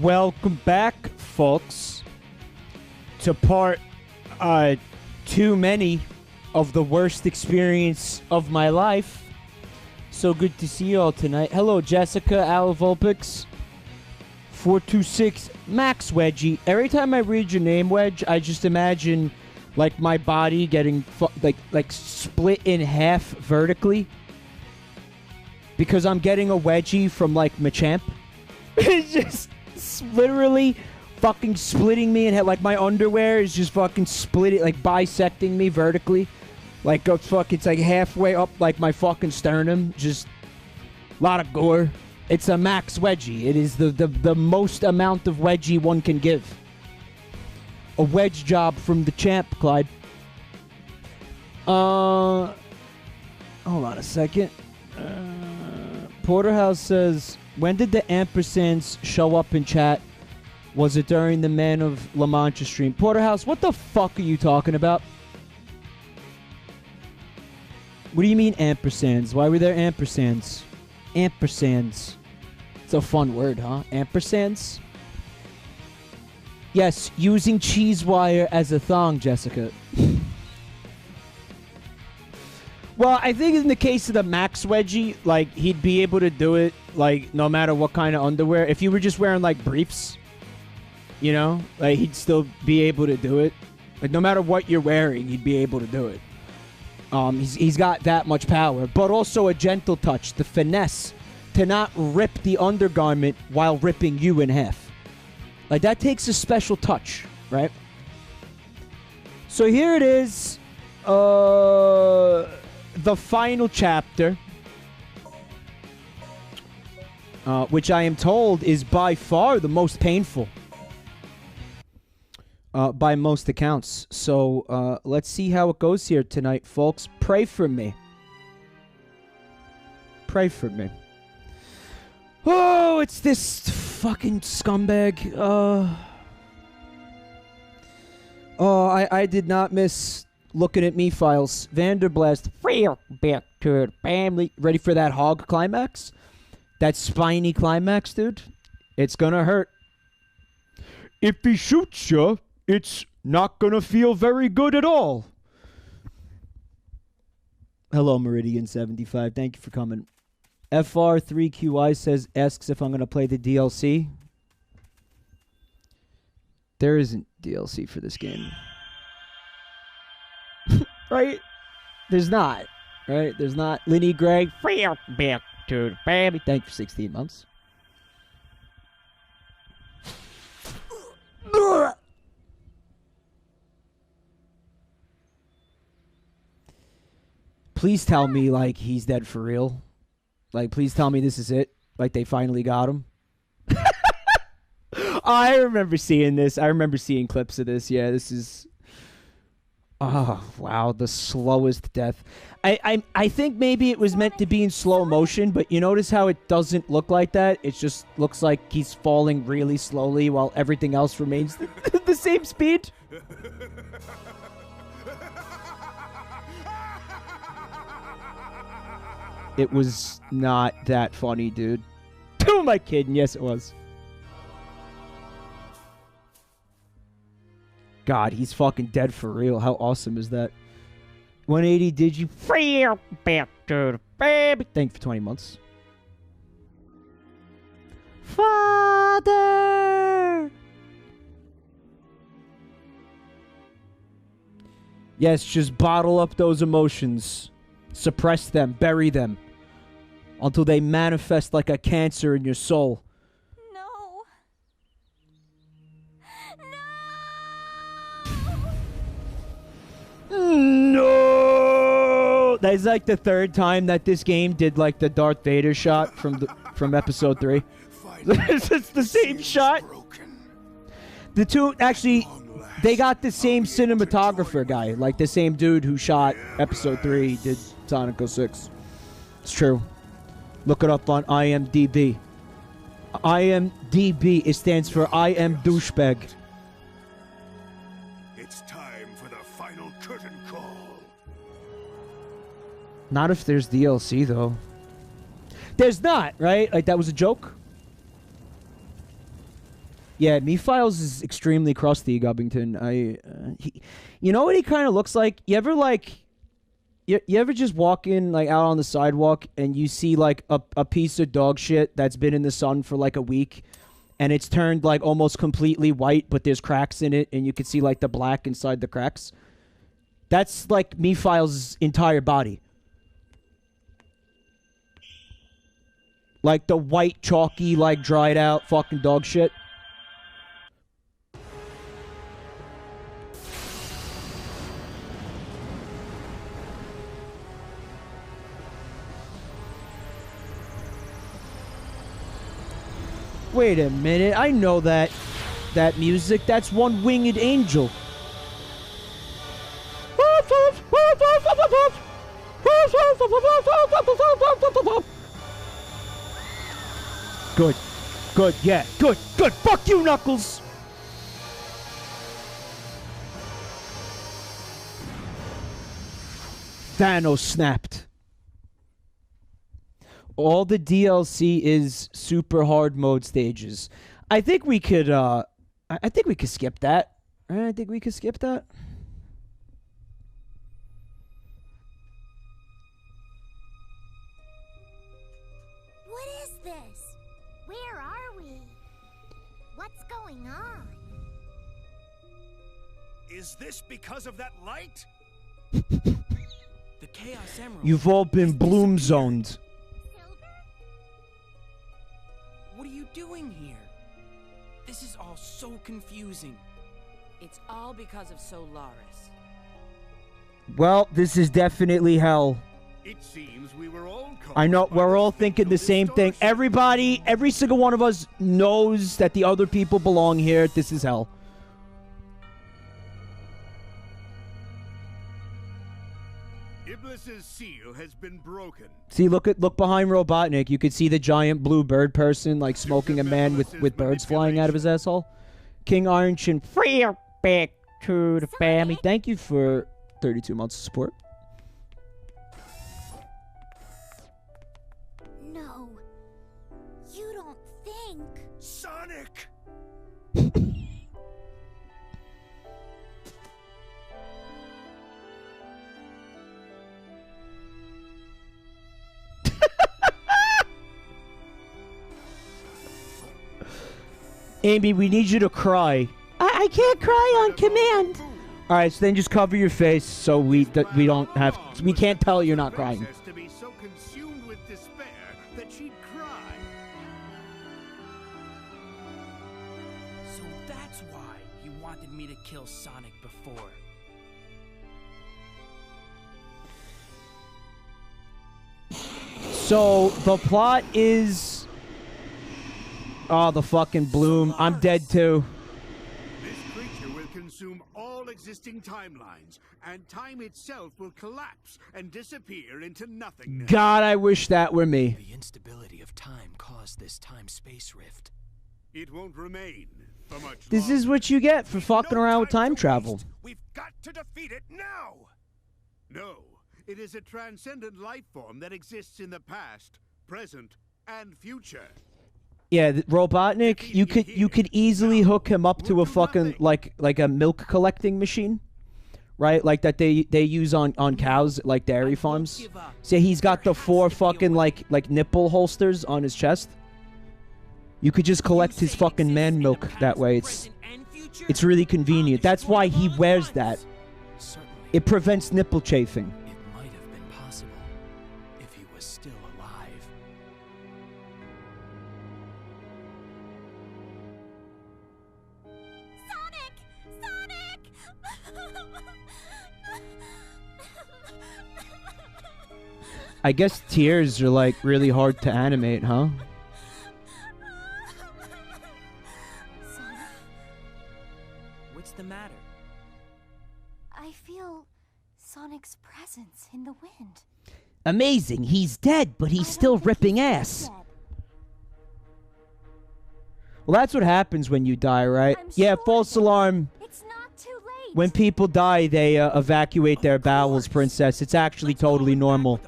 Welcome back, folks, to part too many of the worst experience of my life. So good to see you all tonight. Hello, Jessica, Al Volpix, 426, Max Wedgie. Every time I read your name, Wedge, I just imagine like my body getting like split in half vertically because I'm getting a wedgie from like Machamp. It's just literally fucking splitting me in half. Like my underwear is just fucking split it, like bisecting me vertically. Like it's like halfway up like my fucking sternum. Just a lot of gore. It's a max wedgie. It is the most amount of wedgie one can give. A wedge job from the champ, Clyde. Hold on a second. Porterhouse says, when did the ampersands show up in chat? Was it during the Man of La Mancha stream? Porterhouse, what the fuck are you talking about? What do you mean ampersands? Why were there ampersands? Ampersands. It's a fun word, huh? Ampersands? Yes, using cheese wire as a thong, Jessica. Well, I think in the case of the Max Wedgie, like, he'd be able to do it, like, no matter what kind of underwear. If you were just wearing, like, briefs, you know? Like, he'd still be able to do it. Like, no matter what you're wearing, he'd be able to do it. He's got that much power. But also a gentle touch, the finesse to not rip the undergarment while ripping you in half. Like, that takes a special touch, right? So here it is. The final chapter. Which I am told is by far the most painful. By most accounts. So, let's see how it goes here tonight, folks. Pray for me. Pray for me. Oh, it's this fucking scumbag. I did not miss looking at me files. Vanderblast. Back to the family. Ready for that hog climax? That spiny climax, dude? It's gonna hurt. If he shoots you, it's not gonna feel very good at all. Hello, Meridian75. Thank you for coming. FR3QI asks if I'm going to play the DLC. There isn't DLC for this game. Right? There's not. Right? There's not. Lenny Gregg. Back to the family. Thank you for 16 months. Please tell me, like, he's dead for real. Like, please tell me this is it. Like, they finally got him. I remember seeing this. I remember seeing clips of this. Yeah, this is... Oh, wow. The slowest death. I think maybe it was meant to be in slow motion, but you notice how it doesn't look like that? It just looks like he's falling really slowly while everything else remains the same speed. It was not that funny, dude. Who am I kidding? Yes, it was. God, he's fucking dead for real. How awesome is that? 180, did you? Back to the baby. Thank you for 20 months. Father! Yes, just bottle up those emotions. Suppress them, bury them, until they manifest like a cancer in your soul. No. No! No! That's like the third time that this game did like the Darth Vader shot from episode 3. It's the same shot. The two, actually, they got the same cinematographer guy. Like the same dude who shot episode 3 did Sonic 06. It's true. Look it up on IMDb. IMDb, it stands for I am douchebag. It's time for the final curtain call. Not if there's DLC, though. There's not, right? Like, that was a joke? Yeah, Me-Files is extremely crusty, Gubbington. You know what he kind of looks like? You ever you ever just walk in like out on the sidewalk and you see like a piece of dog shit that's been in the sun for like a week, and it's turned like almost completely white, but there's cracks in it, and you can see like the black inside the cracks. That's like Me-Files' entire body. Like the white, chalky, like dried out fucking dog shit. Wait a minute, I know that music. That's One Winged Angel. Good. Good, yeah. Good. Good. Fuck you, Knuckles! Thanos snapped. All the DLC is super hard mode stages. I think we could, I think we could skip that. I think we could skip that. What is this? Where are we? What's going on? Is this because of that light? The Chaos Emerald. You've all been bloom zoned. What are you doing here? This is all so confusing. It's all because of Solaris. Well, this is definitely hell. It seems we were all I know, we're all thinking the same thing. Everybody, every single one of us knows that the other people belong here. This is hell. Iblis's seal has been broken. See, look behind Robotnik. You could see the giant blue bird person, like smoking a man with birds flying out of his asshole. King Ironchin, free back to the family. Thank you for 32 months of support. No. You don't think... Sonic! Amy, we need you to cry. I can't cry on command. All right, so then just cover your face so we don't have we can't tell you're not crying. To be so consumed with despair that she'd cry. So that's why he wanted me to kill Sonic before. So the plot is the fucking bloom. I'm dead too. This creature will consume all existing timelines, and time itself will collapse and disappear into nothingness. God, I wish that were me. The instability of time caused this time-space rift. It won't remain for much This longer. is what you get for fucking around with time travel. We've got to defeat it now. No, it is a transcendent life form that exists in the past, present, and future. Yeah, Robotnik, you could easily hook him up to a fucking like a milk collecting machine, right? Like that they use on cows like dairy farms. So he's got the 4 fucking like nipple holsters on his chest. You could just collect his fucking man milk that way. It's really convenient. That's why he wears that. It prevents nipple chafing. It might have been possible if he was still alive. I guess tears are like really hard to animate, huh? Sonic, What's the matter? I feel Sonic's presence in the wind. Amazing. He's dead, but he's still ripping ass. Well, that's what happens when you die, right? Yeah, false alarm. It's not too late. When people die, they evacuate their bowels, princess. It's actually totally normal.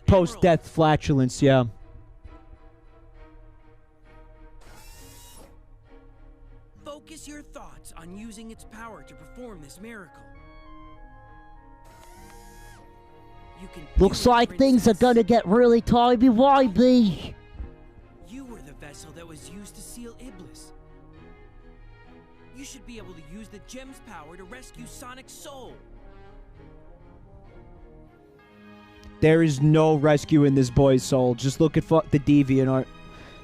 Post-death flatulence, yeah. Focus your thoughts on using its power to perform this miracle. You can Looks do it, like things are Princess. gonna get really timey-wimey. You were the vessel that was used to seal Iblis. You should be able to use the gem's power to rescue Sonic's soul. There is no rescue in this boy's soul. Just look at the DeviantArt.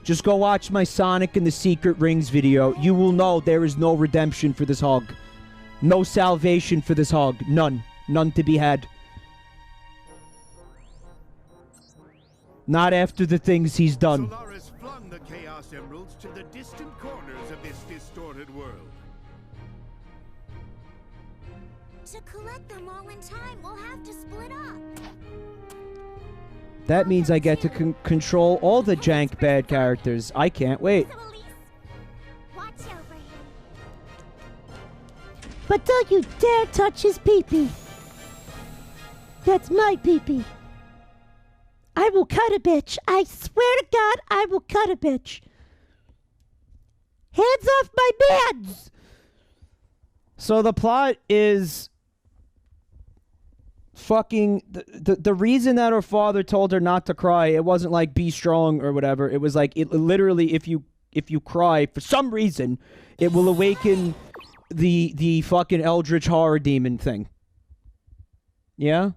Just go watch my Sonic and the Secret Rings video. You will know there is no redemption for this hog. No salvation for this hog. None. None to be had. Not after the things he's done. Solaris flung the Chaos Emeralds to the distant corners of this distorted world. To collect them all in time, we'll have to split up. That means I get to control all the jank bad characters. I can't wait. So Elise, watch over him. But don't you dare touch his pee-pee. That's my pee-pee. I will cut a bitch. I swear to God, I will cut a bitch. Hands off my mans! So the plot is fucking the reason that her father told her not to cry, it wasn't like be strong or whatever. It was like, it literally, if you cry for some reason, it will awaken the fucking eldritch horror demon thing. Yeah.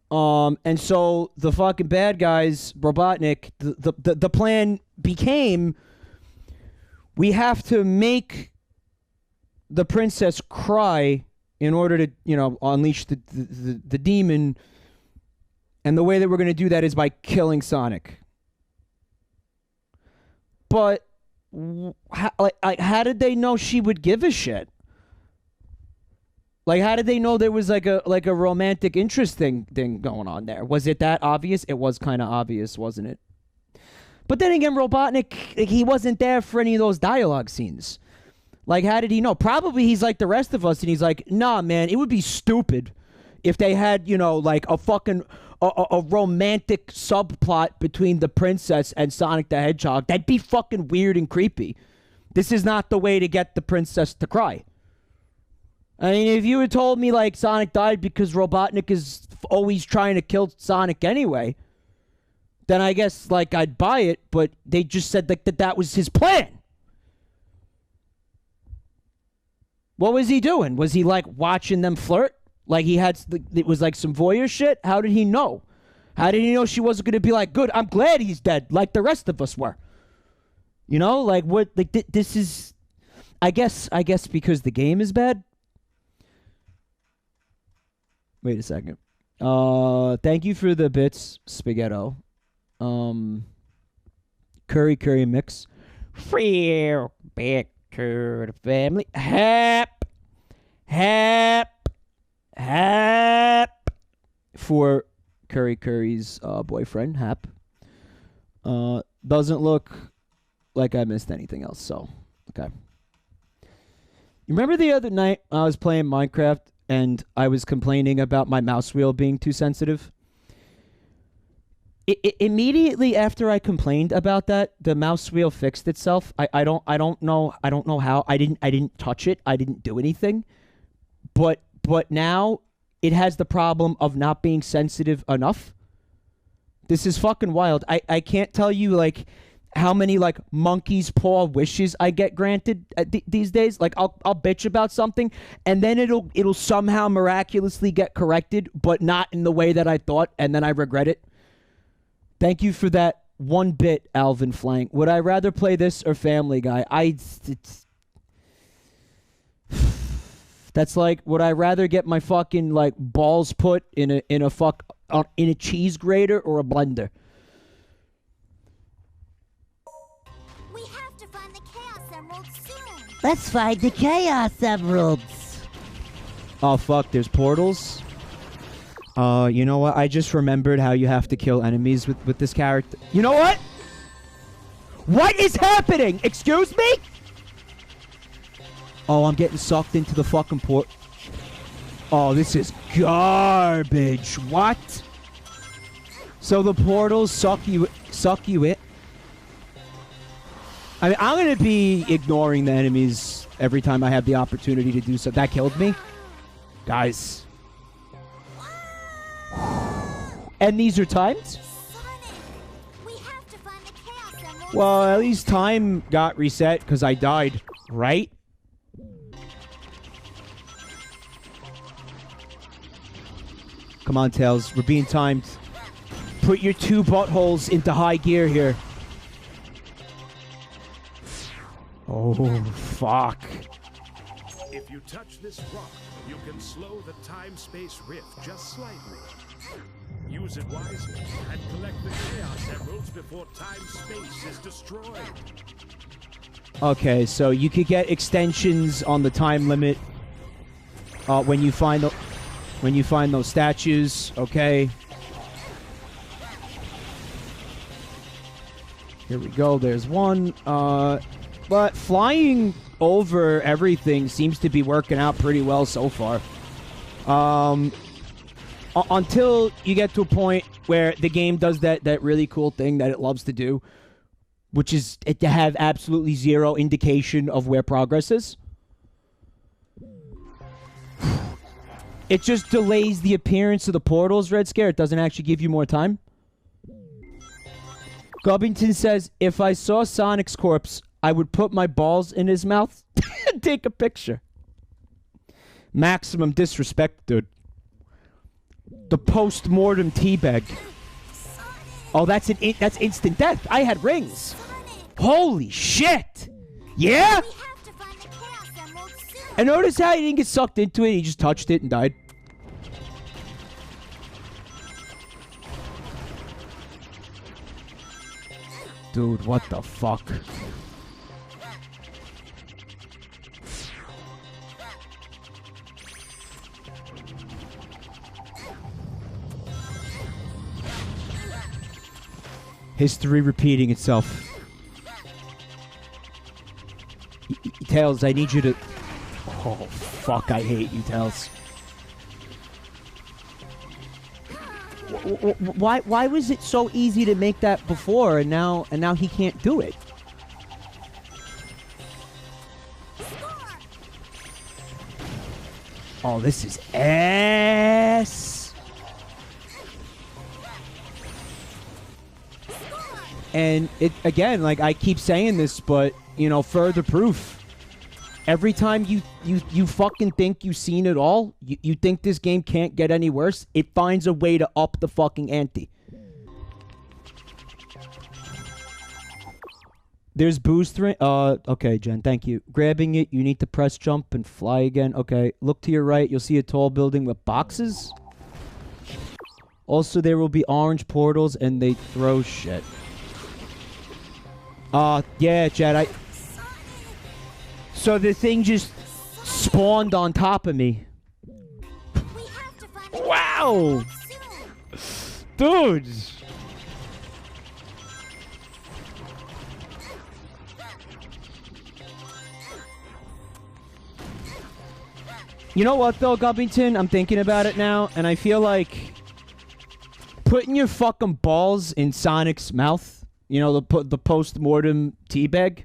And so the fucking bad guys, Robotnik, the plan became, we have to make the princess cry in order to, you know, unleash the demon. And the way that we're going to do that is by killing Sonic. But how did they know she would give a shit? Like, how did they know there was like a romantic interest thing going on there? Was it that obvious? It was kind of obvious, wasn't it? But then again, Robotnik, he wasn't there for any of those dialogue scenes. Like, how did he know? Probably he's like the rest of us, and he's like, nah, man, it would be stupid if they had, you know, like a fucking a romantic subplot between the princess and Sonic the Hedgehog. That'd be fucking weird and creepy. This is not the way to get the princess to cry. I mean, if you had told me, like, Sonic died because Robotnik is always trying to kill Sonic anyway, then I guess, like, I'd buy it, but they just said, like, that was his plan. What was he doing? Was he, like, watching them flirt? Like, it was, like, some voyeur shit? How did he know? How did he know she wasn't going to be like, good, I'm glad he's dead, like the rest of us were? You know, like, what, like, this is, I guess because the game is bad? Wait a second. Thank you for the bits, Spaghetto. Curry mix. Free back to the family. Hap. For Curry's boyfriend, Hap. Doesn't look like I missed anything else, so, okay. You remember the other night I was playing Minecraft and I was complaining about my mouse wheel being too sensitive? Immediately after I complained about that, the mouse wheel fixed itself. I don't know how. I didn't touch it. I didn't do anything. But now it has the problem of not being sensitive enough. This is fucking wild. I can't tell you, like, how many, like, monkey's paw wishes I get granted these days. Like, I'll bitch about something, and then it'll somehow miraculously get corrected, but not in the way that I thought, and then I regret it. Thank you for that 1 bit, Alvin Flank. Would I rather play this or Family Guy? That's like, would I rather get my fucking, like, balls put in a cheese grater or a blender? We have to find the Chaos Emeralds soon. Let's find the Chaos Emeralds. Oh, fuck, there's portals? You know what? I just remembered how you have to kill enemies with this character. You know what? What is happening? Excuse me? Oh, I'm getting sucked into the fucking port. Oh, this is garbage. What? So the portals suck you in? I mean, I'm going to be ignoring the enemies every time I have the opportunity to do so. That killed me. Guys. And these are timed? Sonic, we have to find the Chaos Emerald. Well, at least time got reset because I died, right? Come on, Tails. We're being timed. Put your 2 buttholes into high gear here. Oh, fuck. If you touch this rock, you can slow the time-space rift just slightly. Use it wisely and collect the Chaos Emeralds before time-space is destroyed. Okay, so you could get extensions on the time limit when you find those statues. Okay. Here we go. There's one. But flying over everything seems to be working out pretty well so far. Until you get to a point where the game does that really cool thing that it loves to do, which is to have absolutely zero indication of where progress is. It just delays the appearance of the portals, Red Scare. It doesn't actually give you more time. Gubbington says, if I saw Sonic's corpse, I would put my balls in his mouth and take a picture. Maximum disrespect, dude. The post-mortem teabag. Oh, that's instant death. I had rings. Holy shit. Yeah? We have to find the Chaos Emerald soon. And notice how he didn't get sucked into it. He just touched it and died. Dude, what the fuck? History repeating itself. Tails, I need you to... Oh, fuck, I hate you, Tails. Why was it so easy to make that before, and now he can't do it? Oh, this is ass. And it again, like I keep saying this, but you know, further proof. Every time you fucking think you've seen it all, you think this game can't get any worse, it finds a way to up the fucking ante. There's boost okay, Jen, thank you. Grabbing it, you need to press jump and fly again. Okay, look to your right, you'll see a tall building with boxes. Also, there will be orange portals and they throw shit. Yeah, Jed, So the thing just spawned on top of me. We have to find the Wow! Chaos Emerald Dude! You know what, though, Gubbington? I'm thinking about it now, and I feel like putting your fucking balls in Sonic's mouth, you know, the post-mortem teabag,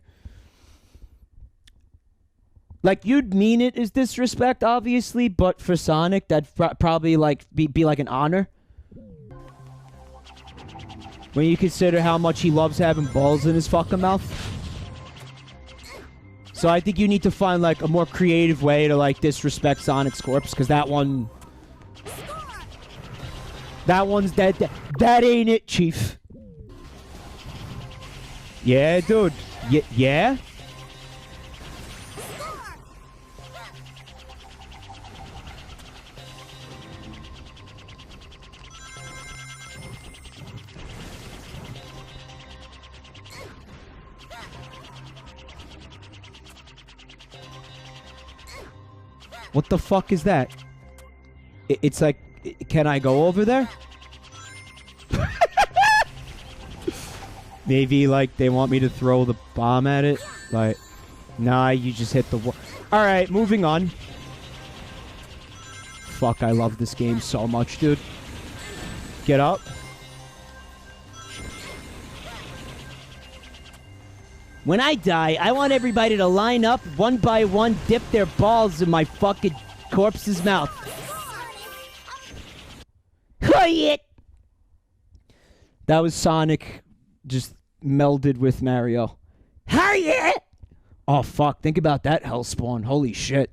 like, you'd mean it as disrespect, obviously, but for Sonic, that'd probably, like, be like an honor. When you consider how much he loves having balls in his fucking mouth. So I think you need to find, like, a more creative way to, like, disrespect Sonic's corpse, because that one... That one's dead. That ain't it, Chief. Yeah, dude. Yeah? What the fuck is that? It's like, can I go over there? Maybe, like, they want me to throw the bomb at it? Like, nah, you just hit the wall. Alright, moving on. Fuck, I love this game so much, dude. Get up. When I die, I want everybody to line up one by one, dip their balls in my fucking corpse's mouth. Quiet! That was Sonic just melded with Mario. Quiet! Oh, fuck. Think about that hellspawn. Holy shit.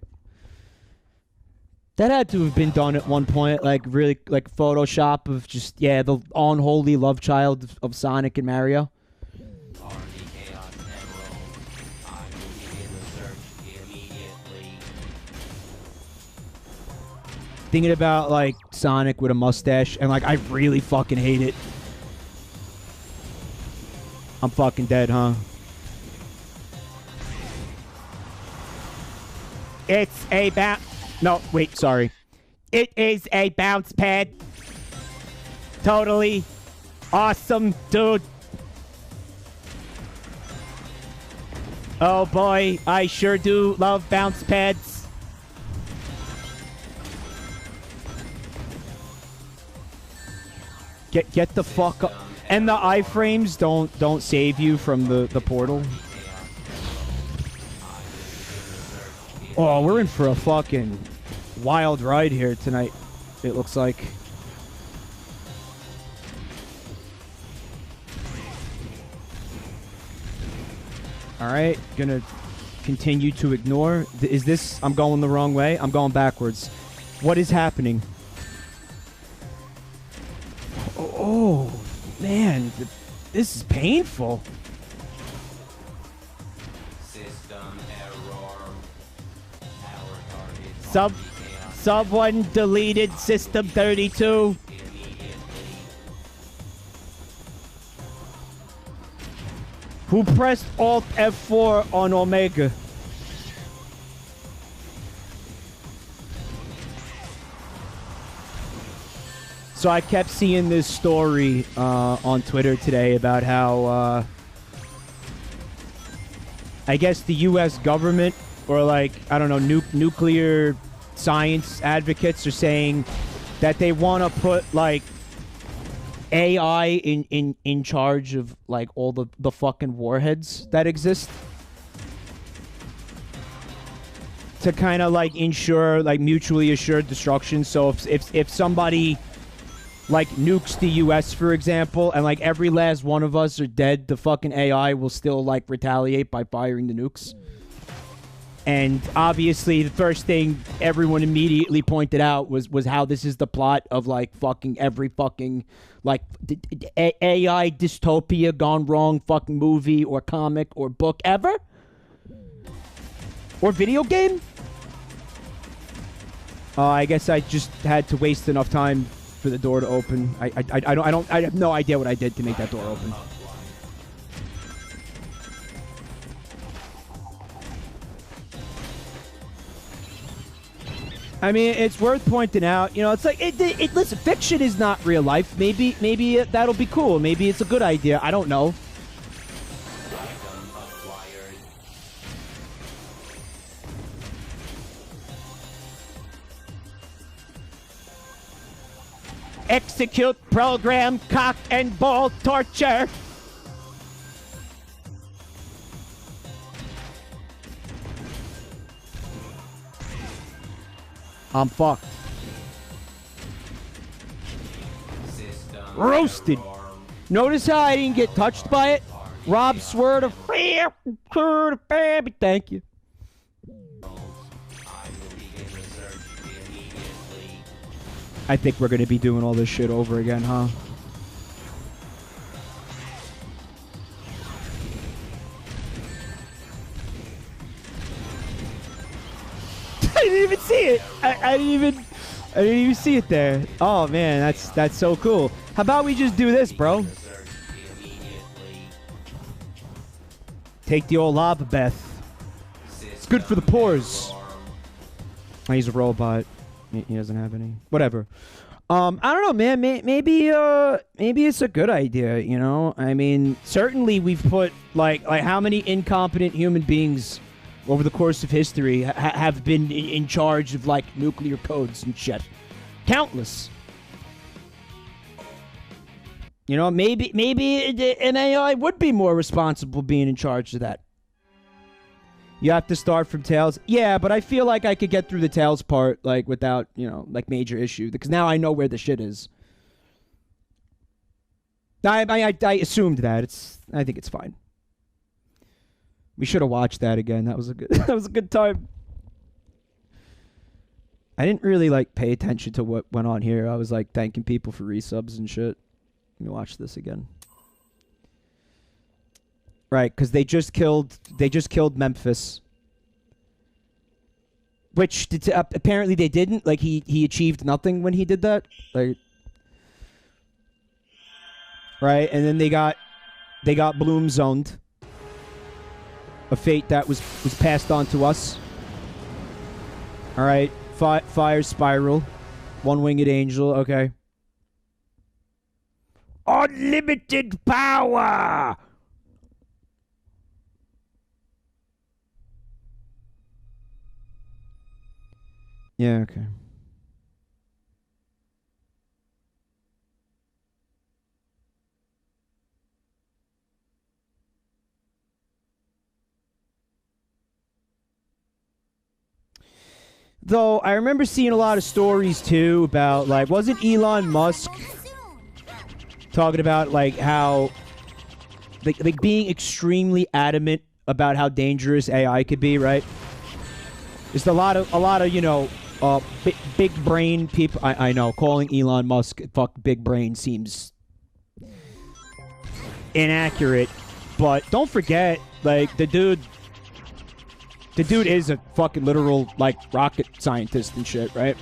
That had to have been done at one point, like, really, like, Photoshop of just, yeah, the unholy love child of Sonic and Mario. Thinking about, like, Sonic with a mustache, and, like, I really fucking hate it. I'm fucking dead, huh? It's a bounce... No, wait, sorry. It is a bounce pad. Totally awesome, dude. Oh, boy, I sure do love bounce pads. Get the fuck up. And the iframes don't save you from the portal. Oh, we're in for a fucking wild ride here tonight, it looks like. Alright, gonna continue to ignore. Is this... I'm going the wrong way? I'm going backwards. What is happening? Oh, man. This is painful. System error. Someone deleted System 32. Who pressed Alt F4 on Omega? So I kept seeing this story on Twitter today about how I guess the U.S. government, or like, I don't know, nuclear science advocates are saying that they want to put like AI in charge of like all the fucking warheads that exist, to kind of like ensure like mutually assured destruction. So if somebody like nukes the US, for example, and like every last one of us are dead, the fucking AI will still like retaliate by firing the nukes. And obviously the first thing everyone immediately pointed out was how this is the plot of like fucking every fucking like AI dystopia gone wrong fucking movie or comic or book ever, or video game. I guess I just had to waste enough time for the door to open. I have no idea what I did to make that door open. I mean, it's worth pointing out, you know, it's like, listen, fiction is not real life. Maybe that'll be cool. Maybe it's a good idea. I don't know. Execute program cock and ball torture. I'm fucked. Roasted. Notice how I didn't get touched by it? Rob swear to fear, baby. Thank you. I think we're gonna be doing all this shit over again, huh? I didn't even see it. I didn't even see it there. Oh man, that's so cool. How about we just do this, bro? Take the old lava bath. It's good for the pores. Oh, he's a robot. He doesn't have any. Whatever. I don't know, man. Maybe it's a good idea. You know, I mean, certainly we've put like how many incompetent human beings over the course of history have been in charge of like nuclear codes and shit. Countless. You know, maybe an AI would be more responsible being in charge of that. You have to start from Tails. Yeah, but I feel like I could get through the Tails part, like, without, you know, like, major issue. Because now I know where the shit is. I assumed that. I think it's fine. We should have watched that again. That was a good time. I didn't really, like, pay attention to what went on here. I was, like, thanking people for resubs and shit. Let me watch this again. Right, because they just killed Memphis. Which, apparently they didn't. Like, he achieved nothing when he did that. Like... Right, and then they got Bloom zoned. A fate that was passed on to us. Alright, Fire Spiral. One-Winged Angel, okay. Unlimited power! Yeah, okay. Though, I remember seeing a lot of stories, too, about, like, wasn't Elon Musk talking about, like, how, like being extremely adamant about how dangerous AI could be, right? There's a lot of, you know, big brain people. I know, calling Elon Musk fuck big brain seems inaccurate, but don't forget, like, the dude is a fucking literal, like, rocket scientist and shit, right?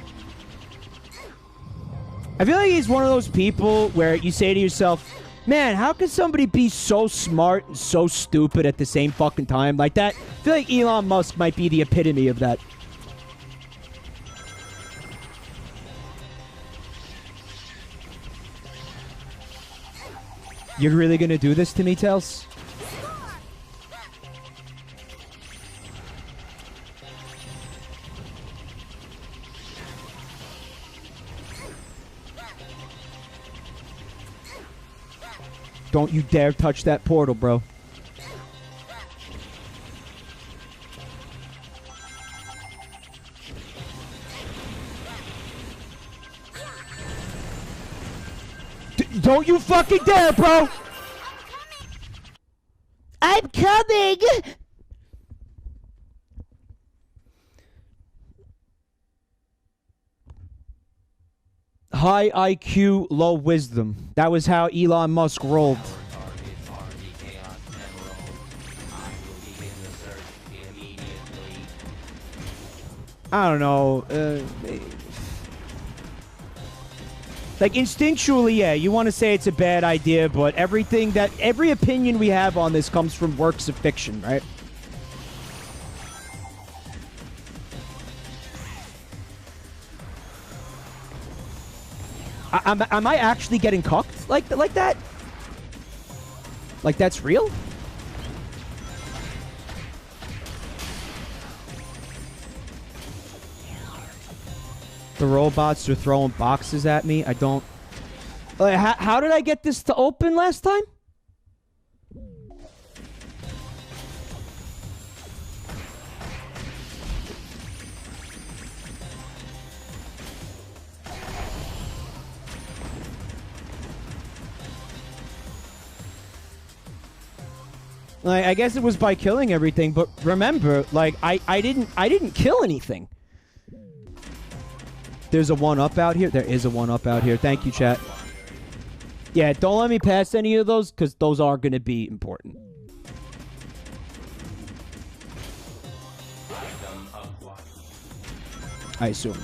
I feel like he's one of those people where you say to yourself, man, how can somebody be so smart and so stupid at the same fucking time like that? I feel like Elon Musk might be the epitome of that. You're really gonna do this to me, Tails? Don't you dare touch that portal, bro. Don't you fucking dare, bro! I'm coming! High IQ, low wisdom. That was how Elon Musk rolled. I don't know. Like, instinctually, yeah, you want to say it's a bad idea, but every opinion we have on this comes from works of fiction, right? Am I actually getting cucked like that? Like, that's real? The robots are throwing boxes at me. I don't... Like, how did I get this to open last time? Like, I guess it was by killing everything, but remember, like, I didn't kill anything. There's a 1-up out here. There is a 1-up out here. Thank you, chat. Yeah, don't let me pass any of those, because those are going to be important. I assume.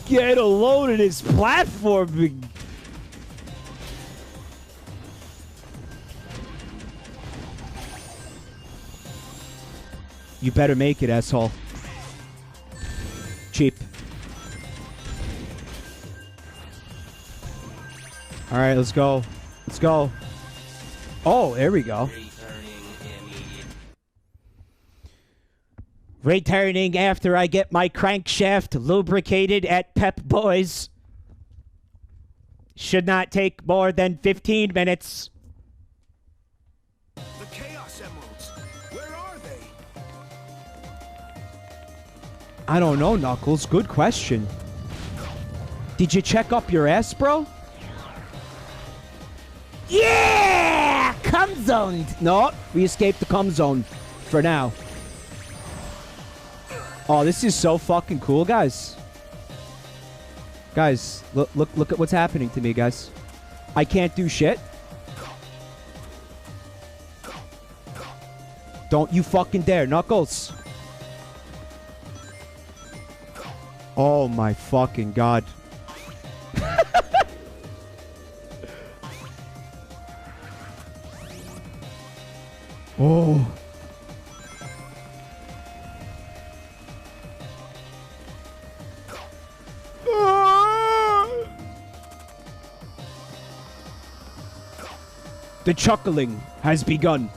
Get a load of this platform. You better make it, asshole. Cheap. Alright, let's go. Let's go. Oh, there we go. Returning after I get my crankshaft lubricated at Pep Boys. Should not take more than 15 minutes. The Chaos Emeralds. Where are they? I don't know, Knuckles. Good question. Did you check up your ass, bro? Yeah! Cum zoned. No, we escaped the cum zone for now. Oh, this is so fucking cool, guys. Guys, look at what's happening to me, guys. I can't do shit. Don't you fucking dare, Knuckles. Oh my fucking god. Oh. The chuckling has begun.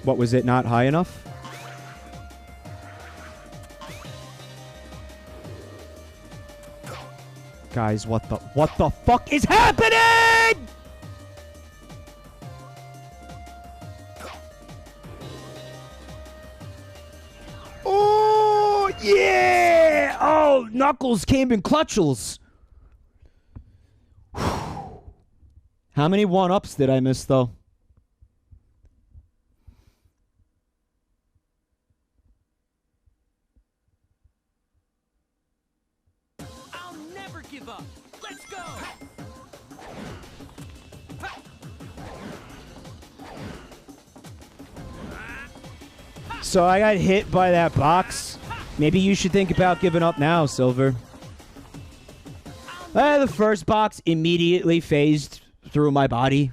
What, was it not high enough? Guys, what the fuck is happening? Oh, yeah! Oh, Knuckles came in clutchles. How many one-ups did I miss, though? I'll never give up. Let's go. So I got hit by that box. Maybe you should think about giving up now, Silver. The first box immediately phased through my body.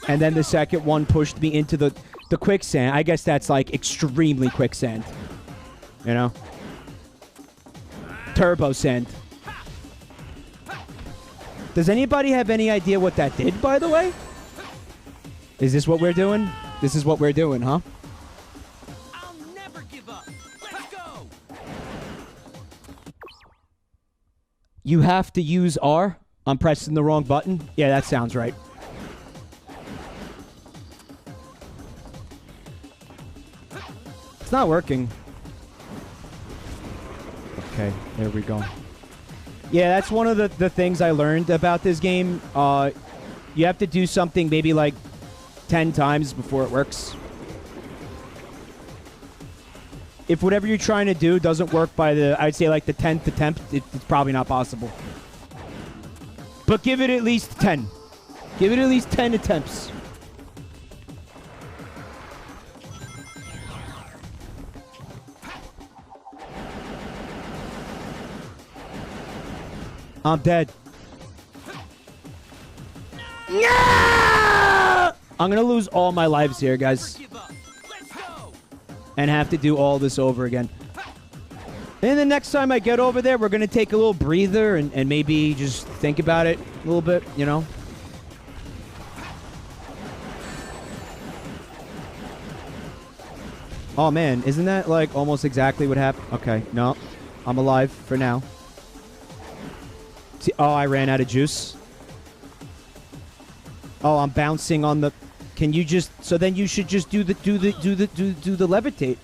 And then the second one pushed me into the quicksand. I guess that's like extremely quicksand. You know? Turbo sand. Does anybody have any idea what that did, by the way? Is this what we're doing? This is what we're doing, huh? I'll never give up. Let's go. You have to use R? I'm pressing the wrong button? Yeah, that sounds right. It's not working. Okay, there we go. Yeah, that's one of the things I learned about this game. You have to do something maybe like 10 times before it works. If whatever you're trying to do doesn't work by I'd say like the 10th attempt, it's probably not possible. But give it at least 10. Give it at least 10 attempts. I'm dead. No! I'm gonna lose all my lives here, guys. And have to do all this over again. And the next time I get over there, we're gonna take a little breather and maybe just think about it a little bit, you know? Oh man, isn't that like almost exactly what happened? Okay, no. I'm alive for now. See, oh, I ran out of juice. Oh, I'm bouncing on the. Can you just? So then you should just do the levitate.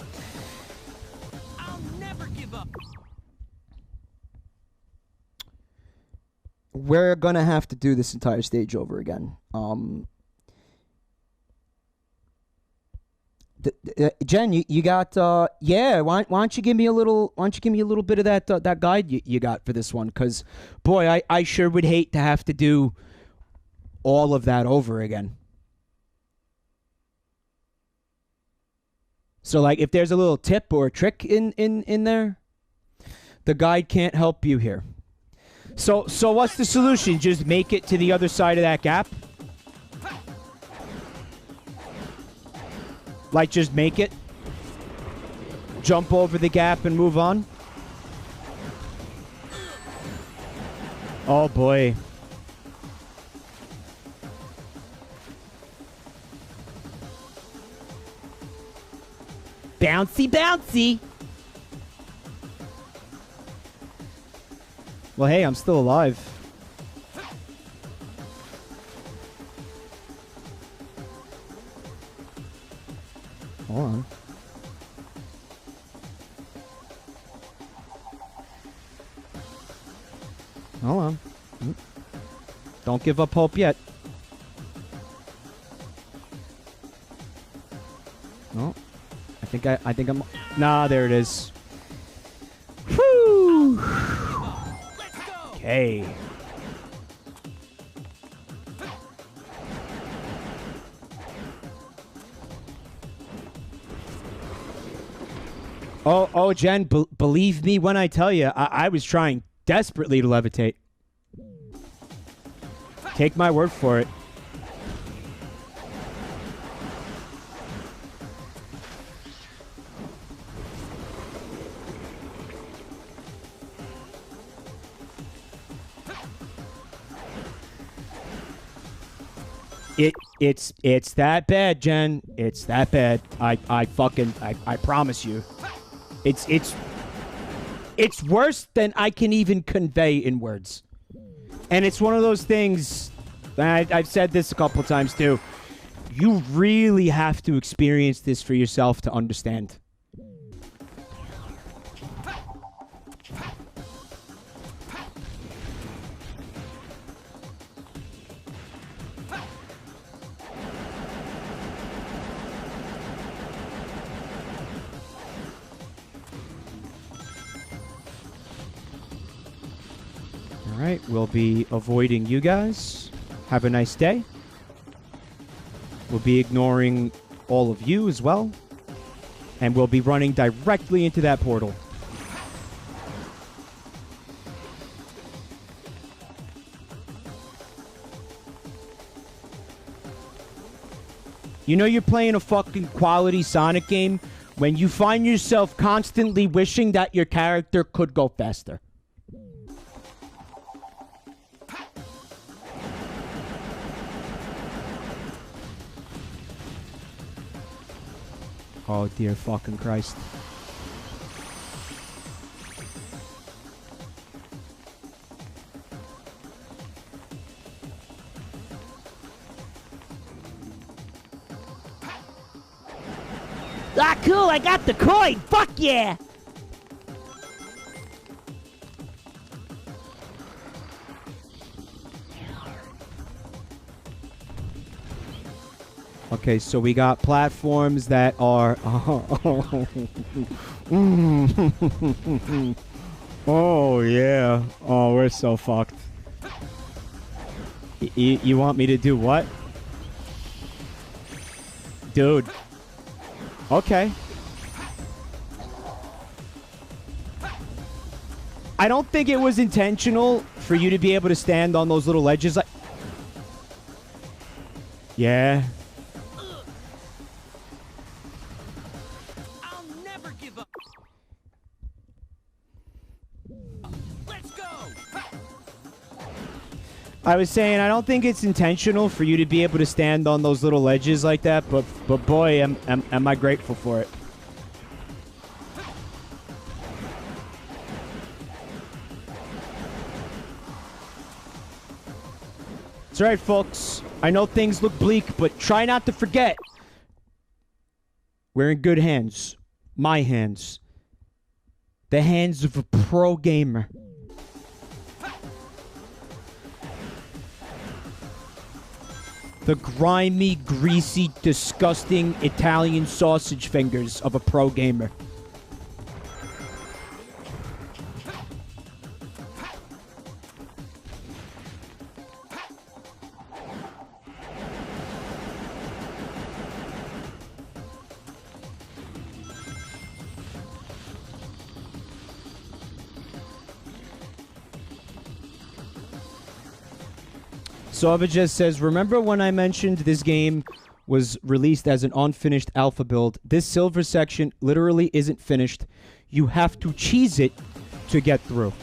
I'll never give up. We're gonna have to do this entire stage over again. Jen, you got yeah. Why don't you give me a little? Why don't you give me a little bit of that guide you got for this one? Because boy, I sure would hate to have to do all of that over again. So like, if there's a little tip or a trick in there, the guide can't help you here. So what's the solution? Just make it to the other side of that gap. Like, just make it. Jump over the gap and move on. Oh, boy. Bouncy, bouncy. Well, hey, I'm still alive. Hold on. Hold on. Don't give up hope yet. No. I think I'm... Nah, there it is. Whew. Okay. Oh, Jen, believe me when I tell you, I was trying desperately to levitate. Take my word for it. It's that bad, Jen. It's that bad. I promise you. It's worse than I can even convey in words. And it's one of those things, I've said this a couple times too. You really have to experience this for yourself to understand. Alright, we'll be avoiding you guys. Have a nice day. We'll be ignoring all of you as well. And we'll be running directly into that portal. You know you're playing a fucking quality Sonic game when you find yourself constantly wishing that your character could go faster. Oh, dear fucking Christ. Ah, cool, I got the coin! Fuck yeah! Okay, so we got platforms that are... Oh, yeah. Oh, we're so fucked. You want me to do what? Dude. Okay. I don't think it was intentional for you to be able to stand on those little ledges. Yeah. I was saying, I don't think it's intentional for you to be able to stand on those little ledges like that, but boy, am I grateful for it. It's alright, folks. I know things look bleak, but try not to forget. We're in good hands. My hands. The hands of a pro gamer. The grimy, greasy, disgusting Italian sausage fingers of a pro gamer. Sova just says, remember when I mentioned this game was released as an unfinished alpha build? This silver section literally isn't finished. You have to cheese it to get through.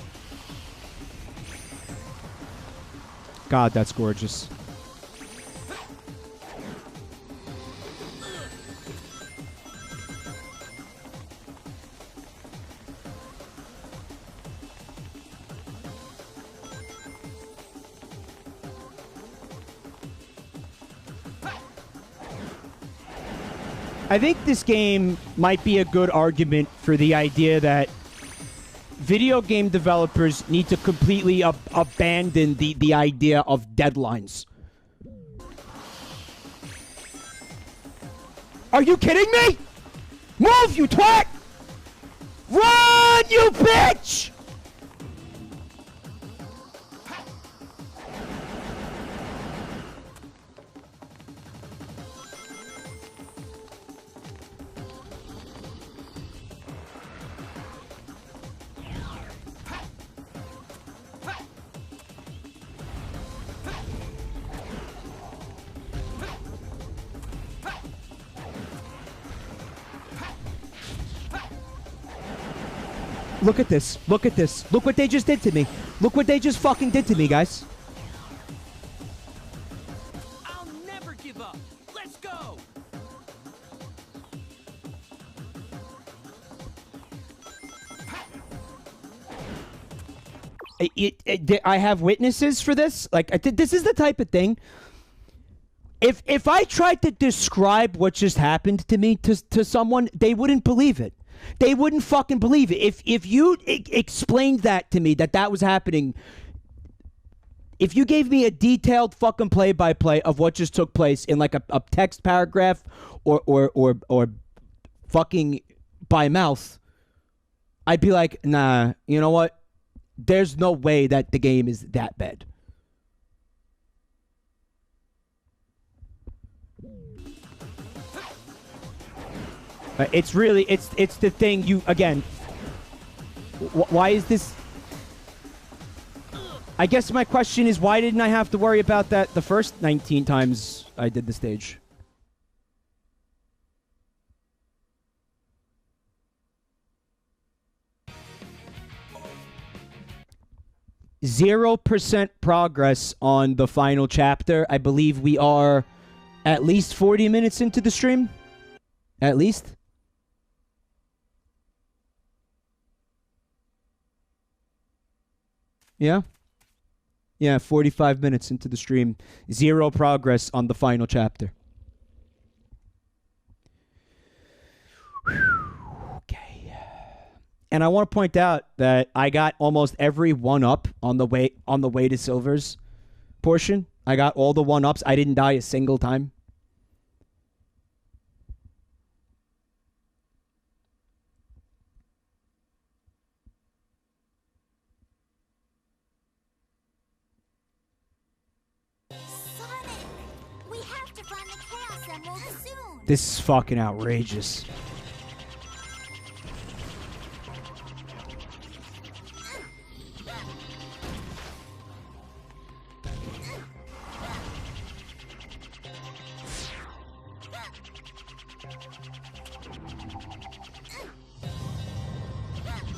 God, that's gorgeous. I think this game might be a good argument for the idea that video game developers need to completely abandon the idea of deadlines. Are you kidding me? Move, you twat! Run, you bitch! Look at this. Look at this. Look what they just did to me. Look what they just fucking did to me, guys. I'll never give up. Let's go. I have witnesses for this. Like, this is the type of thing. If I tried to describe what just happened to me to someone, they wouldn't believe it. They wouldn't fucking believe it. If you explained that to me, that was happening, if you gave me a detailed fucking play-by-play of what just took place in like a text paragraph or fucking by mouth, I'd be like, nah, you know what? There's no way that the game is that bad. It's really, it's the thing you, again, why is this? I guess my question is, why didn't I have to worry about that the first 19 times I did the stage? %0 progress on the final chapter. I believe we are at least 40 minutes into the stream. At least. Yeah? Yeah, 45 minutes into the stream. 0 progress on the final chapter. Okay. And I want to point out that I got almost every 1-up on the way to Silver's portion. I got all the 1-ups. I didn't die a single time. This is fucking outrageous.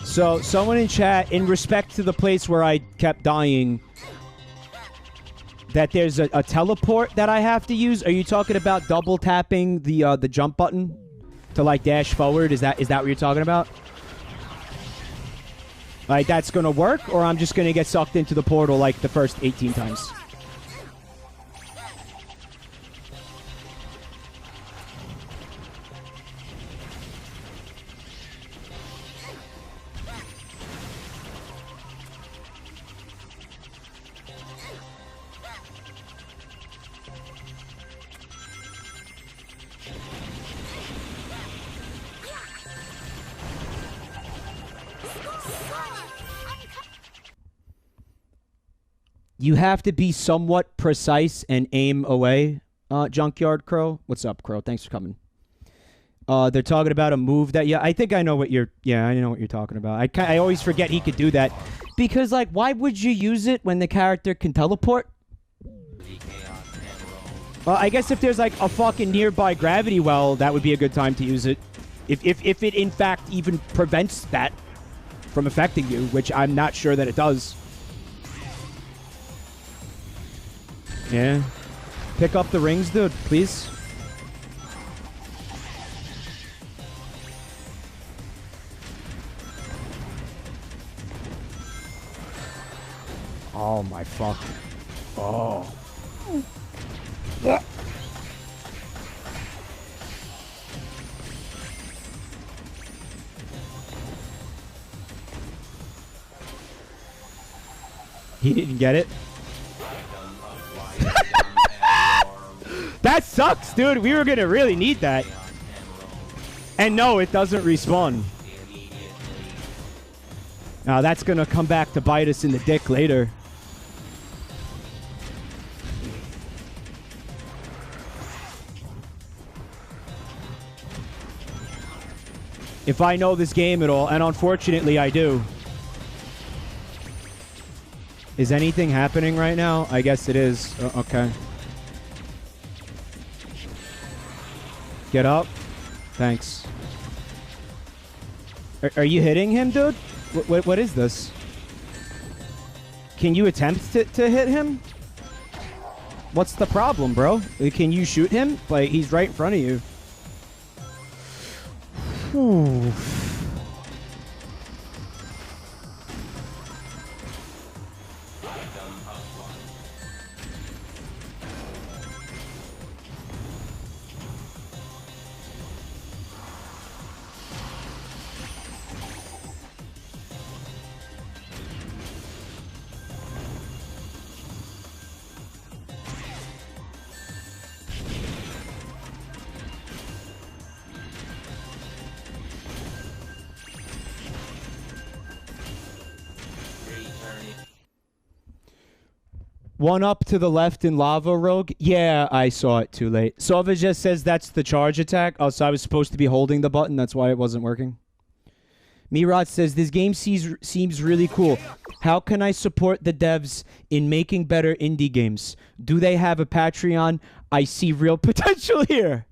So, someone in chat, in respect to the place where I kept dying, that there's a teleport that I have to use. Are you talking about double tapping the jump button to like dash forward? Is that what you're talking about? Like that's gonna work, or I'm just gonna get sucked into the portal like the first 18 times? You have to be somewhat precise and aim away, Junkyard Crow. What's up, Crow? Thanks for coming. They're talking about a move that, yeah, I think I know what you're, yeah, I know what you're talking about. I always forget he could do that. Because, like, why would you use it when the character can teleport? Well, I guess if there's, like, a fucking nearby gravity well, that would be a good time to use it. If it, in fact, even prevents that from affecting you, which I'm not sure that it does. Yeah. Pick up the rings, dude, please. Oh my fuck. Oh. He didn't get it. That sucks, dude. We were gonna really need that. And no, it doesn't respawn. Now that's gonna come back to bite us in the dick later. If I know this game at all, and unfortunately I do. Is anything happening right now? I guess it is. Okay. Get up. Thanks. Are you hitting him, dude? What is this? Can you attempt to hit him? What's the problem, bro? Can you shoot him? Like, he's right in front of you. Ooh. One up to the left in lava, Rogue. Yeah, I saw it too late. Sova just says that's the charge attack. Oh, so I was supposed to be holding the button. That's why it wasn't working. Mirot says, this game seems really cool. How can I support the devs in making better indie games? Do they have a Patreon? I see real potential here.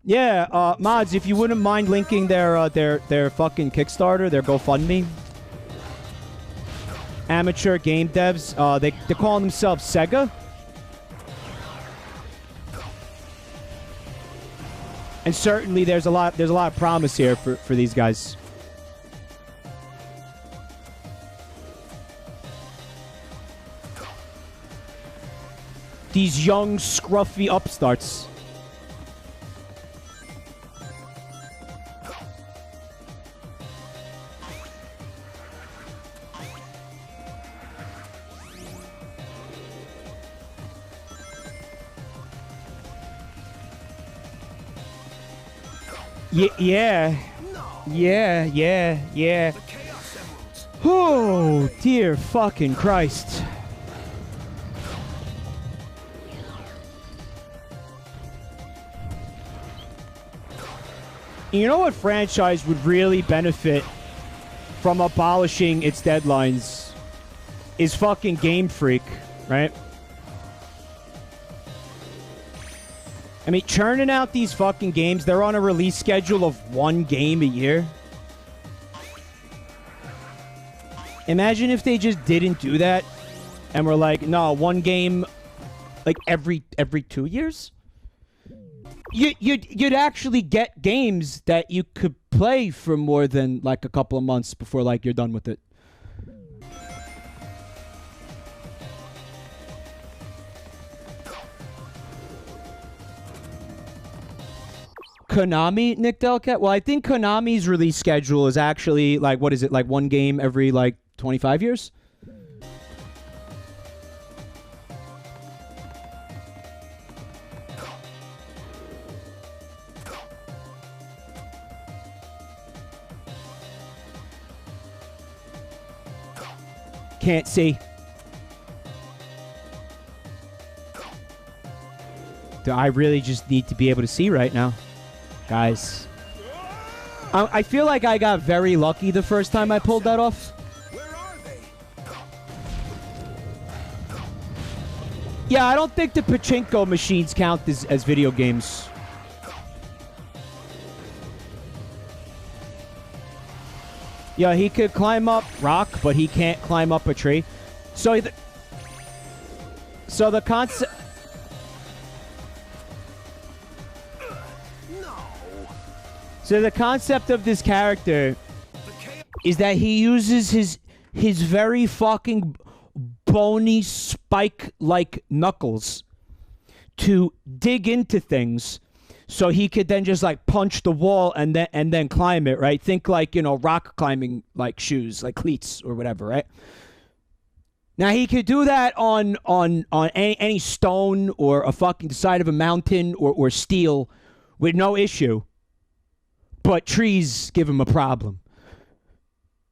Yeah, mods, if you wouldn't mind linking their fucking Kickstarter, their GoFundMe. Amateur game devs, they're calling themselves Sega. And certainly there's a lot of promise here for these guys. These young, scruffy upstarts. Yeah. Oh, dear fucking Christ. You know what franchise would really benefit from abolishing its deadlines is fucking Game Freak, right? I mean, churning out these fucking games, they're on a release schedule of one game a year. Imagine if they just didn't do that and were like, no, one game like every 2 years? You'd actually get games that you could play for more than like a couple of months before like you're done with it. Konami, Nick Delcat? Well, I think Konami's release schedule is actually like, what is it, like one game every like 25 years? Can't see. I really just need to be able to see right now. Guys. I feel like I got very lucky the first time I pulled that off. Where are they? Yeah, I don't think the pachinko machines count as video games. Yeah, he could climb up rock, but he can't climb up a tree. So the concept... So the concept of this character is that he uses his very fucking bony spike-like knuckles to dig into things, so he could then just like punch the wall and then climb it, right? Think like, you know, rock climbing like shoes, like cleats or whatever, right? Now he could do that on any stone or a fucking side of a mountain or steel with no issue. But trees give him a problem.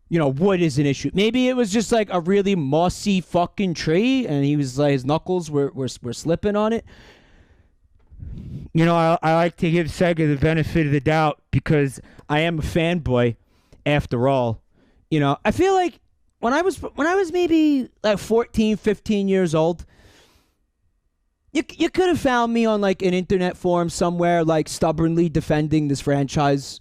You know, wood is an issue. Maybe it was just like a really mossy fucking tree, and he was like, his knuckles were slipping on it. You know, I like to give Sega the benefit of the doubt because I am a fanboy, after all. You know, I feel like when I was maybe like 14, 15 years old, you could have found me on like an internet forum somewhere, like stubbornly defending this franchise.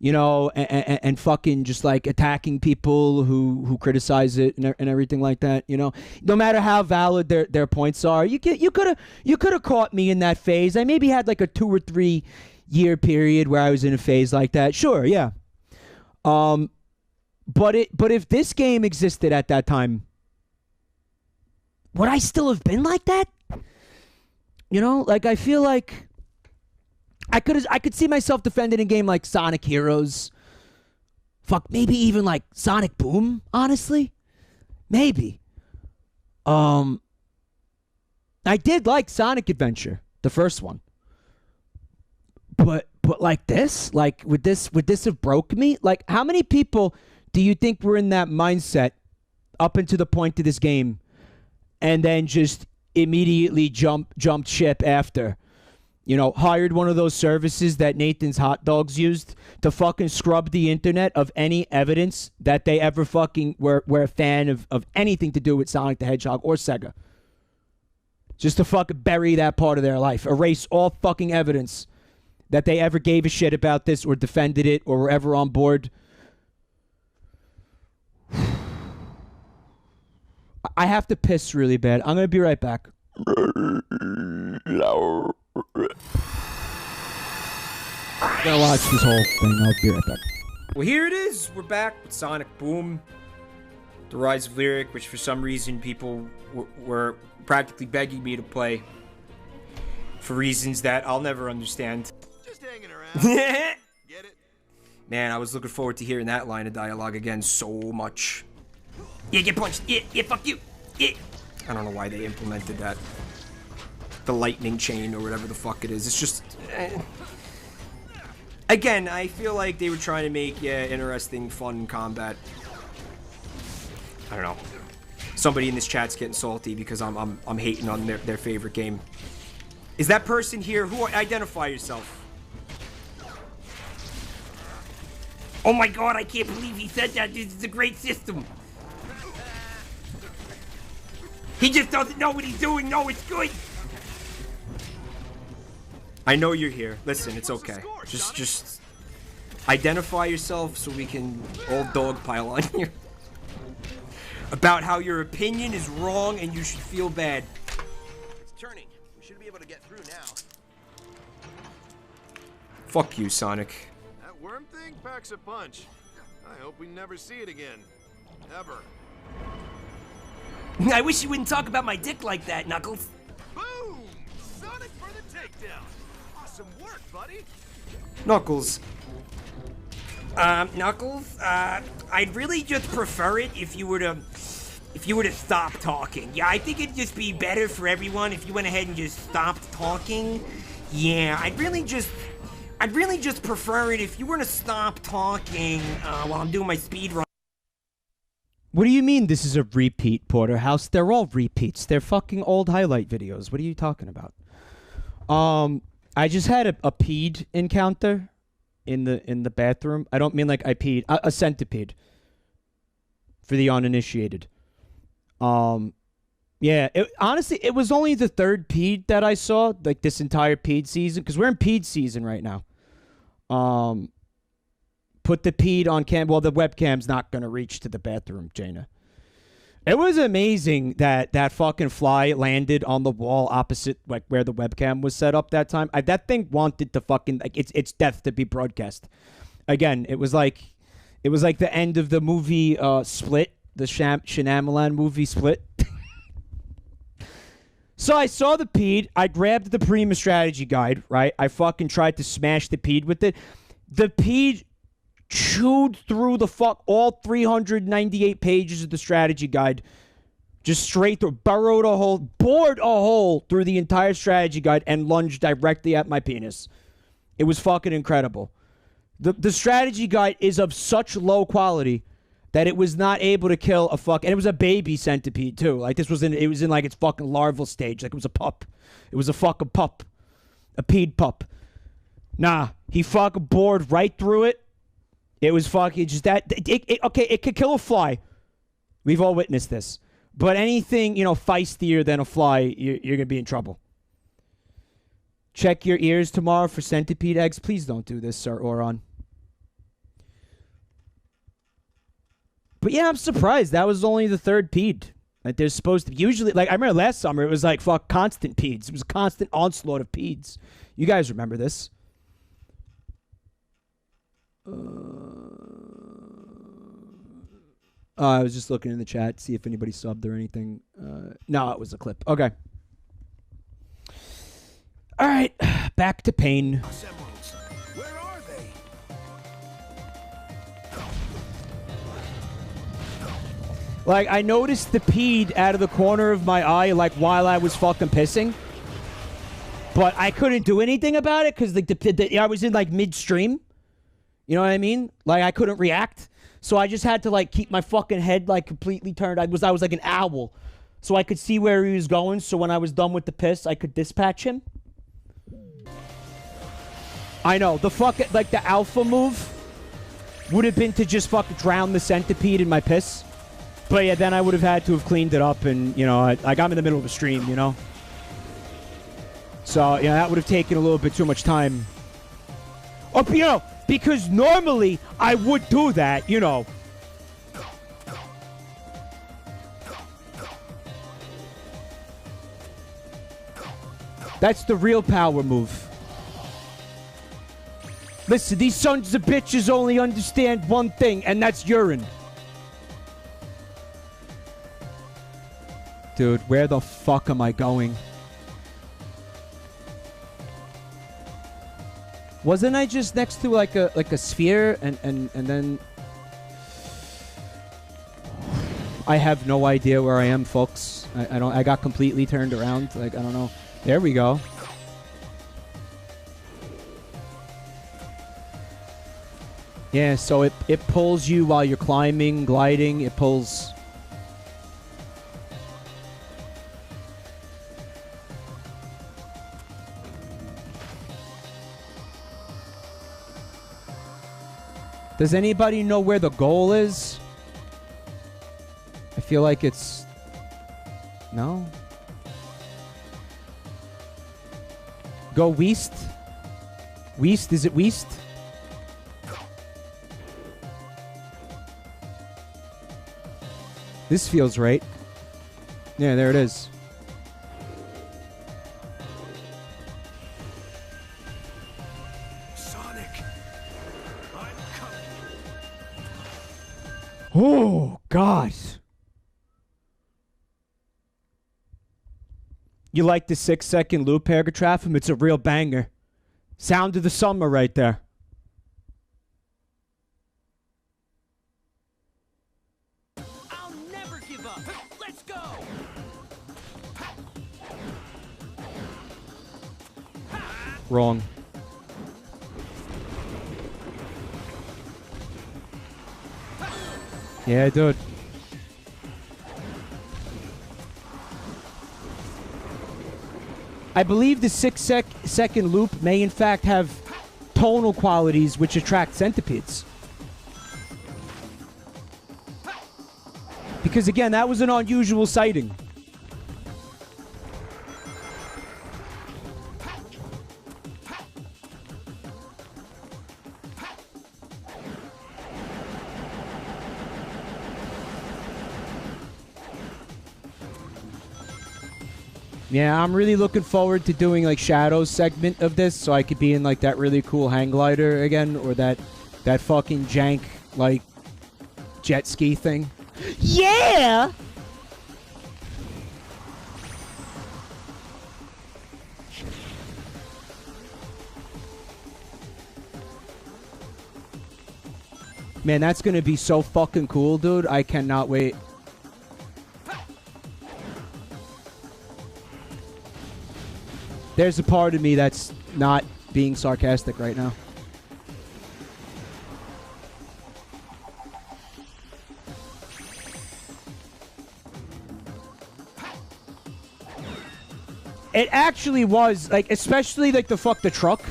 You know, and fucking just like attacking people who criticize it and everything like that. You know, no matter how valid their points are, you could have caught me in that phase. I maybe had like a 2 or 3 year period where I was in a phase like that. Sure, yeah. But if this game existed at that time, would I still have been like that? You know, like I feel like I could see myself defending a game like Sonic Heroes. Fuck, maybe even like Sonic Boom, honestly. Maybe. I did like Sonic Adventure, the first one. But like this, like would this have broke me? Like how many people do you think were in that mindset up until the point of this game and then just immediately jumped ship after? You know, hired one of those services that Nathan's Hot Dogs used to fucking scrub the internet of any evidence that they ever fucking were a fan of anything to do with Sonic the Hedgehog or Sega. Just to fucking bury that part of their life. Erase all fucking evidence that they ever gave a shit about this or defended it or were ever on board. I have to piss really bad. I'm going to be right back. I'm gonna watch this whole thing. I'll be right back. Well, here it is. We're back with Sonic Boom. The Rise of Lyric, which for some reason people were practically begging me to play. For reasons that I'll never understand. Just hanging around. Get it? Man, I was looking forward to hearing that line of dialogue again so much. Yeah, get punched. Yeah, fuck you. Yeah. I don't know why they implemented that. The lightning chain or whatever the fuck it is. It's just... Again, I feel like they were trying to make interesting, fun combat. I don't know. Somebody in this chat's getting salty because I'm hating on their favorite game. Is that person here? Who? Identify yourself. Oh my god, I can't believe he said that. This is a great system. He just doesn't know what he's doing. No, it's good. I know you're here. Listen, it's okay. Just identify yourself so we can all dogpile on you. About how your opinion is wrong and you should feel bad. It's turning. We should be able to get through now. Fuck you, Sonic. That worm thing packs a punch. I hope we never see it again. Ever. I wish you wouldn't talk about my dick like that, Knuckles. Boom! Sonic for the takedown. Awesome work, buddy. Knuckles. Knuckles, I'd really just prefer it if you were to stop talking. Yeah, I think it'd just be better for everyone if you went ahead and just stopped talking. Yeah, I'd really just prefer it if you were to stop talking while I'm doing my speed run. What do you mean this is a repeat, Porterhouse? They're all repeats. They're fucking old highlight videos. What are you talking about? I just had a peed encounter in the bathroom. I don't mean like I peed. A centipede. For the uninitiated. Yeah, honestly, it was only the third peed that I saw, like this entire peed season, because we're in peed season right now. Put the peed on cam. Well, the webcam's not going to reach to the bathroom, Jaina. It was amazing that that fucking fly landed on the wall opposite like where the webcam was set up that time. That thing wanted to fucking like it's death to be broadcast. Again, it was like the end of the movie Split, the Shyamalan movie Split. So I saw the peed. I grabbed the Prima strategy guide, right? I fucking tried to smash the peed with it. The peed chewed through all 398 pages of the strategy guide Just straight through, burrowed a hole, bored a hole through the entire strategy guide and lunged directly at my penis. It was fucking incredible. The strategy guide is of such low quality that it was not able to kill a fuck, and it was a baby centipede too. Like it was in like its fucking larval stage. Like it was a pup. It was a fucking pup. A peed pup. Nah, he fucking bored right through it. It was fucking just that. Okay, it could kill a fly. We've all witnessed this. But anything, feistier than a fly, you're going to be in trouble. Check your ears tomorrow for centipede eggs. Please don't do this, Sir Oron. But yeah, I'm surprised. That was only the third pede. Like, there's supposed to be... Usually, like, I remember last summer, it was like, fuck, constant peds. It was a constant onslaught of peds. You guys remember this. I was just looking in the chat, see if anybody subbed or anything. No, it was a clip. Okay. All right, back to pain. Where are they? Like, I noticed the pede out of the corner of my eye, like, while I was fucking pissing. But I couldn't do anything about it because I was in, like, midstream. You know what I mean? Like, I couldn't react. So I just had to, like, keep my fucking head, like, completely turned. I was like an owl. So I could see where he was going. So when I was done with the piss, I could dispatch him. I know. The fucking, like, the alpha move would have been to just fucking drown the centipede in my piss. But, yeah, then I would have had to have cleaned it up. And, like, I'm in the middle of a stream, So, yeah, that would have taken a little bit too much time. Oh, because normally I would do that, That's the real power move. Listen, these sons of bitches only understand one thing, and that's urine. Dude, where the fuck am I going? Wasn't I just next to like a sphere and then I have no idea where I am, folks. I got completely turned around. Like, I don't know. There we go. Yeah, so it pulls you while you're climbing, gliding, it pulls. Does anybody know where the goal is? I feel like it's... No? Go west? West? Is it west? This feels right. Yeah, there it is. Oh, God. You like the 6-second loop, Ergotraphim? It's a real banger. Sound of the summer right there. I'll never give up. Let's go. Wrong. Yeah, dude. I believe the 6-second loop may in fact have tonal qualities which attract centipedes. Because again, that was an unusual sighting. Yeah, I'm really looking forward to doing like Shadow's segment of this so I could be in like that really cool hang glider again or that fucking jank like jet ski thing. Yeah! Man, that's gonna be so fucking cool, dude. I cannot wait. There's a part of me that's not being sarcastic right now. It actually was, like, especially, like, the truck.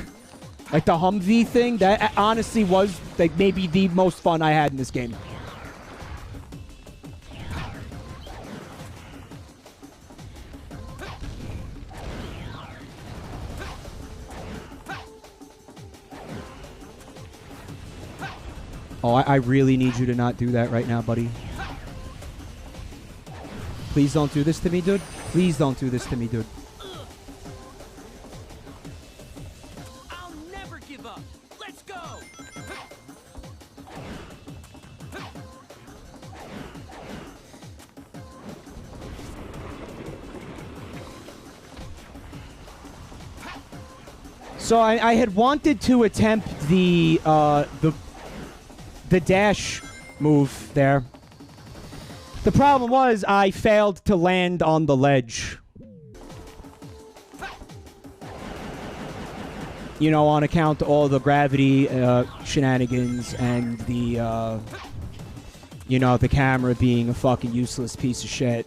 Like, the Humvee thing. That honestly was, like, maybe the most fun I had in this game. Oh, I really need you to not do that right now, buddy. Please don't do this to me, dude. Please don't do this to me, dude. I'll never give up. Let's go. So I had wanted to attempt the dash move there. The problem was I failed to land on the ledge. You know, on account of all the gravity shenanigans and the, you know, the camera being a fucking useless piece of shit.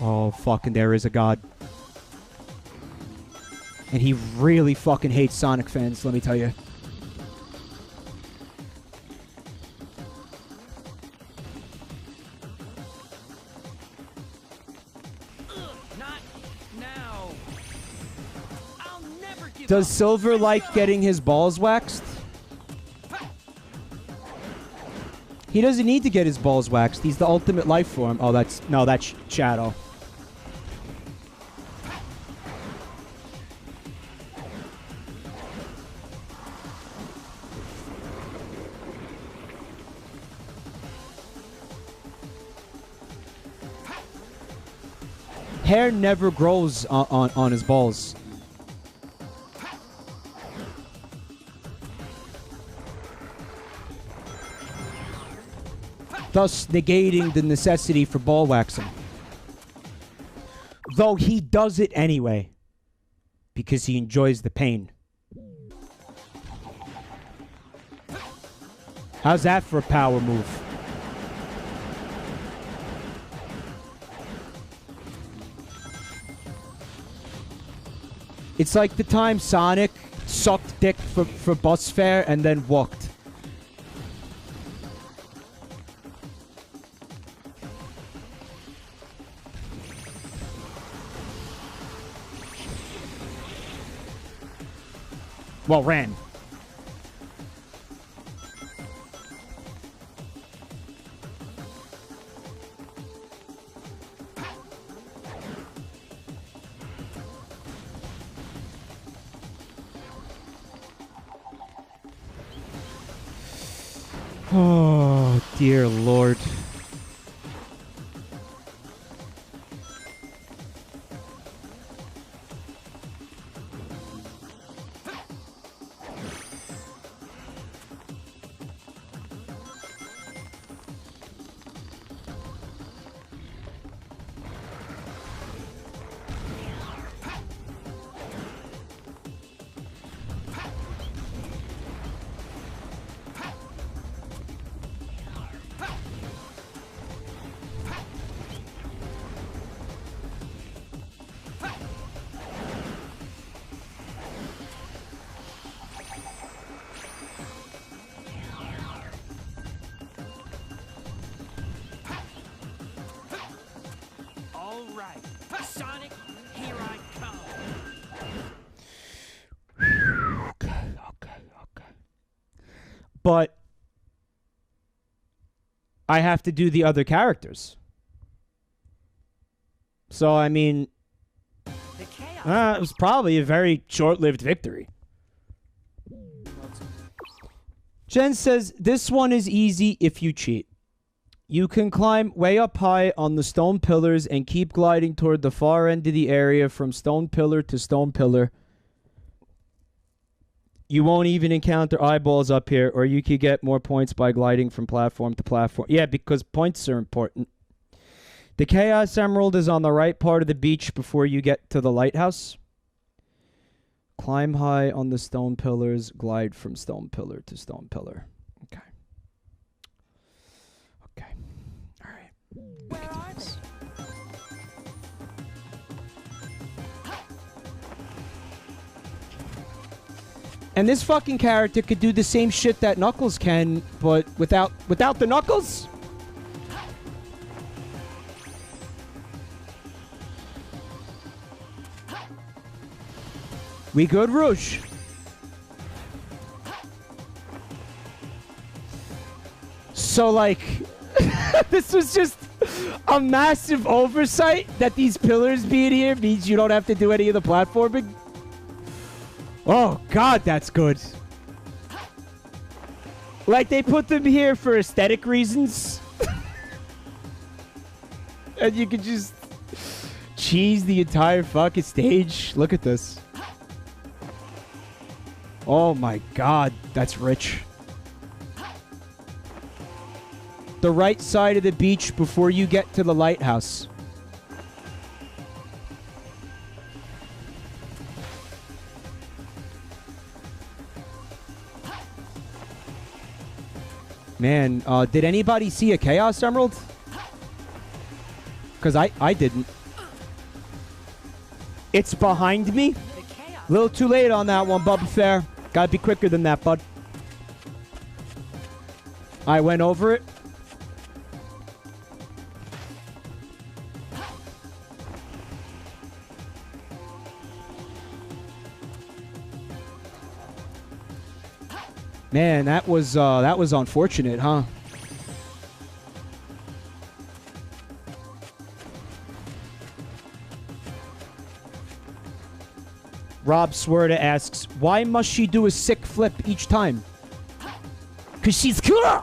Oh, fucking there is a god. And he really fucking hates Sonic fans, let me tell you. Not now. I'll never give Does up. Silver like getting his balls waxed? He doesn't need to get his balls waxed. He's the ultimate life form. Oh, that's Shadow. Hair never grows on his balls. Thus negating the necessity for ball waxing. Though he does it anyway. Because he enjoys the pain. How's that for a power move? It's like the time Sonic sucked dick for bus fare and then walked. Well, ran. Oh, dear Lord. Sonic, here I come. Okay. But I have to do the other characters. So, I mean, it was probably a very short-lived victory. Jen says, this one is easy if you cheat. You can climb way up high on the stone pillars and keep gliding toward the far end of the area from stone pillar to stone pillar. You won't even encounter eyeballs up here, or you could get more points by gliding from platform to platform. Yeah, because points are important. The Chaos Emerald is on the right part of the beach before you get to the lighthouse. Climb high on the stone pillars, glide from stone pillar to stone pillar. Okay. Okay. All right. Where are they? And this fucking character could do the same shit that Knuckles can, but without the Knuckles? We good, Rouge? So, like, this was just a massive oversight that these pillars being here means you don't have to do any of the platforming. Oh, God, that's good. Like, they put them here for aesthetic reasons. And you could just cheese the entire fucking stage. Look at this. Oh, my God. That's rich. The right side of the beach before you get to the lighthouse. Man, did anybody see a Chaos Emerald? Because I didn't. It's behind me. A little too late on that one, Bubba Fair. Gotta be quicker than that, bud. I went over it. Man, that was unfortunate, huh? Rob Swerda asks, why must she do a sick flip each time? 'Cause she's cool!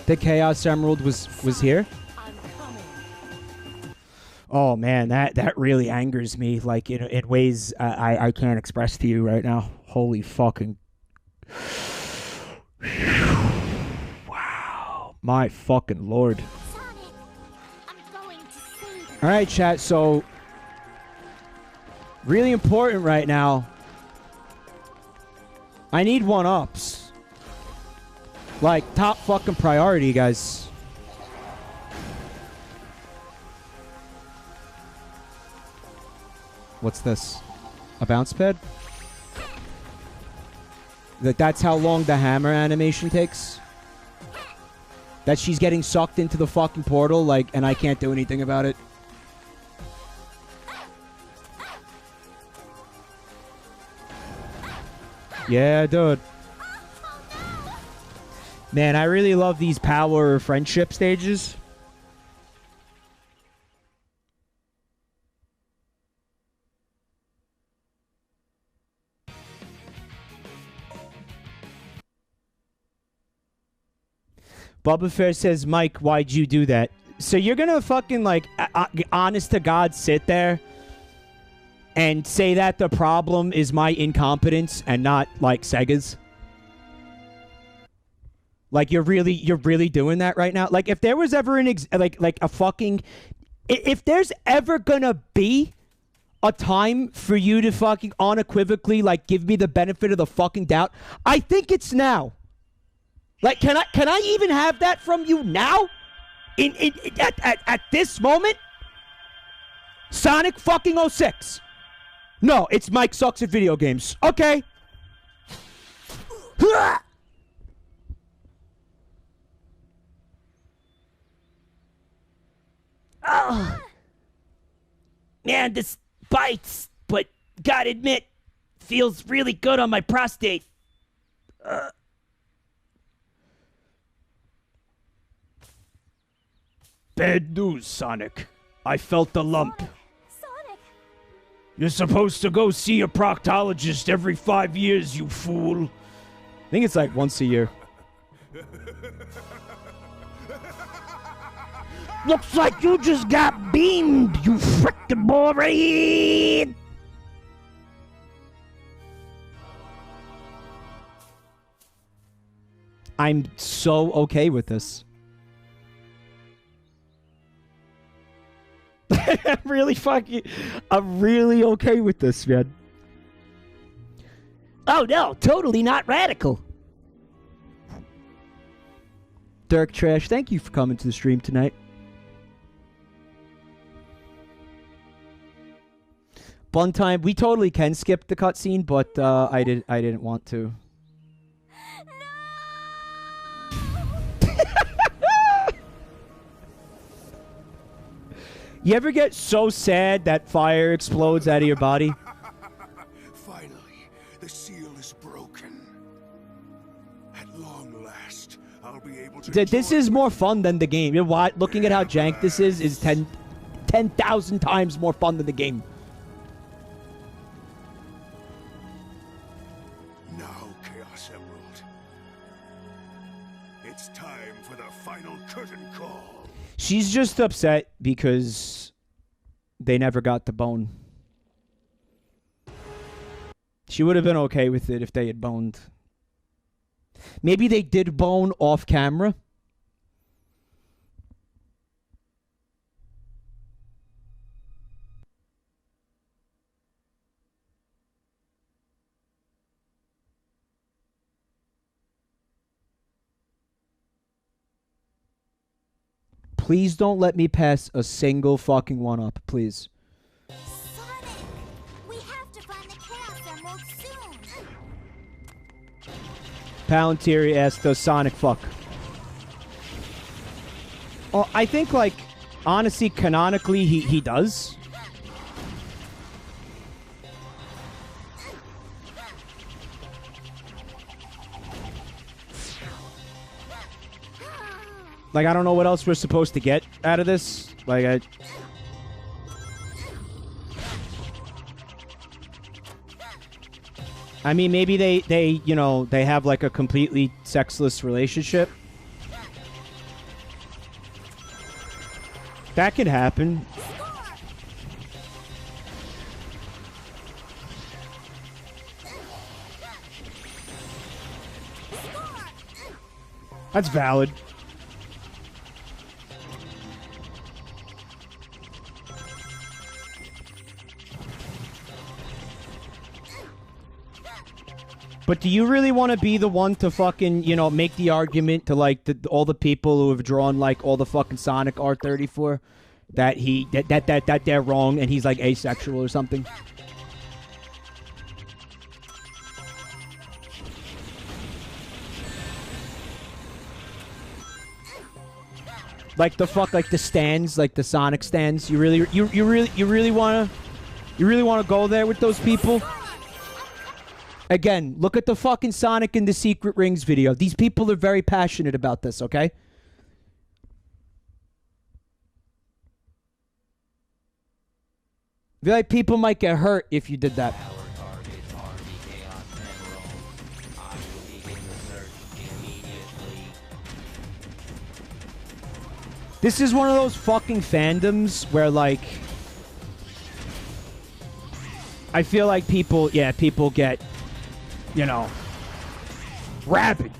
The Chaos Emerald was here? Oh man, that really angers me. Like it weighs I can't express to you right now. Holy fucking wow. My fucking lord. Sonic, I'm going to save you. All right, chat. So really important right now. I need one-ups. Like top fucking priority, guys. What's this? A bounce pad? That's how long the hammer animation takes? That she's getting sucked into the fucking portal, like, and I can't do anything about it? Yeah, dude. Man, I really love these power friendship stages. Bubba Fair says, Mike, why'd you do that? So you're gonna fucking, like, honest to God sit there and say that the problem is my incompetence and not, like, Sega's? Like, you're really doing that right now? Like, if there was ever if there's ever gonna be a time for you to fucking unequivocally, like, give me the benefit of the fucking doubt, I think it's now. Like, can I even have that from you now? At this moment? Sonic fucking 06. No, it's Mike sucks at video games. Okay. Oh. Man, this bites, but gotta admit, feels really good on my prostate. Bad news, Sonic. I felt the lump. Sonic, You're supposed to go see a proctologist every 5 years, you fool. I think it's like once a year. Looks like you just got beamed, you frickin' boy. I'm so okay with this. I'm really okay with this, man. Oh no, totally not radical. Dirk Trash, thank you for coming to the stream tonight. Bun time, we totally can skip the cutscene, but I didn't want to. You ever get so sad that fire explodes out of your body? Finally, the seal is broken. At long last, I'll be able to. This is more fun than the game. You know what? Looking at how jank this is 10,000 times more fun than the game. Now, Chaos Emerald. It's time for the final curtain call. She's just upset because they never got the bone. She would have been okay with it if they had boned. Maybe they did bone off camera. Please don't let me pass a single fucking one up, please. Sonic! We have to find the Chaos Emerald soon! Palantir asked, does Sonic fuck? Oh, I think, like, honestly, canonically, he does. Like, I don't know what else we're supposed to get out of this. Like, I mean, maybe they, you know, they have, like, a completely sexless relationship. That could happen. That's valid. But do you really want to be the one to fucking, you know, make the argument to, like, all the people who have drawn, like, all the fucking Sonic R34 that they're wrong and he's, like, asexual or something? Like the like the stands, like the Sonic stands. You really want to go there with those people? Again, look at the fucking Sonic and the Secret Rings video. These people are very passionate about this, okay? I feel like people might get hurt if you did that. This is one of those fucking fandoms where, like, I feel like people get, you know, rabid.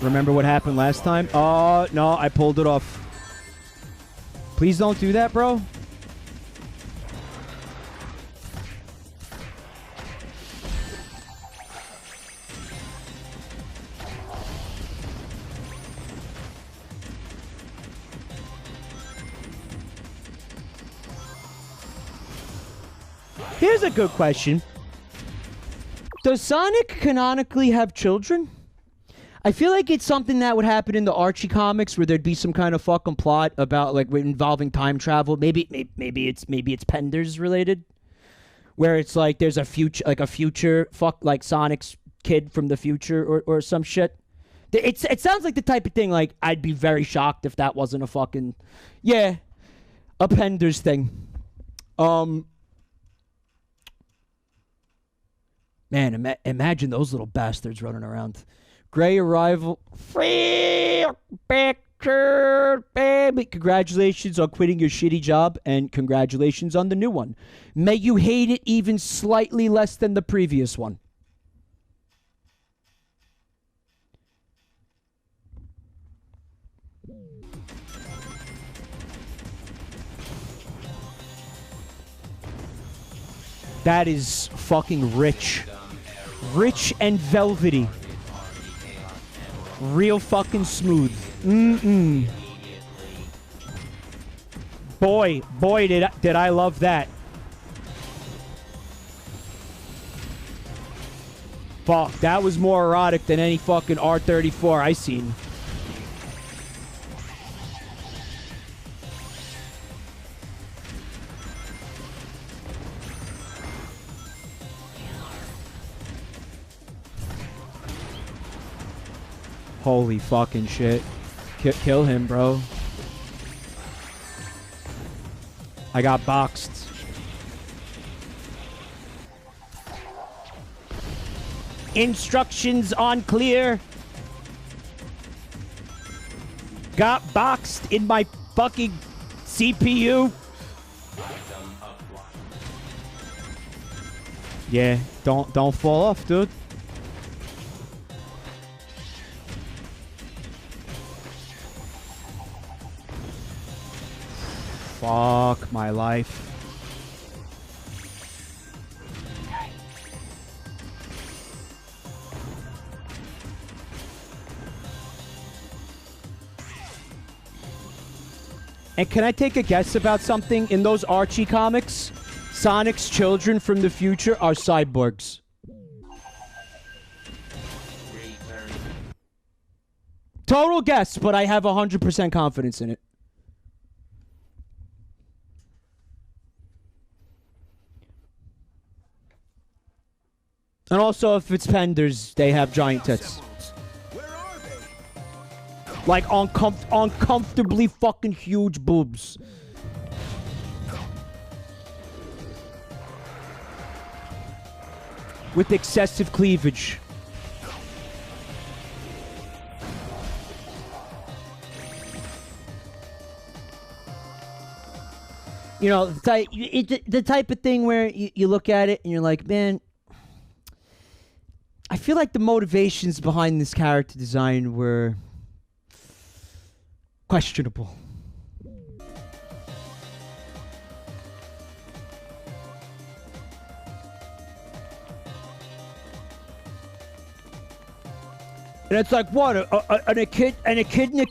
Remember what happened last time? Oh, no, I pulled it off. Please don't do that, bro. Here's a good question. Does Sonic canonically have children? I feel like it's something that would happen in the Archie comics where there'd be some kind of fucking plot about, like, involving time travel. Maybe it's Penders related, where it's like there's a future, like Sonic's kid from the future or some shit. It sounds like the type of thing, like, I'd be very shocked if that wasn't a fucking, yeah, a Penders thing. Man, imagine those little bastards running around. Gray arrival. Free picture, baby. Congratulations on quitting your shitty job, and congratulations on the new one. May you hate it even slightly less than the previous one. That is fucking rich. Rich and velvety. Real fucking smooth. Boy, did I love that. Fuck, that was more erotic than any fucking R34 I seen. Holy fucking shit. Kill him, bro. I got boxed. Instructions on clear. Got boxed in my fucking CPU. Yeah, don't fall off, dude. Fuck my life. And can I take a guess about something? In those Archie comics, Sonic's children from the future are cyborgs. Total guess, but I have 100% confidence in it. And also, if it's Penders, they have giant tits. Like, uncomfortably fucking huge boobs. With excessive cleavage. You know, the type of thing where you look at it and you're like, man, I feel like the motivations behind this character design were questionable. And it's like, what? A kid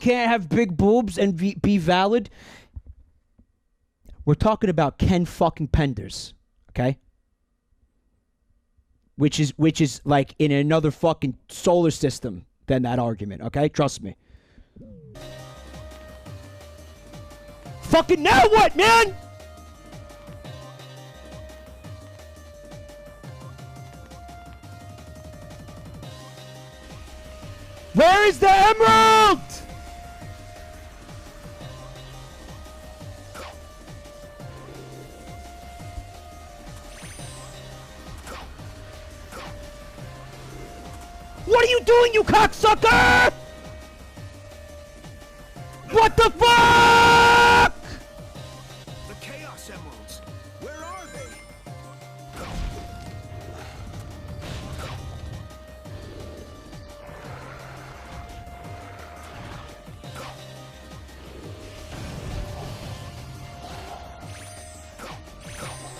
can't have big boobs and be valid? We're talking about Ken fucking Penders, okay? Which is like in another fucking solar system than that argument, okay? Trust me. Fucking now what, man? Where is the emerald? What are you doing, you cocksucker? What the fuck? The Chaos Emeralds. Where are they?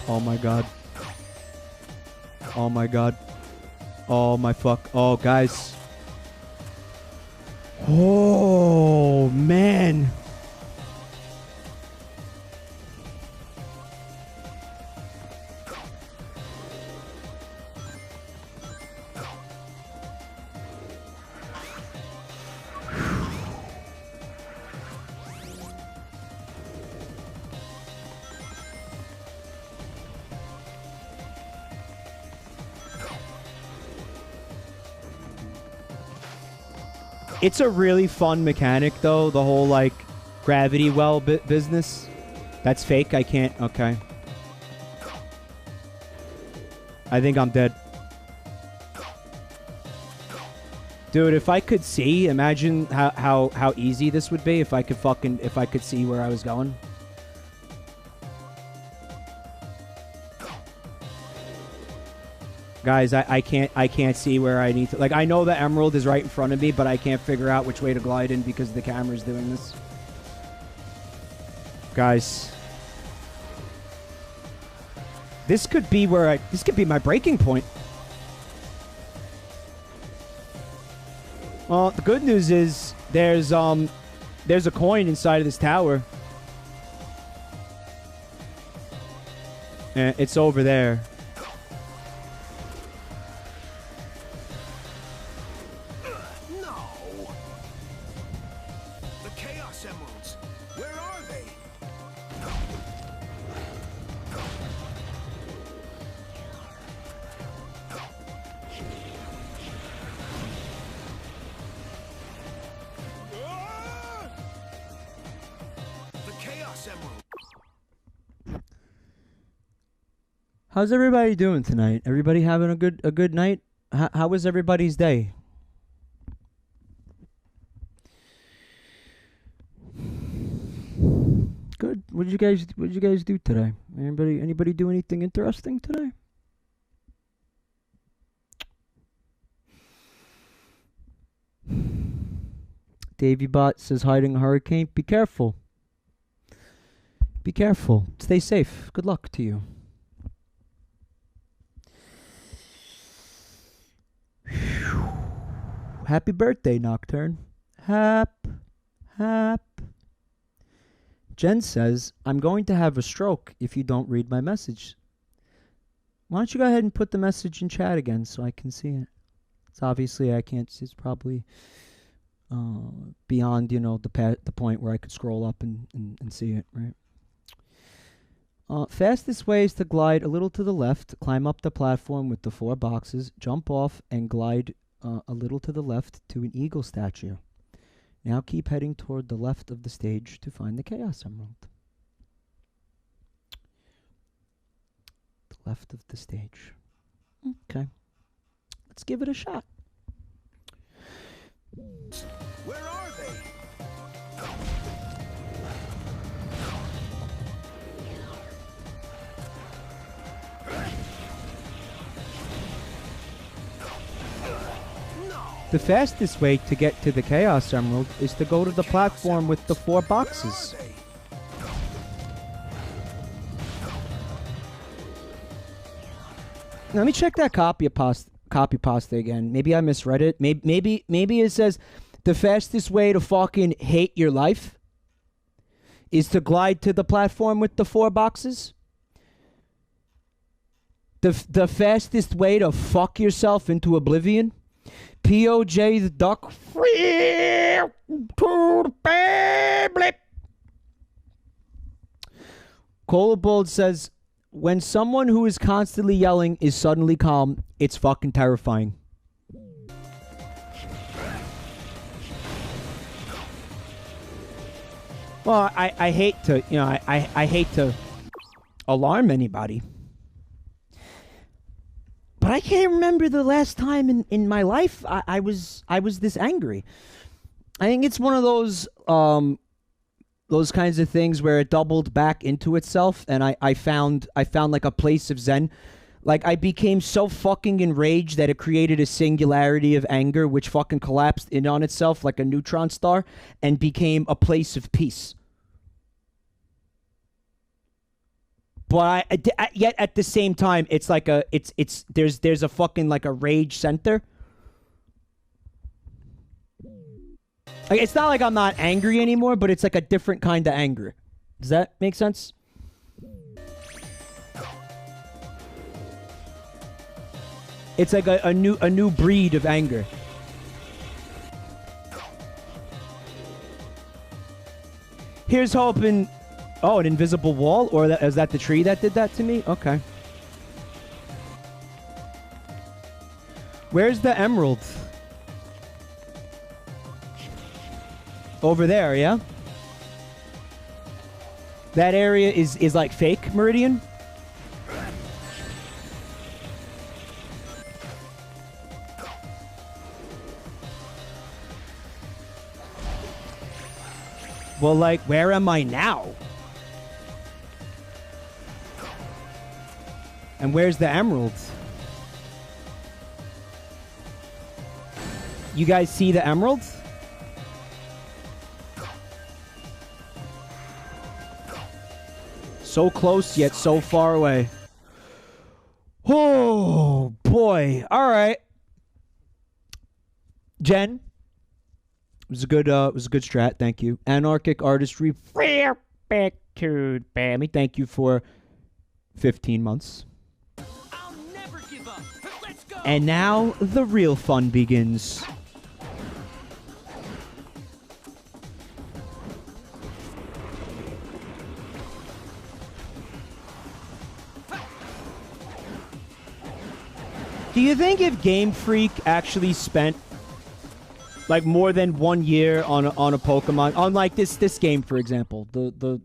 Oh my god. Oh my god. Oh my fuck. Oh, guys. Oh, man. It's a really fun mechanic, though, the whole, like, gravity well business. That's fake, I can't... Okay. I think I'm dead. Dude, if I could see, imagine how easy this would be if I could see where I was going. Guys, I can't see where I need to... Like, I know the emerald is right in front of me, but I can't figure out which way to glide in because the camera's doing this. Guys. This could be where this could be my breaking point. Well, the good news is there's a coin inside of this tower. And it's over there. How's everybody doing tonight? Everybody having a good night? How was everybody's day? Good. What did you guys do today? Anybody do anything interesting today? Davey Bot says hiding a hurricane. Be careful. Be careful. Stay safe. Good luck to you. Happy birthday, Nocturne. Hap. Jen says, I'm going to have a stroke if you don't read my message. Why don't you go ahead and put the message in chat again so I can see it? It's obviously I can't. It's probably beyond, you know, the point where I could scroll up and see it, right? Fastest way is to glide a little to the left, climb up the platform with the 4 boxes, jump off, and glide a little to the left to an eagle statue. Now keep heading toward the left of the stage to find the Chaos Emerald. The left of the stage. Okay. Let's give it a shot. Where are they? The fastest way to get to the Chaos Emerald is to go to the platform with the 4 boxes. Let me check that copy pasta again. Maybe I misread it. Maybe it says the fastest way to fucking hate your life is to glide to the platform with the 4 boxes. The fastest way to fuck yourself into oblivion. POJ the duck. Cola Bold says, when someone who is constantly yelling is suddenly calm, it's fucking terrifying. Well, I hate to, you know, I hate to alarm anybody. But I can't remember the last time in my life I was this angry. I think it's one of those kinds of things where it doubled back into itself, and I found like a place of zen. Like, I became so fucking enraged that it created a singularity of anger, which fucking collapsed in on itself like a neutron star and became a place of peace. But yet at the same time, it's like there's a fucking like a rage center. Like, it's not like I'm not angry anymore, but it's like a different kind of anger. Does that make sense? It's like a new breed of anger. Here's hoping. Oh, an invisible wall? Or is that the tree that did that to me? Okay. Where's the emerald? Over there, yeah? That area is like fake Meridian? Well, like, where am I now? And where's the emeralds? You guys see the emeralds? So close, yet so far away. Oh, boy. All right. Jen. It was a good strat. Thank you. Anarchic Artistry. Bammy. Thank you for 15 months. I'll never give up. Let's go. And now the real fun begins. Do you think if Game Freak actually spent like more than 1 year on a Pokemon, on like this game, for example, the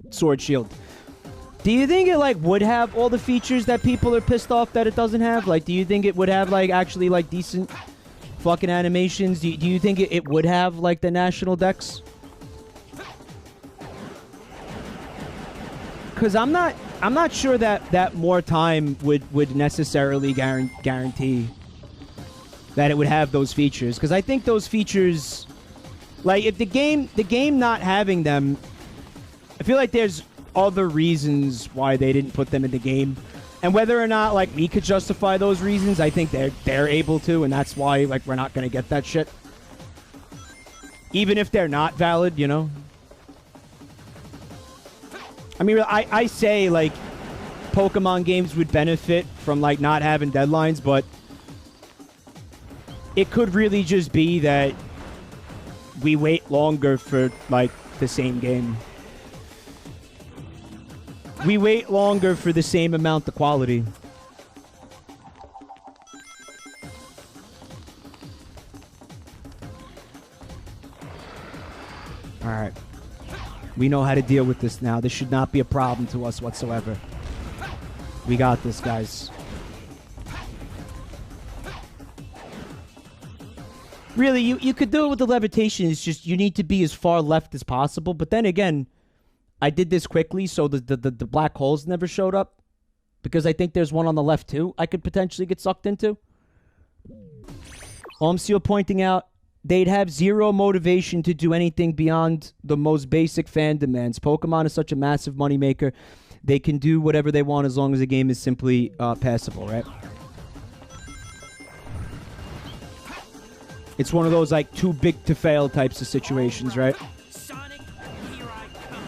Sword Shield, do you think it like would have all the features that people are pissed off that it doesn't have? Like, do you think it would have like actually like decent fucking animations? Do you think it would have like the national dex? Because I'm not sure that more time would necessarily guarantee that it would have those features. Because I think those features, like if the game not having them, I feel like there's other reasons why they didn't put them in the game. And whether or not like we could justify those reasons, I think they're able to, and that's why like we're not gonna get that shit. Even if they're not valid, you know? I mean, I say, like, Pokemon games would benefit from, like, not having deadlines, but it could really just be that we wait longer for, like, the same game. We wait longer for the same amount of quality. All right. We know how to deal with this now. This should not be a problem to us whatsoever. We got this, guys. Really, you could do it with the levitation. It's just you need to be as far left as possible. But then again, I did this quickly, so the black holes never showed up. Because I think there's one on the left, too, I could potentially get sucked into. I'm still pointing out, they'd have zero motivation to do anything beyond the most basic fan demands. Pokemon is such a massive moneymaker. They can do whatever they want as long as the game is simply passable, right? It's one of those, like, too big to fail types of situations, right? Sonic, here I come.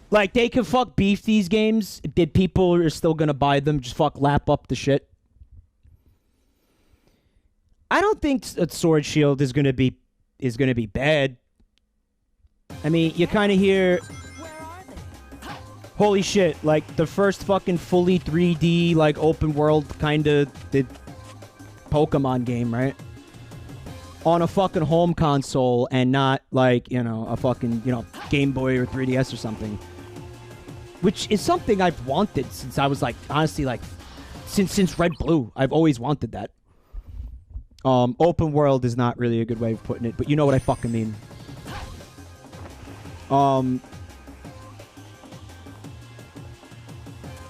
Like, they can fuck beef these games. People are still gonna buy them. Just fuck lap up the shit. I don't think a Sword Shield is gonna be bad. I mean, you kind of hear, holy shit, like the first fucking fully 3D like open world kind of the Pokemon game, right? On a fucking home console and not like, you know, a fucking, you know, Game Boy or 3DS or something. Which is something I've wanted since I was like, honestly, like since Red Blue. I've always wanted that. Open world is not really a good way of putting it, but you know what I fucking mean.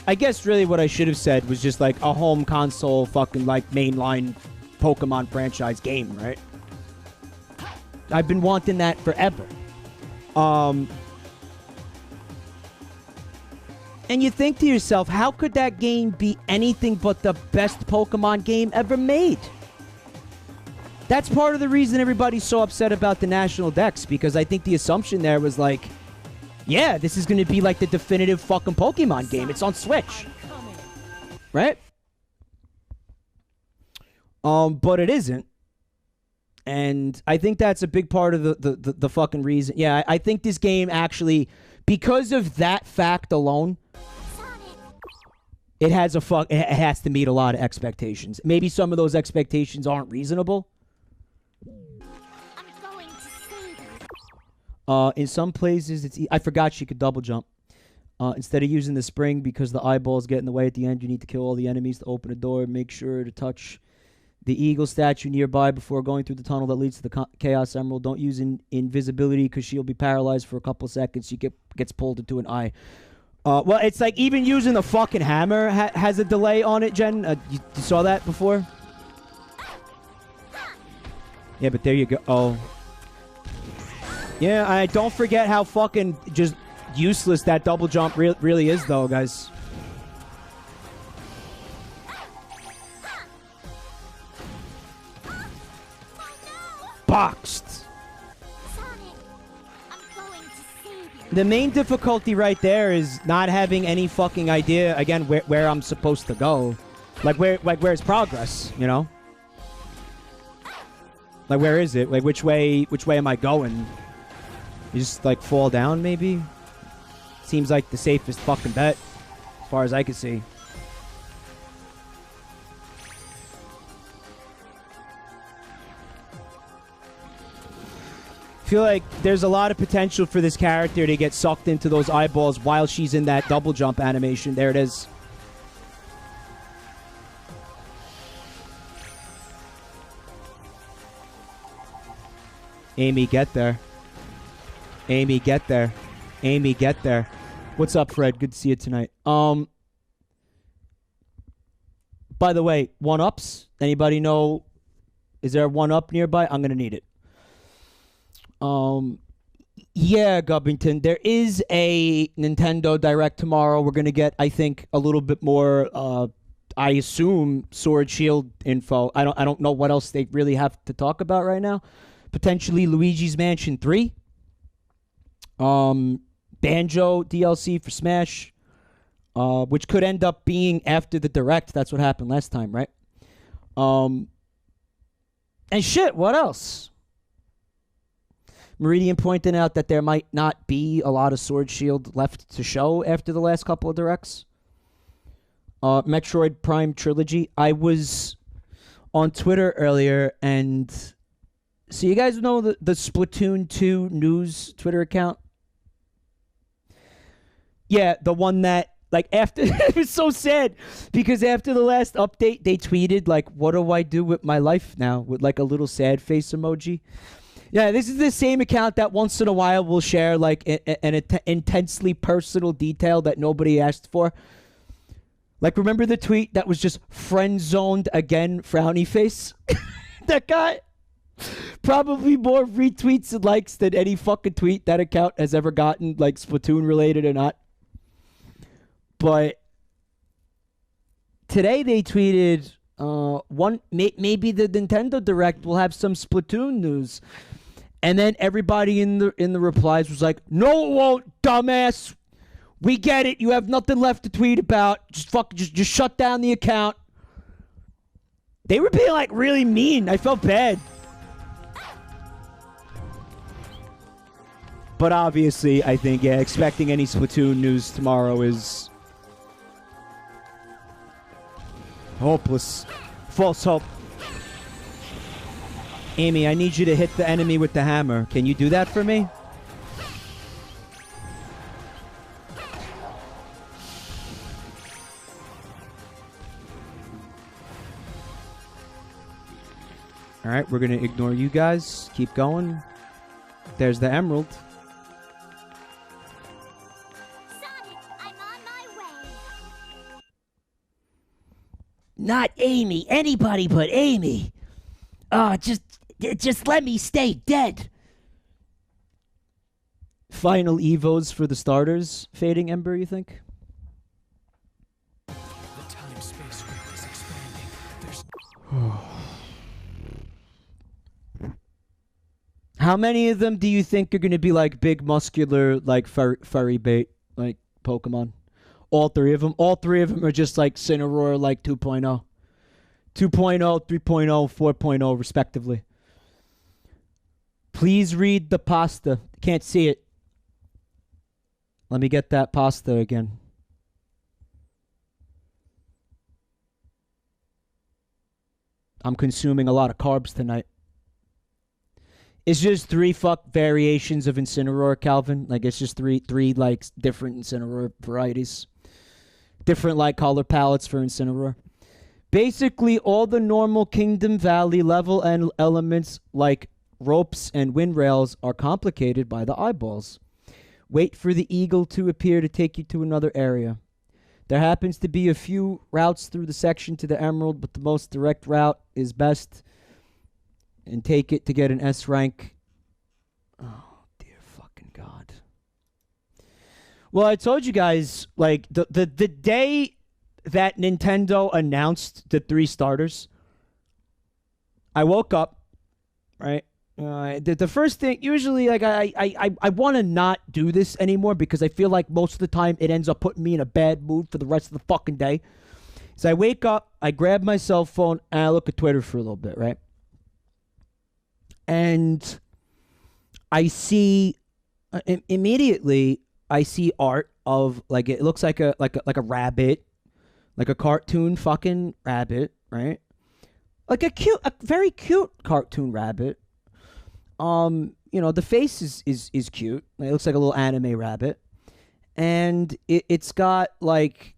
I guess really what I should have said was just like a home console fucking like mainline Pokemon franchise game, right? I've been wanting that forever. And you think to yourself, how could that game be anything but the best Pokemon game ever made? That's part of the reason everybody's so upset about the National Dex, because I think the assumption there was like, yeah, this is going to be like the definitive fucking Pokemon game. It's on Switch. Right? But it isn't. And I think that's a big part of the fucking reason. Yeah, I think this game actually, because of that fact alone, it has it has to meet a lot of expectations. Maybe some of those expectations aren't reasonable. I'm going to save you. In some places, I forgot she could double jump. Instead of using the spring because the eyeballs get in the way at the end, you need to kill all the enemies to open a door. Make sure to touch the eagle statue nearby before going through the tunnel that leads to the Chaos Emerald. Don't use invisibility because she'll be paralyzed for a couple of seconds. She gets pulled into an eye. Well, it's like even using the fucking hammer has a delay on it, Jen. You saw that before? Yeah, but there you go. Oh. Yeah, I don't forget how fucking just useless that double jump really is, though, guys. Boxed. The main difficulty right there is not having any fucking idea, again, where I'm supposed to go. Where's progress, you know? Like, where is it? Like, which way am I going? You just, like, fall down, maybe? Seems like the safest fucking bet, as far as I can see. I feel like there's a lot of potential for this character to get sucked into those eyeballs while she's in that double jump animation. There it is. Amy, get there. Amy, get there. Amy, get there. What's up, Fred? Good to see you tonight. By the way, 1-ups. Anybody know? Is there a 1-up nearby? I'm gonna need it. Yeah, Gubbington. There is a Nintendo Direct tomorrow. We're gonna get, I think, a little bit more. I assume Sword Shield info. I don't know what else they really have to talk about right now. Potentially Luigi's Mansion 3. Banjo DLC for Smash. Which could end up being after the Direct. That's what happened last time, right? And shit, what else? Meridian pointing out that there might not be a lot of Sword Shield left to show after the last couple of Directs. Metroid Prime Trilogy. I was on Twitter earlier, and so you guys know the Splatoon 2 news Twitter account? Yeah, the one that, like, after... It was so sad, because after the last update, they tweeted, like, what do I do with my life now? With, like, a little sad face emoji. Yeah, this is the same account that once in a while will share, like, an intensely personal detail that nobody asked for. Like, remember the tweet that was just friend-zoned again, frowny face? That guy? Probably more retweets and likes than any fucking tweet that account has ever gotten, like, Splatoon-related or not. But today they tweeted, maybe the Nintendo Direct will have some Splatoon news. And then everybody in the replies was like, no, it won't, dumbass. We get it. You have nothing left to tweet about. Just shut down the account. They were being, like, really mean. I felt bad. But obviously, I think, yeah, expecting any Splatoon news tomorrow is hopeless. False hope. Amy, I need you to hit the enemy with the hammer. Can you do that for me? Alright, we're going to ignore you guys. Keep going. There's the emerald. Sonic, I'm on my way. Not Amy. Anybody but Amy. Oh, just let me stay dead. Final Evos for the starters. Fading Ember, you think? The time-space rift is expanding. There's... How many of them do you think are going to be like big, muscular, like furry bait, like Pokemon? All three of them? All three of them are just like Cineroar, like 2.0. 2.0, 3.0, 4.0, respectively. Please read the pasta. Can't see it. Let me get that pasta again. I'm consuming a lot of carbs tonight. It's just 3 variations of Incineroar, Calvin. Like, it's just three like different Incineroar varieties. Different like color palettes for Incineroar. Basically, all the normal Kingdom Valley level and elements like ropes and wind rails are complicated by the eyeballs. Wait for the eagle to appear to take you to another area. There happens to be a few routes through the section to the Emerald, but the most direct route is best. And take it to get an S rank. Oh, dear fucking God. Well, I told you guys, like, the day that Nintendo announced the 3 starters, I woke up, right? The first thing, usually, like, I want to not do this anymore because I feel like most of the time it ends up putting me in a bad mood for the rest of the fucking day. So I wake up, I grab my cell phone, and I look at Twitter for a little bit, right? And I see, immediately, I see art of, like, it looks like a rabbit, like a cartoon fucking rabbit, right? Like a very cute cartoon rabbit. You know, the face is cute. It looks like a little anime rabbit. And it's got, like,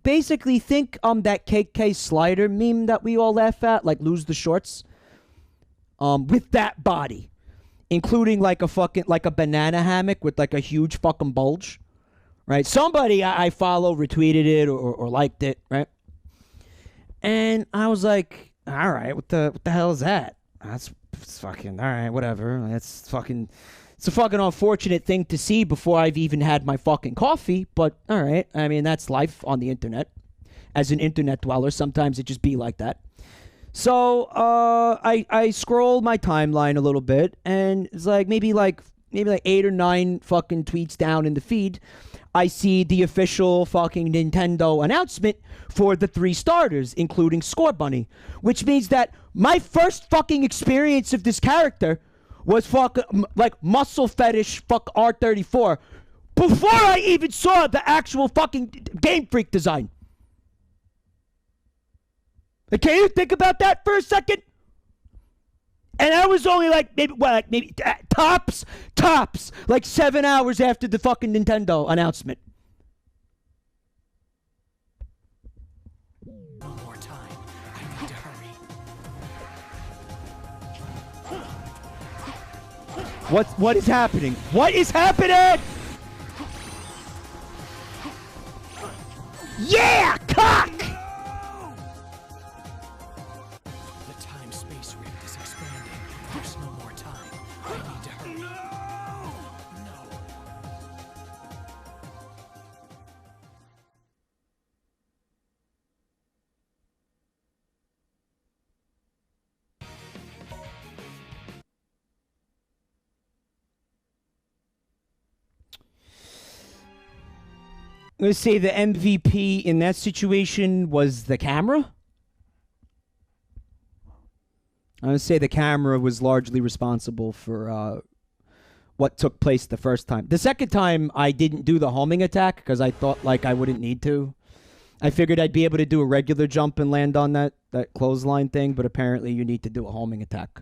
basically think that KK Slider meme that we all laugh at, like lose the shorts. With that body. Including like a banana hammock with like a huge fucking bulge. Right? Somebody I follow retweeted it or liked it, right? And I was like, all right, what the hell is that? That's fucking, all right, whatever. It's a fucking unfortunate thing to see before I've even had my fucking coffee, but all right. I mean, that's life on the internet. As an internet dweller, sometimes it just be like that. So, I scroll my timeline a little bit, and it's like maybe like 8 or 9 fucking tweets down in the feed, I see the official fucking Nintendo announcement for the 3 starters, including Score Bunny, which means that my first fucking experience of this character was fucking like muscle fetish fuck R34 before I even saw the actual fucking Game Freak design. Can you think about that for a second? And I was only like maybe tops, like 7 hours after the fucking Nintendo announcement. One more time. I need to hurry. What is happening? What is happening? Yeah, cock! The time-space rift is expanding. There's no more time. I need to hurry. No. Let's say the MVP in that situation was the camera. I would say the camera was largely responsible for what took place the first time. The second time, I didn't do the homing attack because I thought like I wouldn't need to. I figured I'd be able to do a regular jump and land on that clothesline thing, but apparently you need to do a homing attack.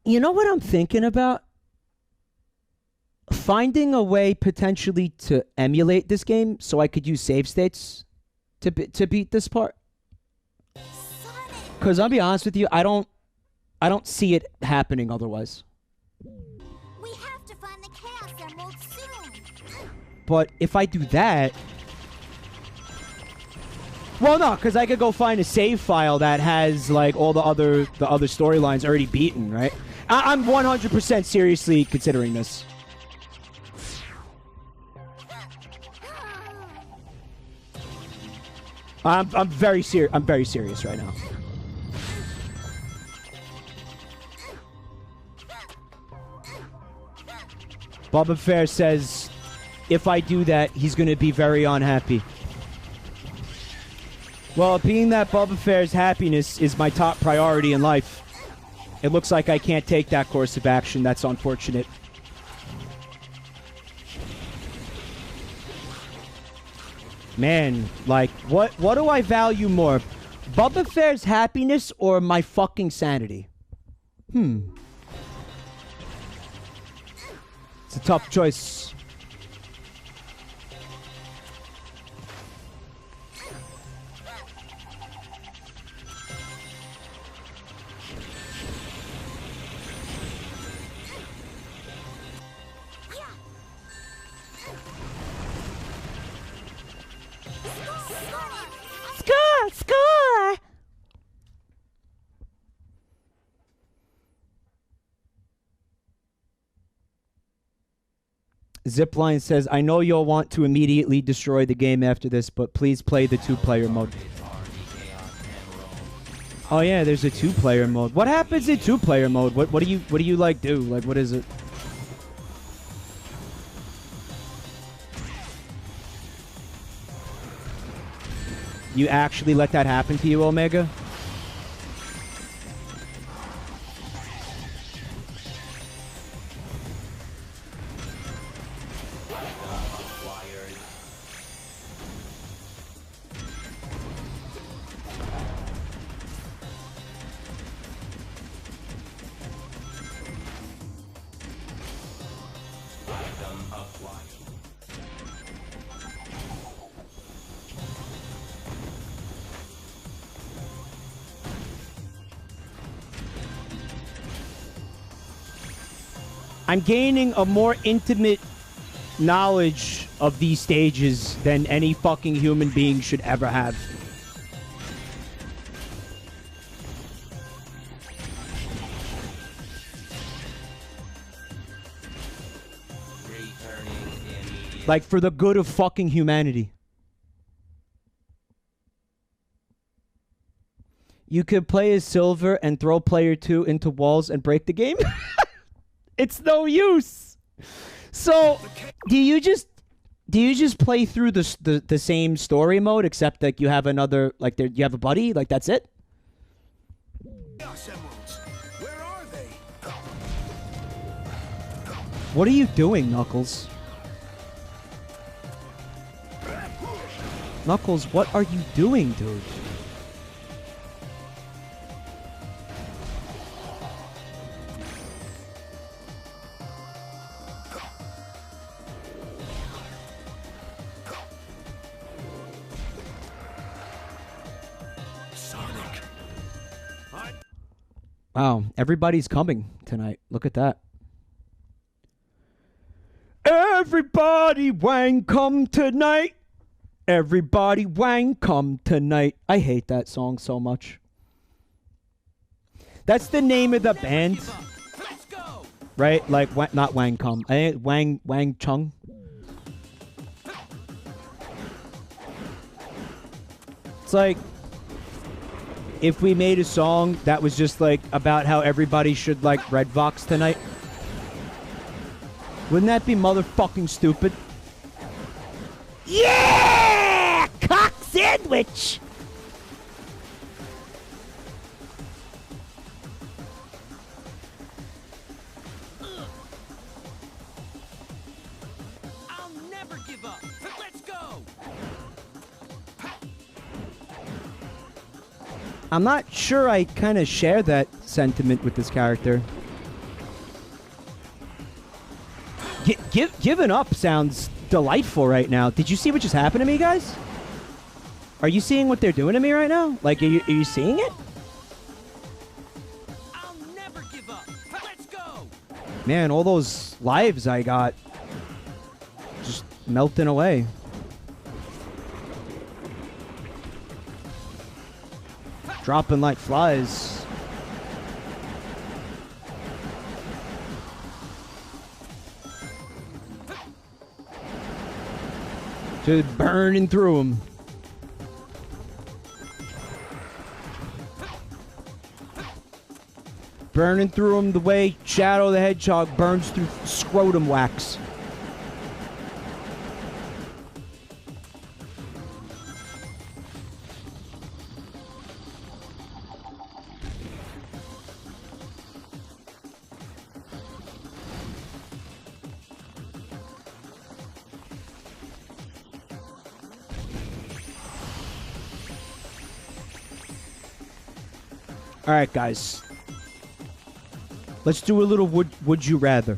You know what I'm thinking about? Finding a way potentially to emulate this game so I could use save states to beat this part. Because I'll be honest with you, I don't see it happening otherwise. We have to find the Chaos Emerald soon. But if I do that... Well, no, because I could go find a save file that has like all the other storylines already beaten, right? I'm 100% seriously considering this. I'm very serious right now. Bubba Fair says, if I do that, he's going to be very unhappy. Well, being that Bubba Fair's happiness is my top priority in life, it looks like I can't take that course of action. That's unfortunate. Man, like, what do I value more? Bubba Fair's happiness or my fucking sanity? It's a tough choice. Score! Score! Zipline says, I know you'll want to immediately destroy the game after this, but please play the 2-player mode. Oh yeah, there's a 2-player mode. What happens in 2-player mode? What do you like do? Like, what is it? You actually let that happen to you, Omega? I'm gaining a more intimate knowledge of these stages than any fucking human being should ever have. Like, for the good of fucking humanity. You could play as Silver and throw player 2 into walls and break the game? It's no use. So, do you just play through the same story mode, except that you have another, like, you have a buddy? Like, that's it? Where are they? What are you doing, Knuckles? Knuckles, what are you doing, dude? Wow, everybody's coming tonight. Look at that. Everybody wang come tonight. Everybody wang come tonight. I hate that song so much. That's the name of the band. Right? Like, not wang come. I think Wang Chung. It's like, if we made a song that was just like about how everybody should like Red Vox tonight, wouldn't that be motherfucking stupid? Yeah! Cock sandwich! I'll never give up. Let's go. I'm not sure I kind of share that sentiment with this character. Giving up sounds delightful right now. Did you see what just happened to me, guys? Are you seeing what they're doing to me right now? Like, are you seeing it? I'll never give up. Let's go. Man, all those lives I got just melting away. Dropping like flies. Just burning through them. Burning through them the way Shadow the Hedgehog burns through scrotum wax. All right, guys. Let's do a little would you rather.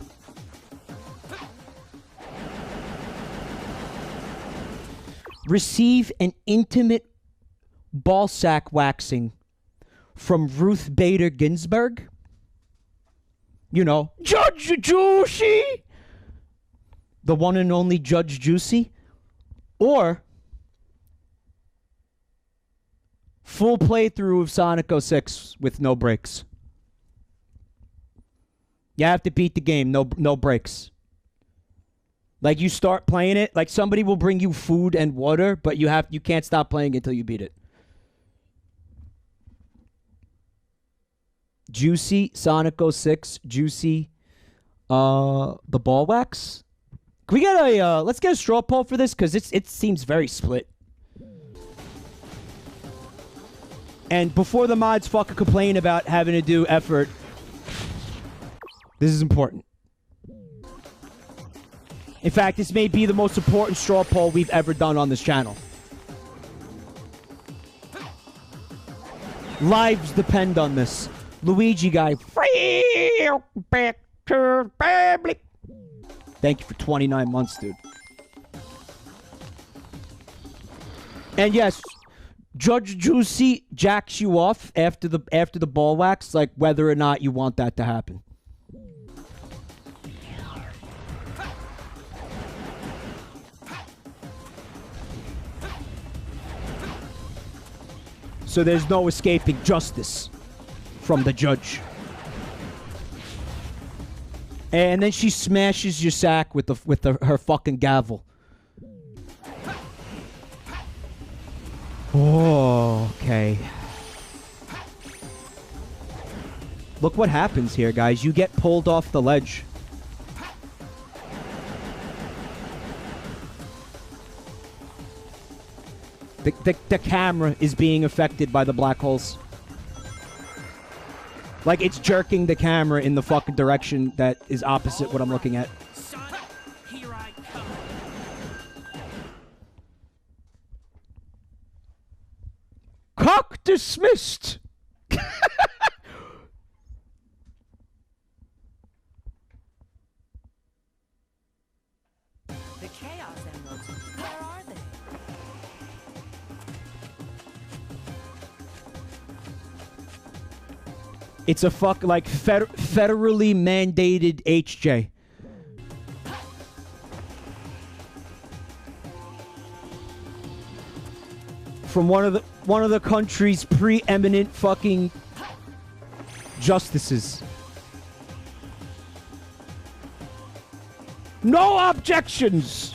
Receive an intimate ballsack waxing from Ruth Bader Ginsburg. You know, Judge Juicy. The one and only Judge Juicy. Or full playthrough of Sonic 06 with no breaks. You have to beat the game, no breaks. Like, you start playing it, like somebody will bring you food and water, but you can't stop playing until you beat it. Juicy, Sonic 06, Juicy, the ball wax. Can we get a, let's get a straw poll for this, because it seems very split. And before the mods fucking complain about having to do effort, this is important. In fact, this may be the most important straw poll we've ever done on this channel. Lives depend on this. Luigi guy. Back to family. Thank you for 29 months, dude. And yes, Judge Juicy jacks you off after the ball wax, like whether or not you want that to happen. So there's no escaping justice from the judge. And then she smashes your sack with her fucking gavel. Oh, okay. Look what happens here, guys. You get pulled off the ledge. The camera is being affected by the black holes. Like, it's jerking the camera in the fucking direction that is opposite what I'm looking at. Sonic, here I come. Cock dismissed! The Chaos Emeralds, where are they? It's a federally mandated HJ. From one of the country's preeminent fucking justices. No objections.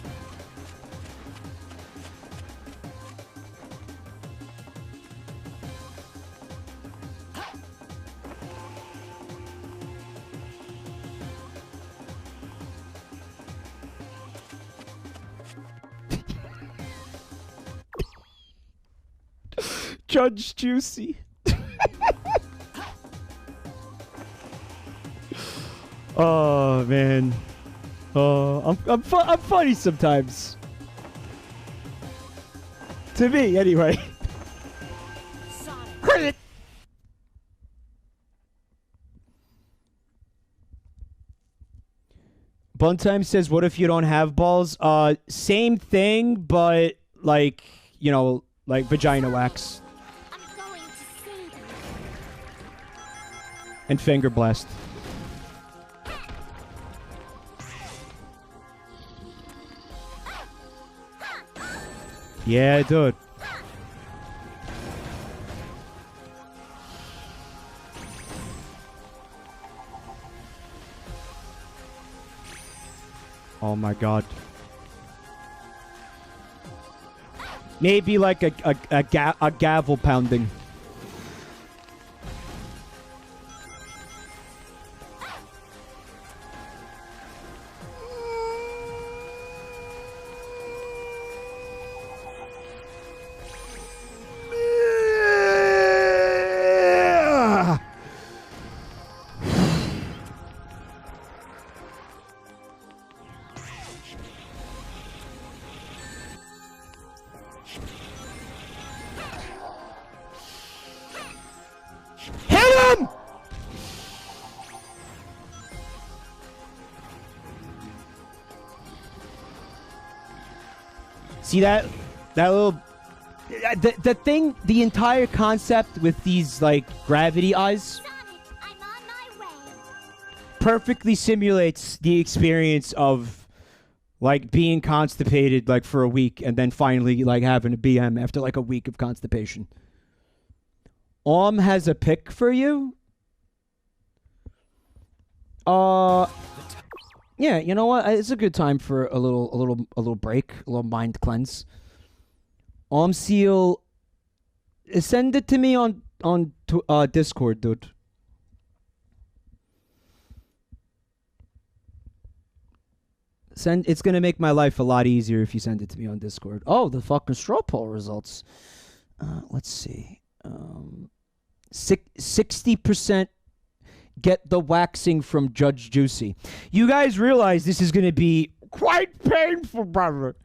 Judge Juicy. Oh man. Oh, I'm funny sometimes. To me, anyway. Credit. Buntime says, "What if you don't have balls?" Same thing, but like, you know, like vagina wax. And finger blast. Yeah, dude. Oh my god. Maybe like a gavel pounding. Hell him! See that little... The thing, the entire concept with these, like, gravity eyes Sonic, I'm on my way. perfectly simulates the experience of, like, being constipated, like, for a week and then finally, like, having a BM after, like, a week of constipation. Has a pick for you? Yeah, you know what? It's a good time for a little break, a little mind cleanse. Seal, send it to me on Discord, dude. It's gonna make my life a lot easier if you send it to me on Discord. Oh, the fucking straw poll results. Let's see. 60% get the waxing from Judge Juicy. You guys realize this is gonna be quite painful, brother.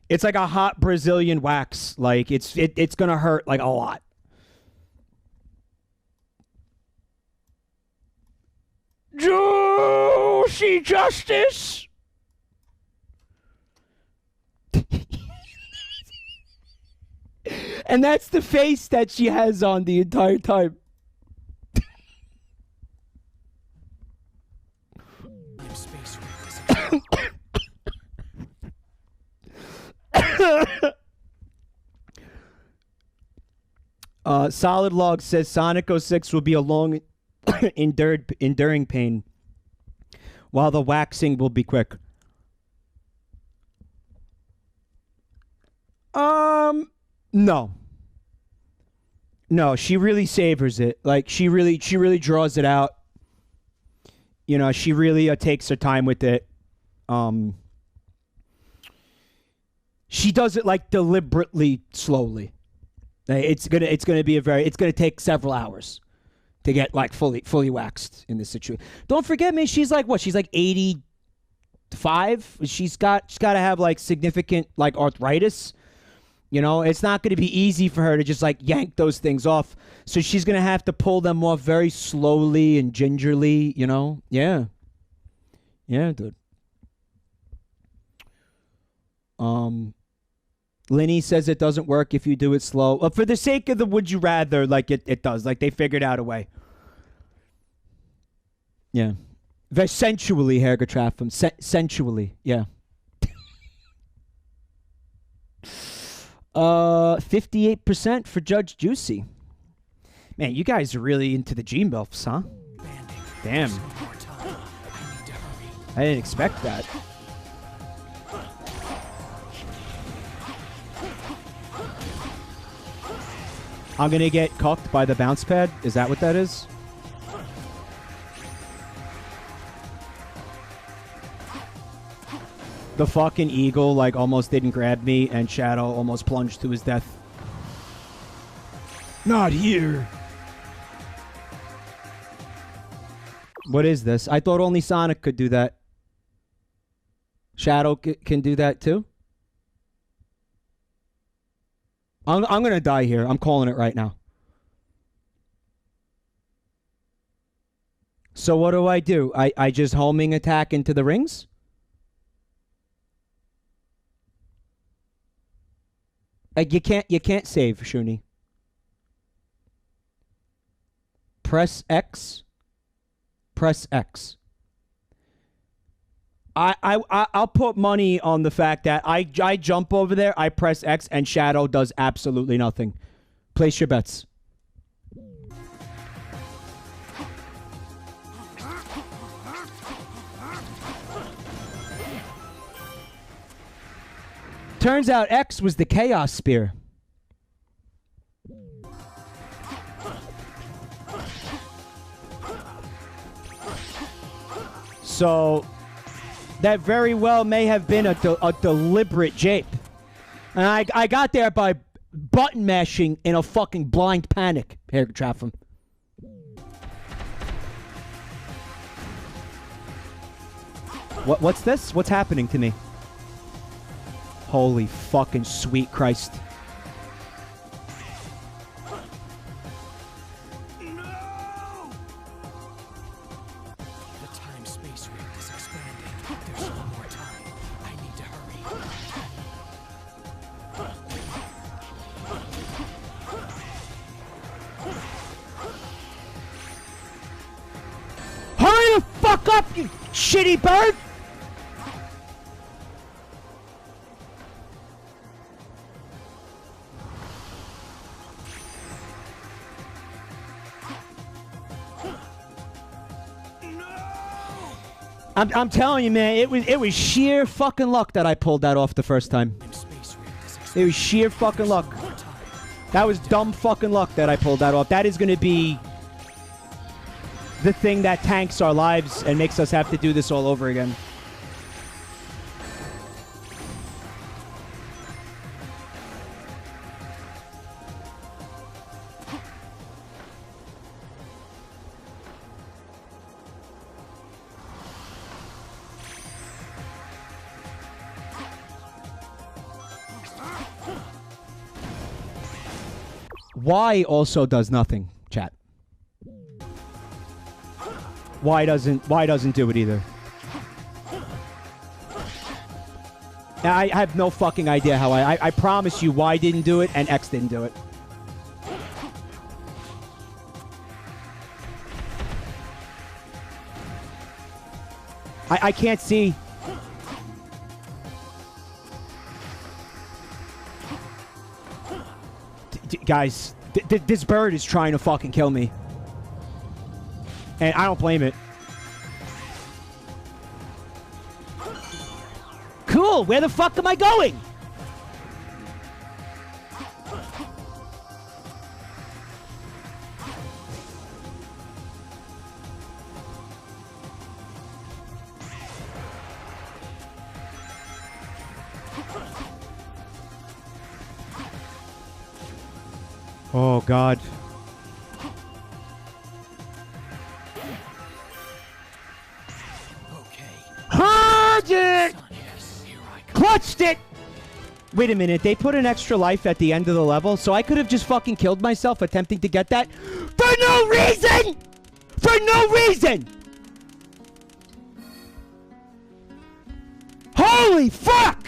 It's like a hot Brazilian wax. Like, it's gonna hurt, like, a lot. Juicy justice! And that's the face that she has on the entire time. Solid Log says Sonic 06 will be a long enduring pain, while the waxing will be quick. No. No, she really savors it. Like, she really draws it out. You know, she really takes her time with it. She does it, like, deliberately slowly. It's gonna take several hours to get, like, fully waxed in this situation. Don't forget, man, she's like, what? She's like 85. She's got to have, like, significant, like, arthritis. You know, it's not going to be easy for her to just, like, yank those things off. So she's going to have to pull them off very slowly and gingerly, you know? Yeah. Yeah, dude. Linny says it doesn't work if you do it slow. For the sake of the would you rather, like, it does. Like, they figured out a way. Yeah. Very sensually, Hergatraphum. Sensually, yeah. 58% for Judge Juicy. Man, you guys are really into the G-MILFs, huh? Damn. I didn't expect that. I'm gonna get cocked by the bounce pad? Is that what that is? The fucking eagle, like, almost didn't grab me, and Shadow almost plunged to his death. Not here. What is this? I thought only Sonic could do that. Shadow can do that too? I'm gonna die here. I'm calling it right now. So what do? I just homing attack into the rings? You can't save, Shuni. Press X. Press X. I'll put money on the fact that I jump over there, I press X, and Shadow does absolutely nothing. Place your bets. Turns out X was the Chaos Spear. So that very well may have been a deliberate jape. And I got there by button mashing in a fucking blind panic. Here, trap him. What's this? What's happening to me? Holy fucking sweet Christ. No! fuck up, you shitty bird! I'm telling you, man, it was sheer fucking luck that I pulled that off the first time. It was sheer fucking luck. That was dumb fucking luck that I pulled that off. That is going to be the thing that tanks our lives and makes us have to do this all over again. Y also does nothing, chat. Y doesn't do it either. I have no fucking idea how I promise you Y didn't do it and X didn't do it. I can't see. Guys, this bird is trying to fucking kill me. And I don't blame it. Cool, where the fuck am I going? Oh, God. Heard it! Clutched it! Wait a minute, they put an extra life at the end of the level, so I could have just fucking killed myself attempting to get that for no reason! For no reason! Holy fuck!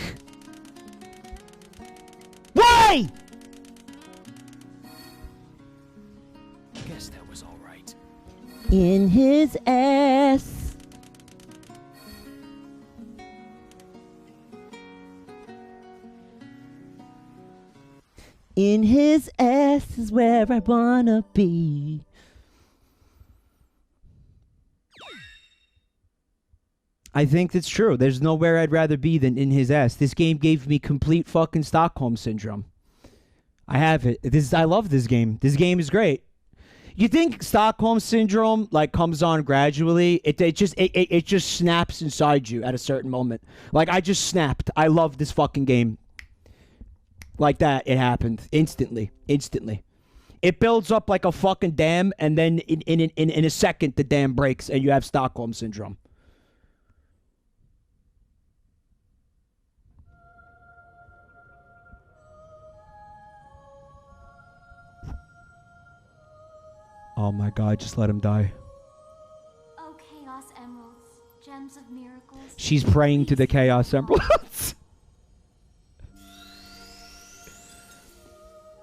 Why? Guess that was all right. In his ass. In his ass is where I wanna be. I think that's true. There's nowhere I'd rather be than in his ass. This game gave me complete fucking Stockholm syndrome. I have it. I love this game. This game is great. You think Stockholm syndrome like comes on gradually? It just snaps inside you at a certain moment. Like I just snapped. I love this fucking game. Like that, it happened instantly. It builds up like a fucking dam, and then in a second the dam breaks, and you have Stockholm syndrome. Oh my God! Just let him die. Oh, Chaos Emeralds, gems of miracles. She's praying to the Chaos Emeralds.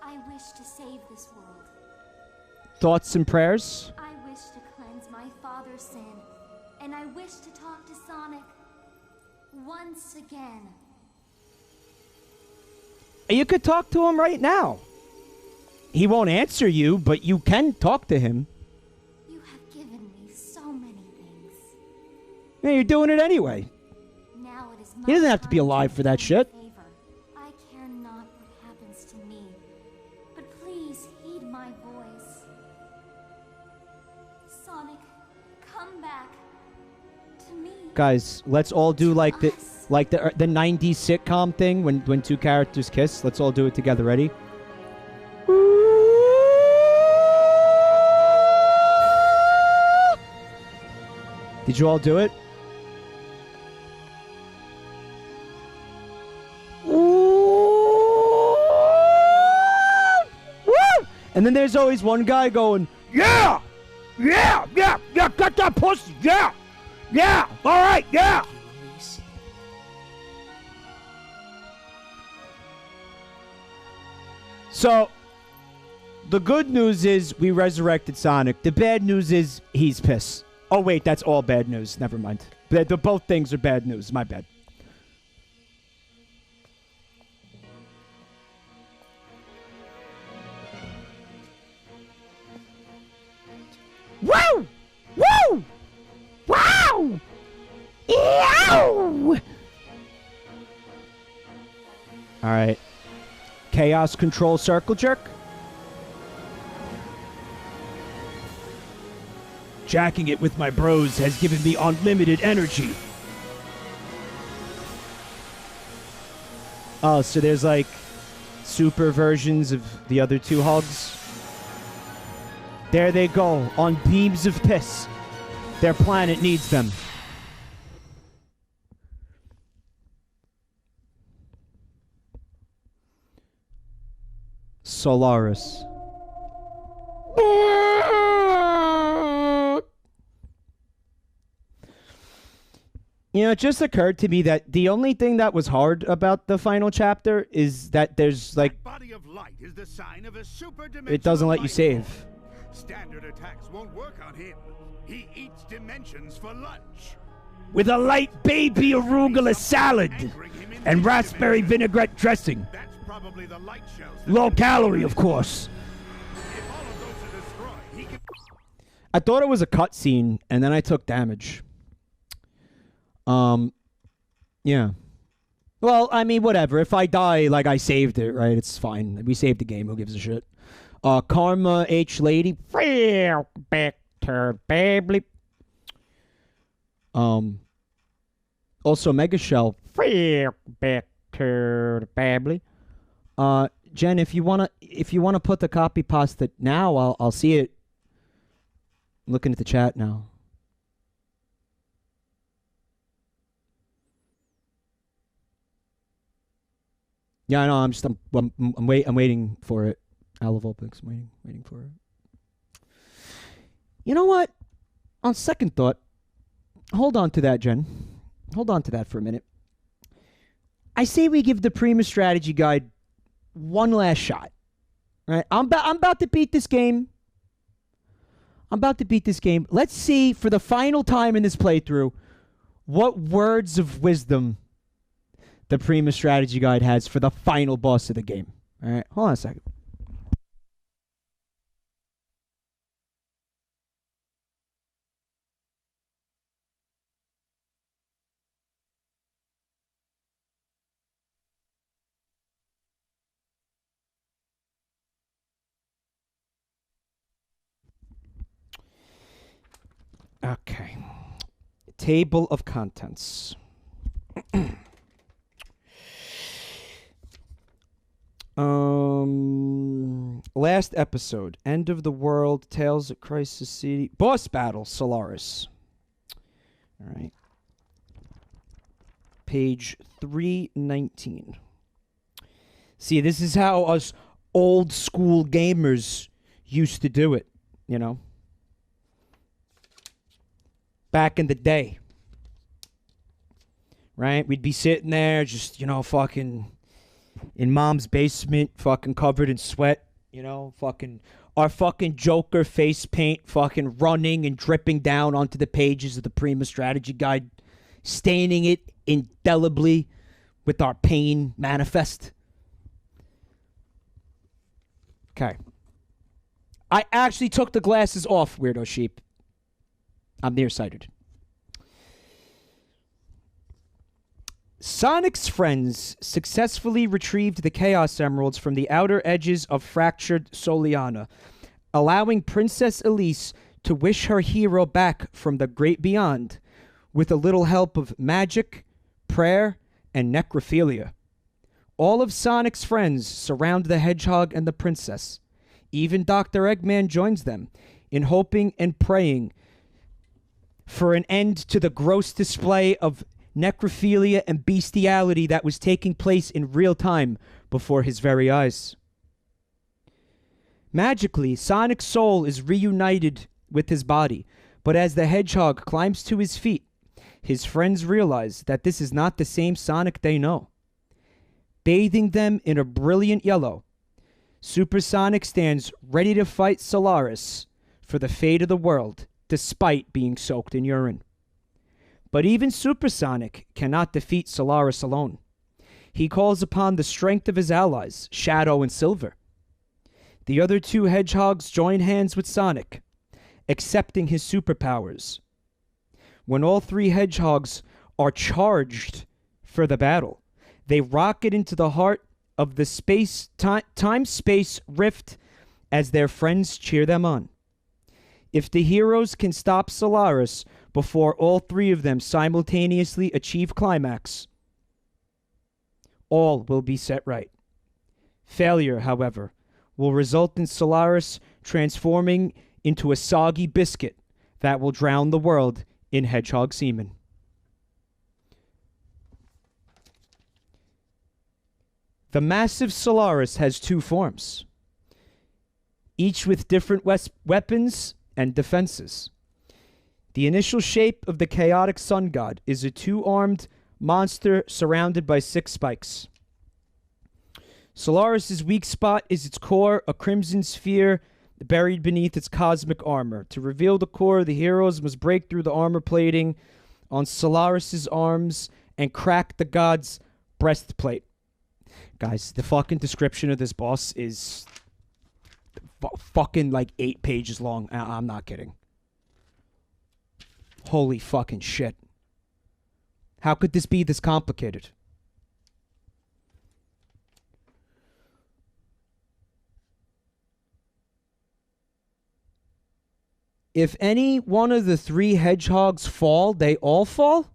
I wish to save this world. Thoughts and prayers? I wish to cleanse my father's sin, and I wish to talk to Sonic once again. You could talk to him right now. He won't answer you, but you can talk to him. You have given me so many things. Yeah, you're doing it anyway. Now it is my He doesn't have to be time alive for that return shit. favor. I care not what happens to me, but please heed my voice. Sonic, come back to me. Guys, let's all do like the 90s sitcom thing when two characters kiss. Let's all do it together. Ready? Did you all do it? And then there's always one guy going, yeah, yeah, yeah, yeah, got that pussy, yeah, yeah, all right, yeah. So, the good news is we resurrected Sonic. The bad news is he's pissed. Oh, wait, that's all bad news. Never mind. The both things are bad news. My bad. Woo! Woo! Wow! Ew! All right. Chaos Control Circle Jerk. Jacking it with my bros has given me unlimited energy. Oh, so there's like super versions of the other two hogs. There they go, on beams of piss. Their planet needs them. Solaris. You know, it just occurred to me that the only thing that was hard about the final chapter is that there's like Body of light is the sign of a it doesn't let you save. Standard attacks won't work on him. He eats dimensions for lunch. With a light baby arugula salad and raspberry vinaigrette dressing. That's probably the light shells. Low calorie, of course. If all of those are destroyed, he can... I thought it was a cutscene, and then I took damage. Yeah. Well, I mean, whatever. If I die, like, I saved it, right? It's fine. We saved the game. Who gives a shit? Karma H Lady. Back to baby. Also Mega Shell. Back to baby. Jen, if you wanna put the copy pasta now, I'll see it. I'm looking at the chat now. Yeah, I know. I'm waiting for it. Alavopix, I'm waiting for it. You know what? On second thought, hold on to that, Jen. Hold on to that for a minute. I say we give the Prima strategy guide one last shot. Right? I'm about to beat this game. Let's see for the final time in this playthrough what words of wisdom the Prima strategy guide has for the final boss of the game. All right, hold on a second. Okay. Table of contents. Last episode, End of the World, Tales of Crisis City, Boss Battle, Solaris. All right. Page 319. See, this is how us old school gamers used to do it, you know? Back in the day. Right? We'd be sitting there just, you know, fucking in mom's basement, fucking covered in sweat, you know, fucking our fucking Joker face paint fucking running and dripping down onto the pages of the Prima strategy guide, staining it indelibly with our pain manifest. Okay. I actually took the glasses off, weirdo sheep. I'm nearsighted. Sonic's friends successfully retrieved the Chaos Emeralds from the outer edges of fractured Soliana, allowing Princess Elise to wish her hero back from the great beyond with a little help of magic, prayer, and necrophilia. All of Sonic's friends surround the hedgehog and the princess. Even Dr. Eggman joins them in hoping and praying for an end to the gross display of necrophilia and bestiality that was taking place in real time before his very eyes. Magically, Sonic's soul is reunited with his body, but as the hedgehog climbs to his feet, his friends realize that this is not the same Sonic they know. Bathing them in a brilliant yellow, Super Sonic stands ready to fight Solaris for the fate of the world despite being soaked in urine. But even Supersonic cannot defeat Solaris alone. He calls upon the strength of his allies, Shadow and Silver. The other two hedgehogs join hands with Sonic, accepting his superpowers. When all three hedgehogs are charged for the battle, they rocket into the heart of the time-space rift as their friends cheer them on. If the heroes can stop Solaris before all three of them simultaneously achieve climax, all will be set right. Failure, however, will result in Solaris transforming into a soggy biscuit that will drown the world in hedgehog semen. The massive Solaris has two forms, each with different weapons and defenses. The initial shape of the chaotic sun god is a two-armed monster surrounded by 6 spikes. Solaris' weak spot is its core, a crimson sphere buried beneath its cosmic armor. To reveal the core, the heroes must break through the armor plating on Solaris' arms and crack the god's breastplate. Guys, the fucking description of this boss is fucking like 8 pages long. I'm not kidding. Holy fucking shit. How could this be this complicated? If any one of the 3 hedgehogs fall, they all fall?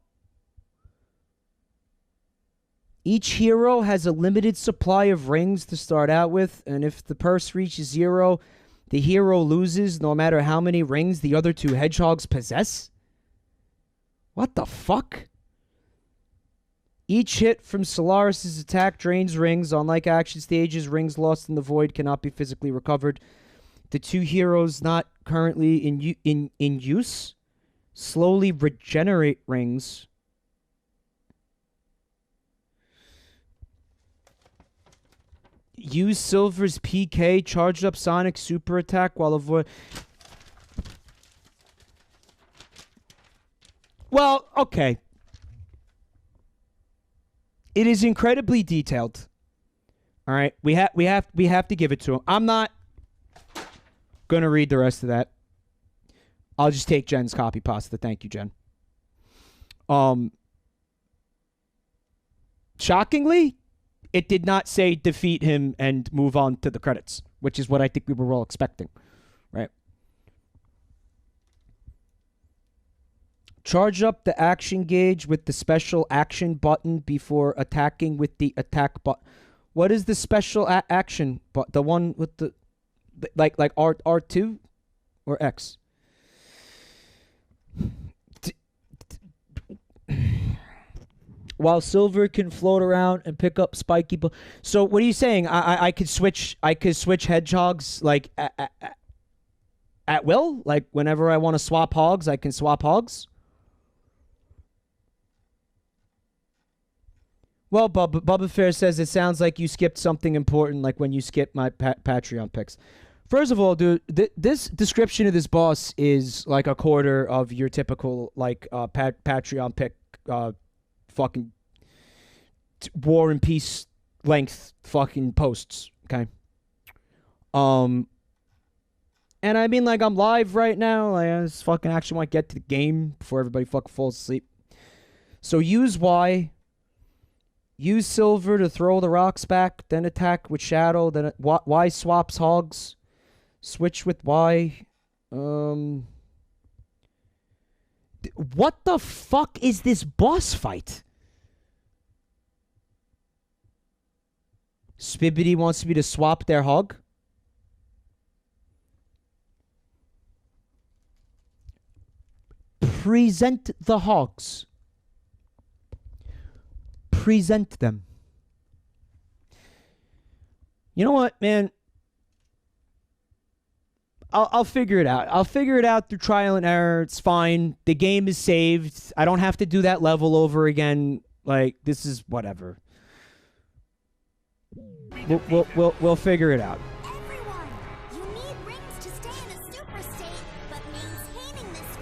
Each hero has a limited supply of rings to start out with, and if the purse reaches 0, the hero loses no matter how many rings the other 2 hedgehogs possess? What the fuck? Each hit from Solaris' attack drains rings. Unlike action stages, rings lost in the void cannot be physically recovered. The 2 heroes not currently in use slowly regenerate rings. Use Silver's PK, charged up Sonic super attack while avoid... Well, okay. It is incredibly detailed. All right, we have to give it to him. I'm not gonna read the rest of that. I'll just take Jen's copy pasta. Thank you, Jen. Shockingly, it did not say defeat him and move on to the credits, which is what I think we were all expecting, right? Charge up the action gauge with the special action button before attacking with the attack button. What is the special action button? The one with the like R2 or X? While Silver can float around and pick up spiky. So what are you saying? I could switch. I could switch hedgehogs like at will. Like whenever I want to swap hogs, I can swap hogs. Well, Bubba Fair says it sounds like you skipped something important, like when you skipped my Patreon picks. First of all, dude, this description of this boss is like a quarter of your typical like Patreon pick, fucking War and Peace length fucking posts. Okay. And I mean, like, I'm live right now. Like, I just fucking actually want to get to the game before everybody fucking falls asleep. So use Y. Use Silver to throw the rocks back, then attack with Shadow, then Y swaps hogs. Switch with Y. What the fuck is this boss fight? Spibbity wants me to swap their hog. Present the hogs. Present them. You know what, man? I'll figure it out. I'll figure it out through trial and error. It's fine. The game is saved. I don't have to do that level over again. Like, this is whatever. We'll figure it out. Everyone, you need rings to stay in a super state, but maintaining this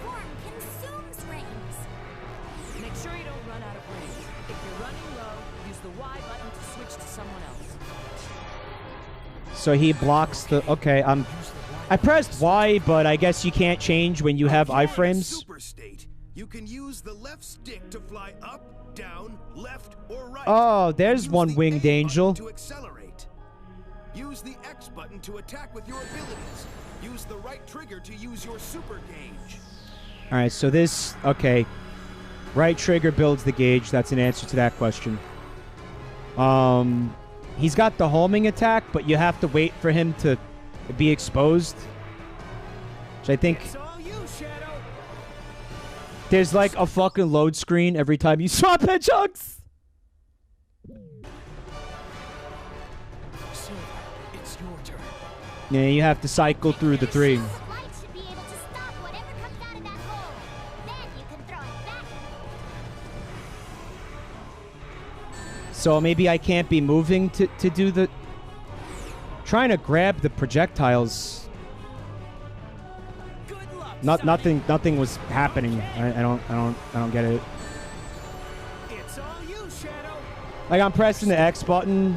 If you're running low, use the Y button to switch to someone else. So he blocks the... Okay, I pressed Y, but I guess you can't change when you have iframes. Super state. You can use the left stick to fly up, down, left, or right. Oh, there's Use one the winged A angel. button to accelerate. Use the X button to attack with your abilities. Use the right trigger to use your super gauge. Alright, so this... Okay. Right trigger builds the gauge. That's an answer to that question. He's got the homing attack, but you have to wait for him to be exposed. Which I think... It's all you, Shadow. There's like a fucking load screen every time you swap hedgehogs. Silver, it's your turn. Yeah, you have to cycle through the three. The light should be able to stop whatever comes out of that hole. Then you can throw it back. So maybe I can't be moving to do the... Trying to grab the projectiles. Good luck, Nothing was happening. I don't get it. It's all you, Shadow. Like I'm pressing the X button.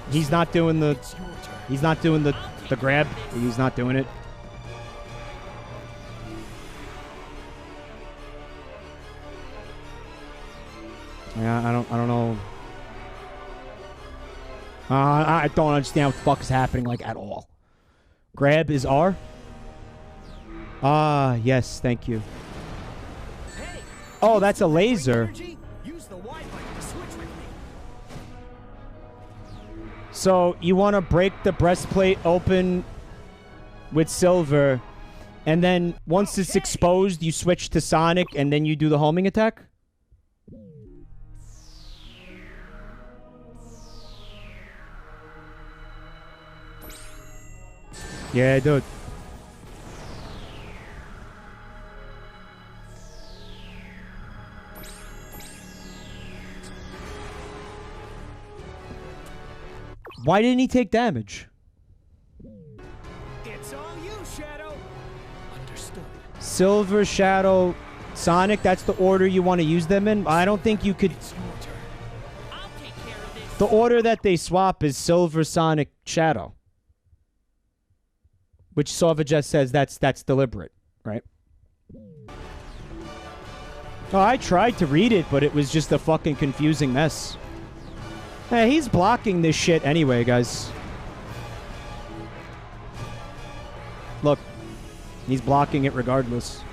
He's not doing the... It's your turn. He's not doing the grab. He's not doing it. Yeah, I don't know. I don't understand what the fuck is happening, like, at all. Grab is R? Ah, yes, thank you. Hey, Oh, that's a laser. energy? Use the Y button to switch with me. So, you want to break the breastplate open with silver, and then once it's exposed, you switch to Sonic, and then you do the homing attack? Yeah, dude. Why didn't he take damage? It's all you, Shadow. Understood. Silver, Shadow, Sonic, that's the order you want to use them in? I don't think you could... It's your turn. I'll take care of this. The order that they swap is Silver, Sonic, Shadow. Which Sova just says that's deliberate, right? Oh, I tried to read it, but it was just a fucking confusing mess. Hey, he's blocking this shit anyway, guys. Look, he's blocking it regardless.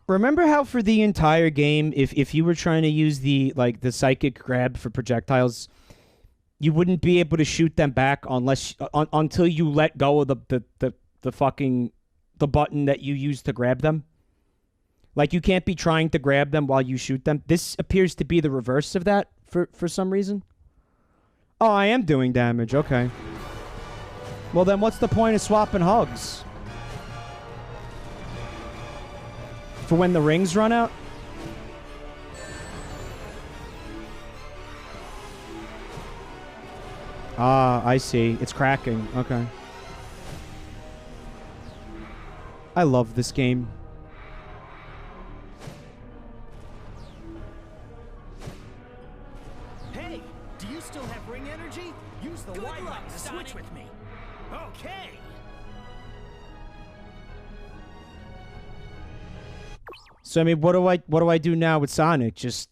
Remember how for the entire game, if you were trying to use the psychic grab for projectiles, you wouldn't be able to shoot them back unless until you let go of the fucking button that you use to grab them. Like you can't be trying to grab them while you shoot them. This appears to be the reverse of that for some reason. Oh, I am doing damage. Okay. Well then, what's the point of swapping hugs? For when the rings run out? Ah, I see. It's cracking. Okay. I love this game. Hey, do you still have ring energy? Use the Y button to switch with me. Okay. So I mean, what do I do now with Sonic? Just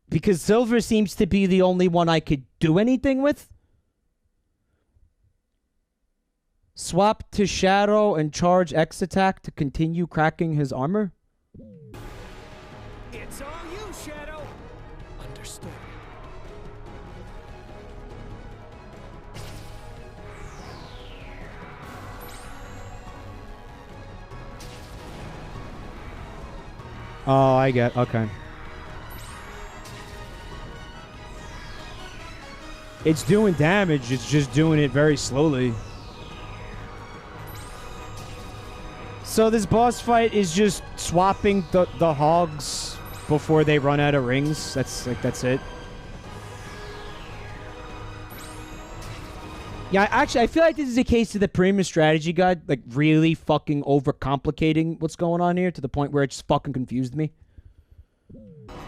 because Silver seems to be the only one I could do anything with. Swap to Shadow and charge X attack to continue cracking his armor? It's all you, Shadow. Understood. Oh, I get. Okay. It's doing damage. It's just doing it very slowly. So this boss fight is just swapping the hogs before they run out of rings. That's it. Yeah, actually, I feel like this is a case of the premium strategy guide, like really fucking overcomplicating what's going on here to the point where it just fucking confused me.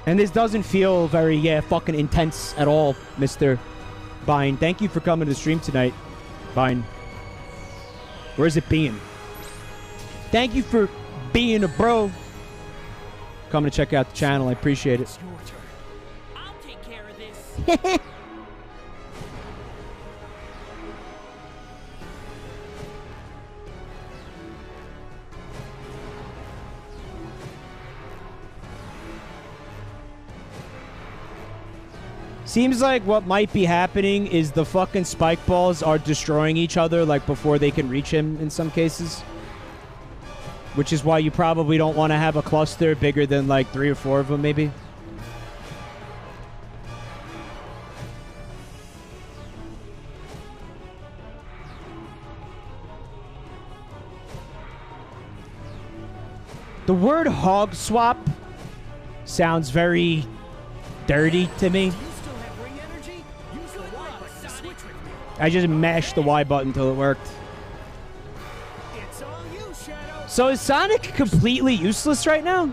And this doesn't feel very, fucking intense at all, Mr. Bine. Thank you for coming to the stream tonight, Bine. Where's it being? Thank you for being a bro. Coming to check out the channel. I appreciate it. It's your turn. I'll take care of this. Seems like what might be happening is the fucking spike balls are destroying each other like before they can reach him in some cases. Which is why you probably don't want to have a cluster bigger than like 3 or 4 of them maybe. The word hog swap sounds very dirty to me. I just mashed the Y button until it worked. It's all you, Shadow. So is Sonic completely useless right now?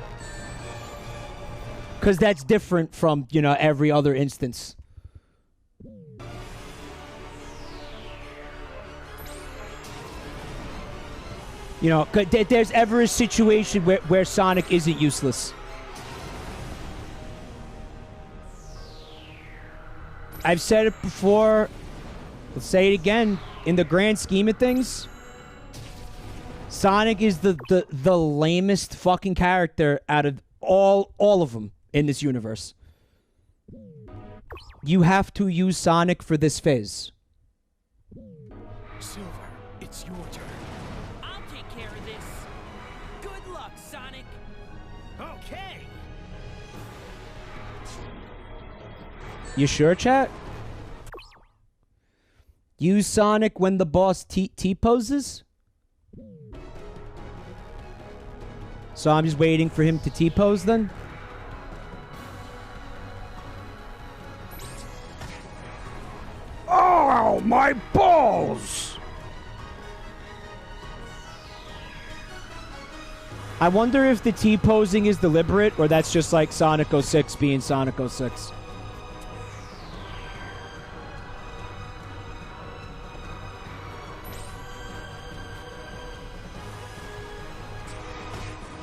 Because that's different from, you know, every other instance. You know, there's ever a situation where Sonic isn't useless. I've said it before. Let's say it again. In the grand scheme of things, Sonic is the lamest fucking character out of all of them in this universe. You have to use Sonic for this phase. Silver, it's your turn. I'll take care of this. Good luck, Sonic. Okay. You sure, chat? Use Sonic when the boss T-poses? So I'm just waiting for him to T-pose then? Oh, my balls! I wonder if the T-posing is deliberate or that's just like Sonic 06 being Sonic 06.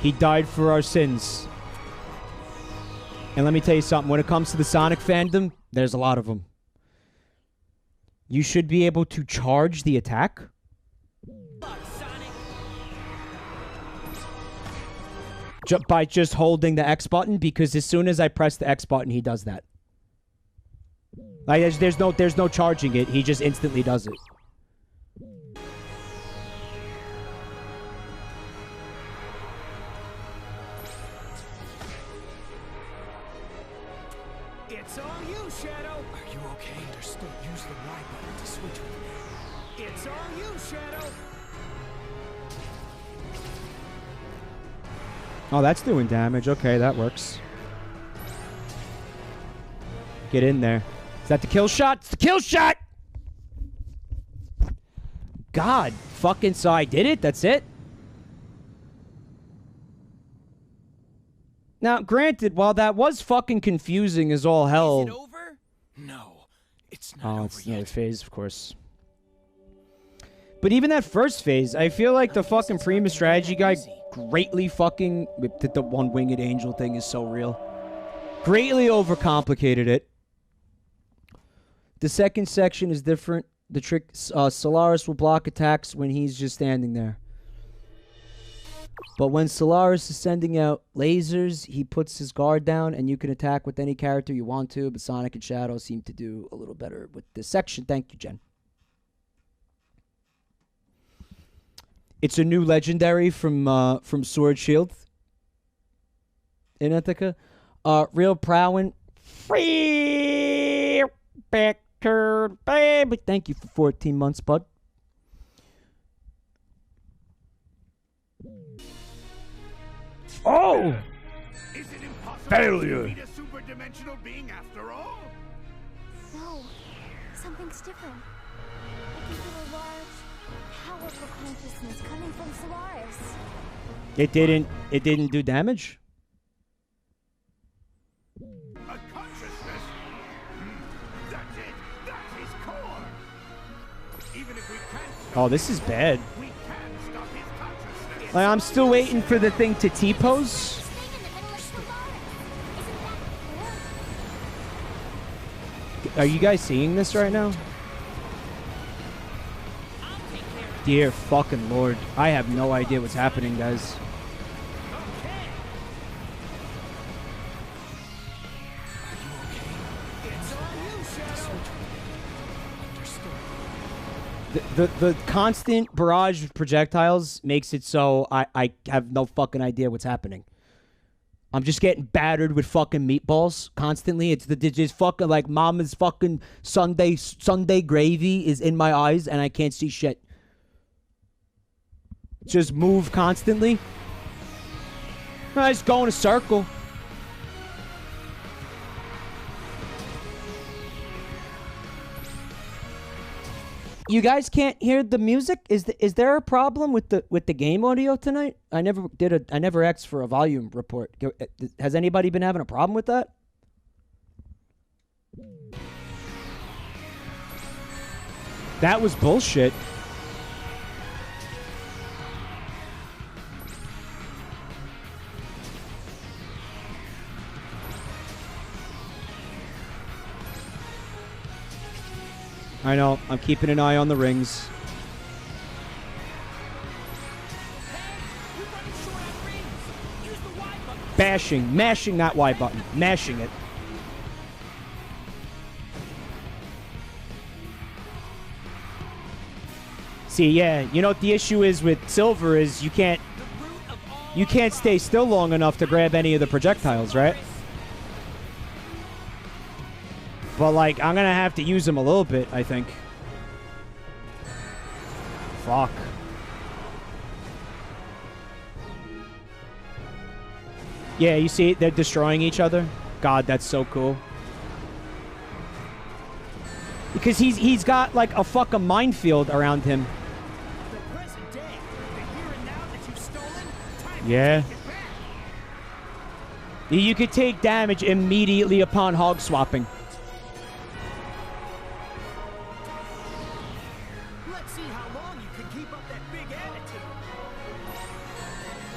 He died for our sins. And let me tell you something. When it comes to the Sonic fandom, there's a lot of them. You should be able to charge the attack. By just holding the X button, because as soon as I press the X button, he does that. Like, there's no charging it. He just instantly does it. It's all you, Shadow. Are you okay? Understood. Use the Y button to switch with me. It's all you, Shadow. Oh, that's doing damage. Okay, that works. Get in there. Is that the kill shot? It's the kill shot! God, fucking, so I did it? That's it? Now, granted, while that was fucking confusing as all hell... Is it over? No, it's not over it's yet. another phase, of course. But even that first phase, I feel like the fucking Prima strategy guy greatly fucking... The one winged angel thing is so real. Greatly overcomplicated it. The second section is different. The trick, Solaris will block attacks when he's just standing there. But when Solaris is sending out lasers, he puts his guard down and you can attack with any character you want to, but Sonic and Shadow seem to do a little better with this section. Thank you, Jen. It's a new legendary from Sword Shield in Ithaca. Real Prowin. Free Becker, baby. Thank you for 14 months, bud. Oh! Is it impossible Failure. to meet a superdimensional being after all? No, something's different. I can feel a large, powerful consciousness coming from Solaris. It didn't do damage? A consciousness? That's it! That's his core! Even if we can't stop Oh, this is bad. we can stop his consciousness. Like, I'm still waiting for the thing to T-pose. This thing in the middle of Solaris. Isn't that cool? Are you guys seeing this right now? Dear fucking lord. I have no idea what's happening, guys. The constant barrage of projectiles makes it so I have no fucking idea what's happening. I'm just getting battered with fucking meatballs constantly. It's just fucking like mama's fucking Sunday gravy is in my eyes and I can't see shit. Just move constantly. I just go in a circle. You guys can't hear the music? Is there a problem with the game audio tonight? I never asked for a volume report. Has anybody been having a problem with that? That was bullshit. I know. I'm keeping an eye on the rings. Mashing that Y button. Mashing it. See, yeah, you know what the issue is with Silver is you can't stay still long enough to grab any of the projectiles, right? But, like, I'm going to have to use them a little bit, I think. Fuck. Yeah, you see, they're destroying each other. God, that's so cool. Because he's got, like, a fucking minefield around him. Yeah. You could take damage immediately upon hog swapping.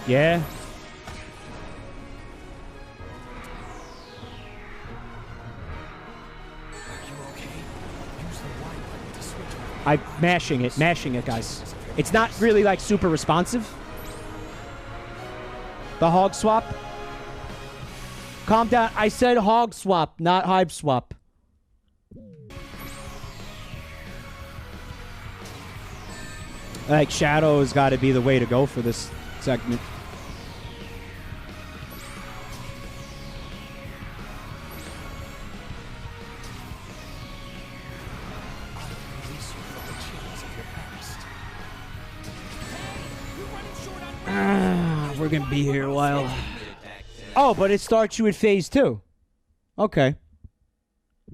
Yeah. I'm mashing it, guys. It's not really like super responsive. The hog swap. Calm down. I said hog swap, not hive swap. Like, shadow has got to be the way to go for this segment. We're going to be here a while. Oh, but it starts you at phase 2. Okay.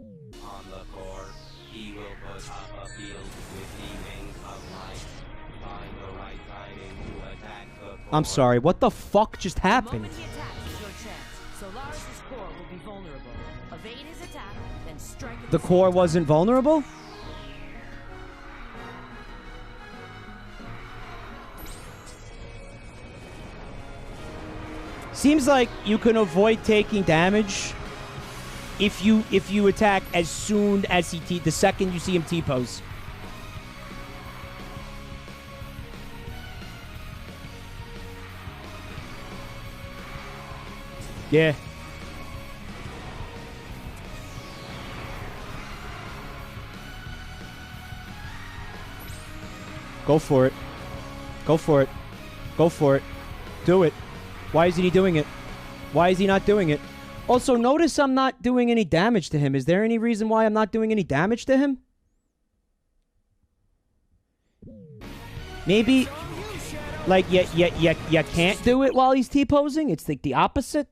On the core, he will put up a field with the wings of light. Find the right timing to attack the core. I'm sorry. What the fuck just happened? The moment he attacks is your chance. Solaris' core will be vulnerable. Evade his attack, then strike at The core wasn't vulnerable? Seems like you can avoid taking damage if you attack as soon as the second you see him T-pose. Yeah. Go for it. Go for it. Go for it. Do it. Why isn't he doing it? Why is he not doing it? Also, notice I'm not doing any damage to him. Is there any reason why I'm not doing any damage to him? Maybe... Like, you can't do it while he's T-posing? It's like the opposite?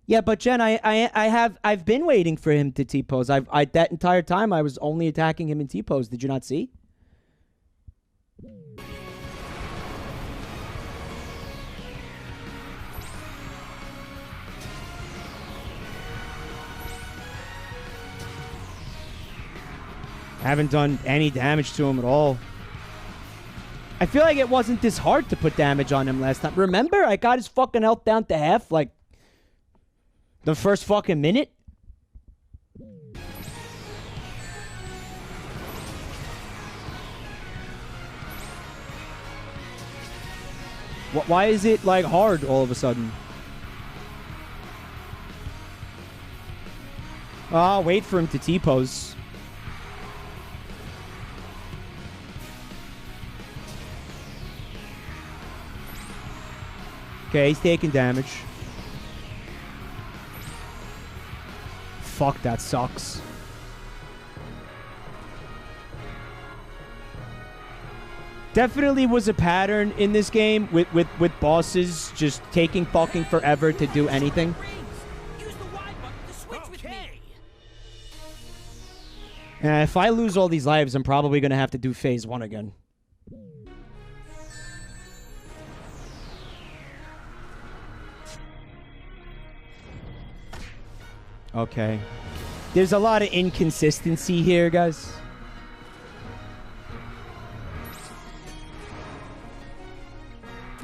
Yeah, but Jen, I've been waiting for him to T-pose. That entire time I was only attacking him in T-pose. Did you not see? Haven't done any damage to him at all. I feel like it wasn't this hard to put damage on him last time. Remember? I got his fucking health down to half, like, the first fucking minute. Why is it, like, hard all of a sudden? I'll wait for him to T-pose. Okay, he's taking damage. Fuck, that sucks. Definitely was a pattern in this game with bosses just taking fucking forever to do anything. And if I lose all these lives, I'm probably going to have to do phase 1 again. Okay. There's a lot of inconsistency here, guys.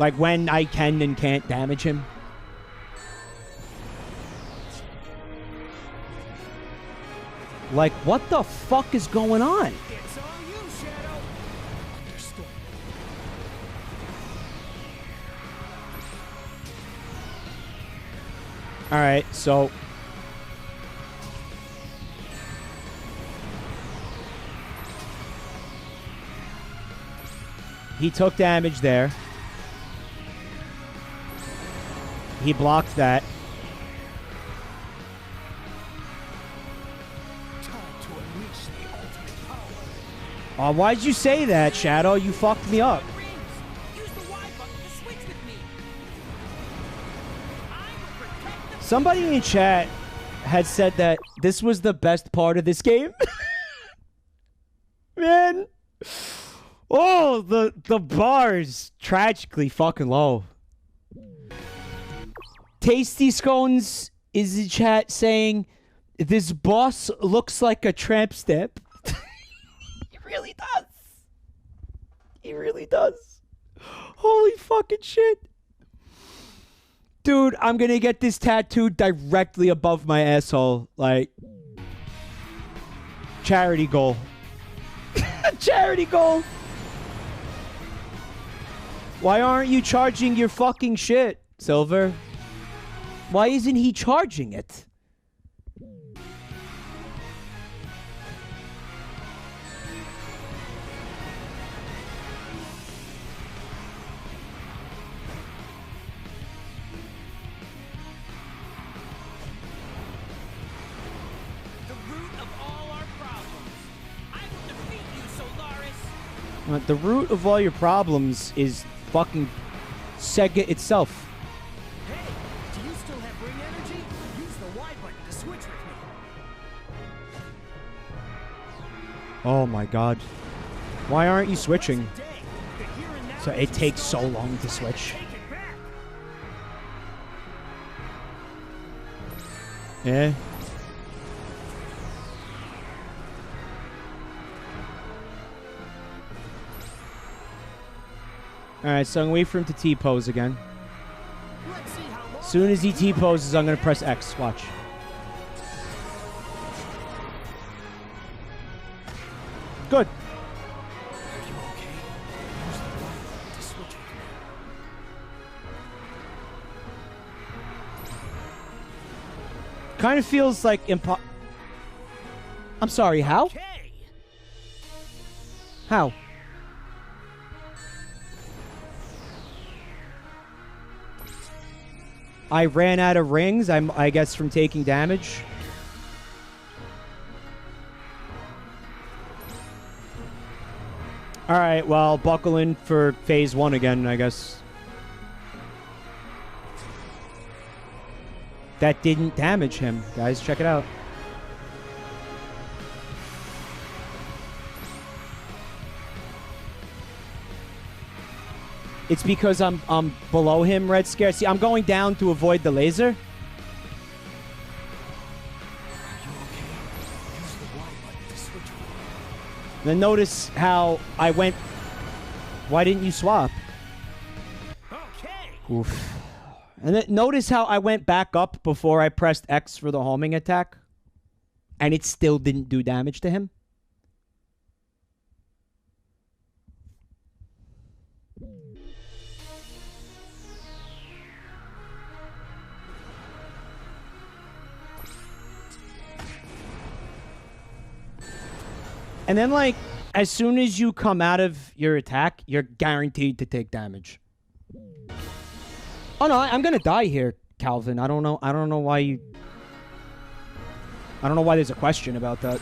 Like when I can and can't damage him. Like, what the fuck is going on? It's all you, Shadow. Understood. Alright, so... he took damage there. He blocked that. Oh, why'd you say that, Shadow? You fucked me up. Somebody in chat had said that this was the best part of this game. Man. Oh, the bar is tragically fucking low. Tasty Scones is in chat saying, this boss looks like a tramp stamp. He really does. He really does. Holy fucking shit. Dude, I'm gonna get this tattooed directly above my asshole. Like, charity goal. Charity goal. Why aren't you charging your fucking shit, Silver? Why isn't he charging it? The root of all your problems is fucking Sega itself. Hey, do you still have ring energy? Use the Y button to switch with me. Oh my god. Why aren't you switching? So it takes so long to switch. Yeah. Alright, so I'm gonna wait for him to T-pose again. As soon as he T-poses, I'm gonna press X. Watch. Good. Kind of feels like I'm sorry, how? How? I ran out of rings, I guess, from taking damage. All right, well, buckle in for phase 1 again, I guess. That didn't damage him, guys. Check it out. It's because I'm below him, Red Scare. See, I'm going down to avoid the laser. Then notice how I went... Why didn't you swap? Okay. Oof. And then notice how I went back up before I pressed X for the homing attack. And it still didn't do damage to him. And then, like, as soon as you come out of your attack, you're guaranteed to take damage. Oh, no, I'm going to die here, Calvin. I don't know why you... I don't know why there's a question about that.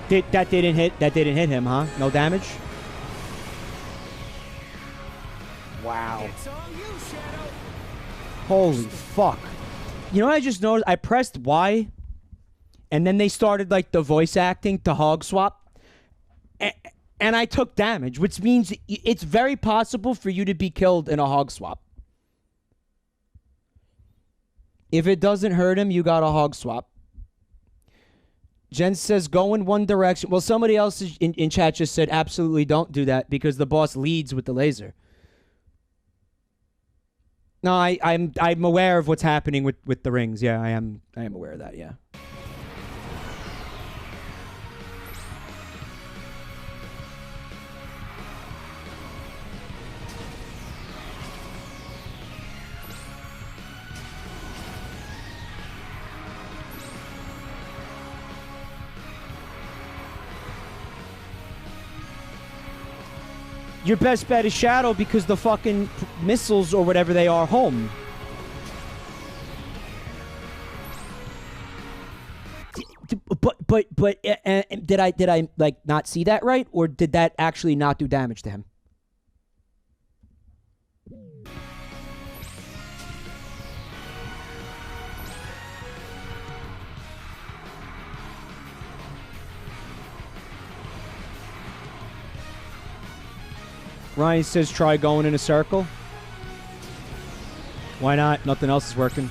That didn't hit him, huh? No damage? Wow. Holy fuck. You know what I just noticed? I pressed Y, and then they started, like, the voice acting to hog swap. And I took damage, which means it's very possible for you to be killed in a hog swap. If it doesn't hurt him, you got a hog swap. Jen says, go in one direction. Well, somebody else in chat just said, absolutely don't do that because the boss leads with the laser. No, I'm aware of what's happening with the rings. Yeah, I am aware of that, yeah. Your best bet is Shadow because the fucking missiles or whatever they are home. But did I like not see that right, or did that actually not do damage to him? Ryan says try going in a circle. Why not? Nothing else is working.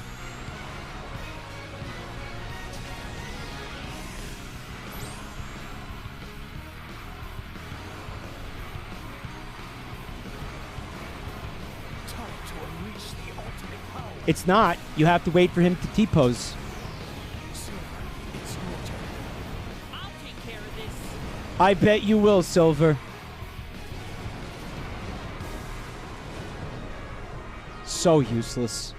It's not. You have to wait for him to T-pose. I'll take care of this. I bet you will, Silver. So useless.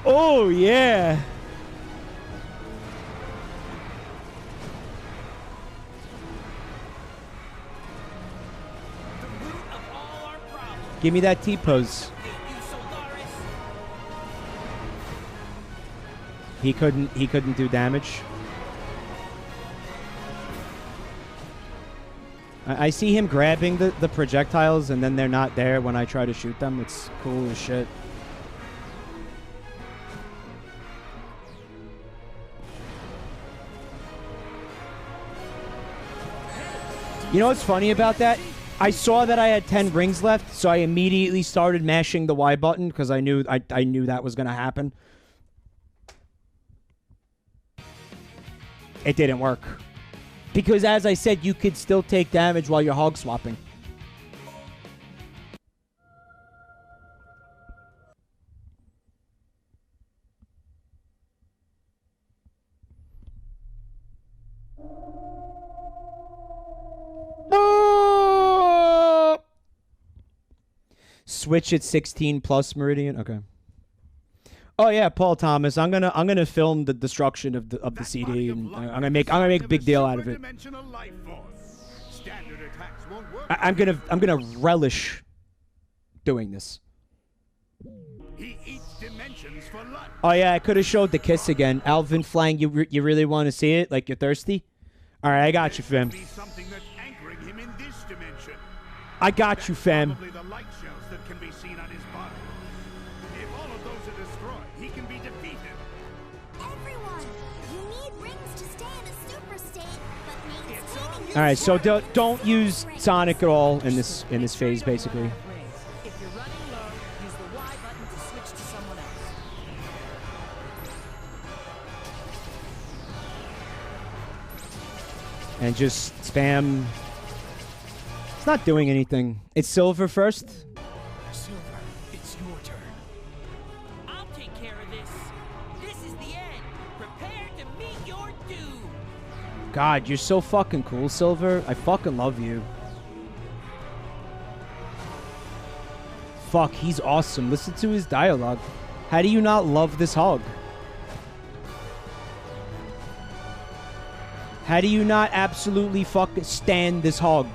Oh, yeah. Give me that T-pose. He couldn't do damage. I see him grabbing the projectiles and then they're not there when I try to shoot them. It's cool as shit. You know what's funny about that? I saw that I had 10 rings left, so I immediately started mashing the Y button because I knew that was going to happen. It didn't work. Because as I said, you could still take damage while you're hog swapping. Switch at 16 plus Meridian. Okay. Oh yeah, Paul Thomas. I'm gonna film the destruction of the CD, and I'm gonna make a big deal out of it. I'm gonna relish doing this. He eats dimensions for lunch. Oh yeah, I could have showed the kiss again. Alvin Flang, you really want to see it? Like you're thirsty? All right, I got you, fam. Something that's anchoring him in this dimension. I got you, fam. Probably the light shells that can be seen on his body. If all of those are destroyed, he can be defeated. Everyone, you need rings to stay in a super state, but maintaining. All right, so don't use Sonic at all in this phase, basically. If you're running low, use the Y button to switch to someone else. And just spam. It's not doing anything. It's Silver first. Silver, it's your turn. I'll take care of this. This is the end. Prepare to meet your doom. God, you're so fucking cool, Silver. I fucking love you. Fuck, he's awesome. Listen to his dialogue. How do you not love this hog? How do you not absolutely fucking stand this hog?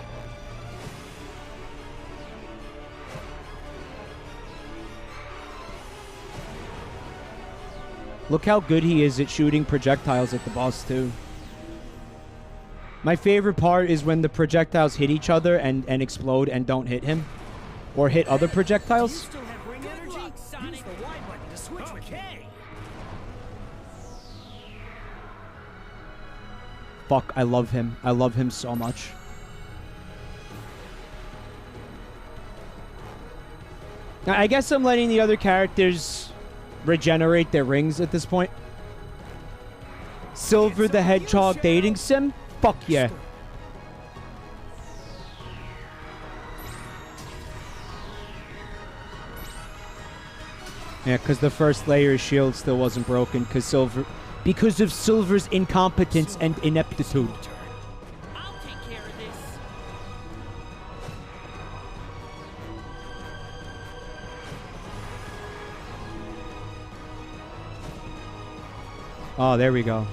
Look how good he is at shooting projectiles at the boss, too. My favorite part is when the projectiles hit each other and explode and don't hit him. Or hit other projectiles. Still have ring energy? Use the Y button to switch with me. Fuck, I love him. I love him so much. Now, I guess I'm letting the other characters regenerate their rings at this point. Silver the Hedgehog dating sim? Fuck yeah. Yeah, because the first layer of shield still wasn't broken because of Silver's incompetence and ineptitude. I'll take care of this. Oh, there we go.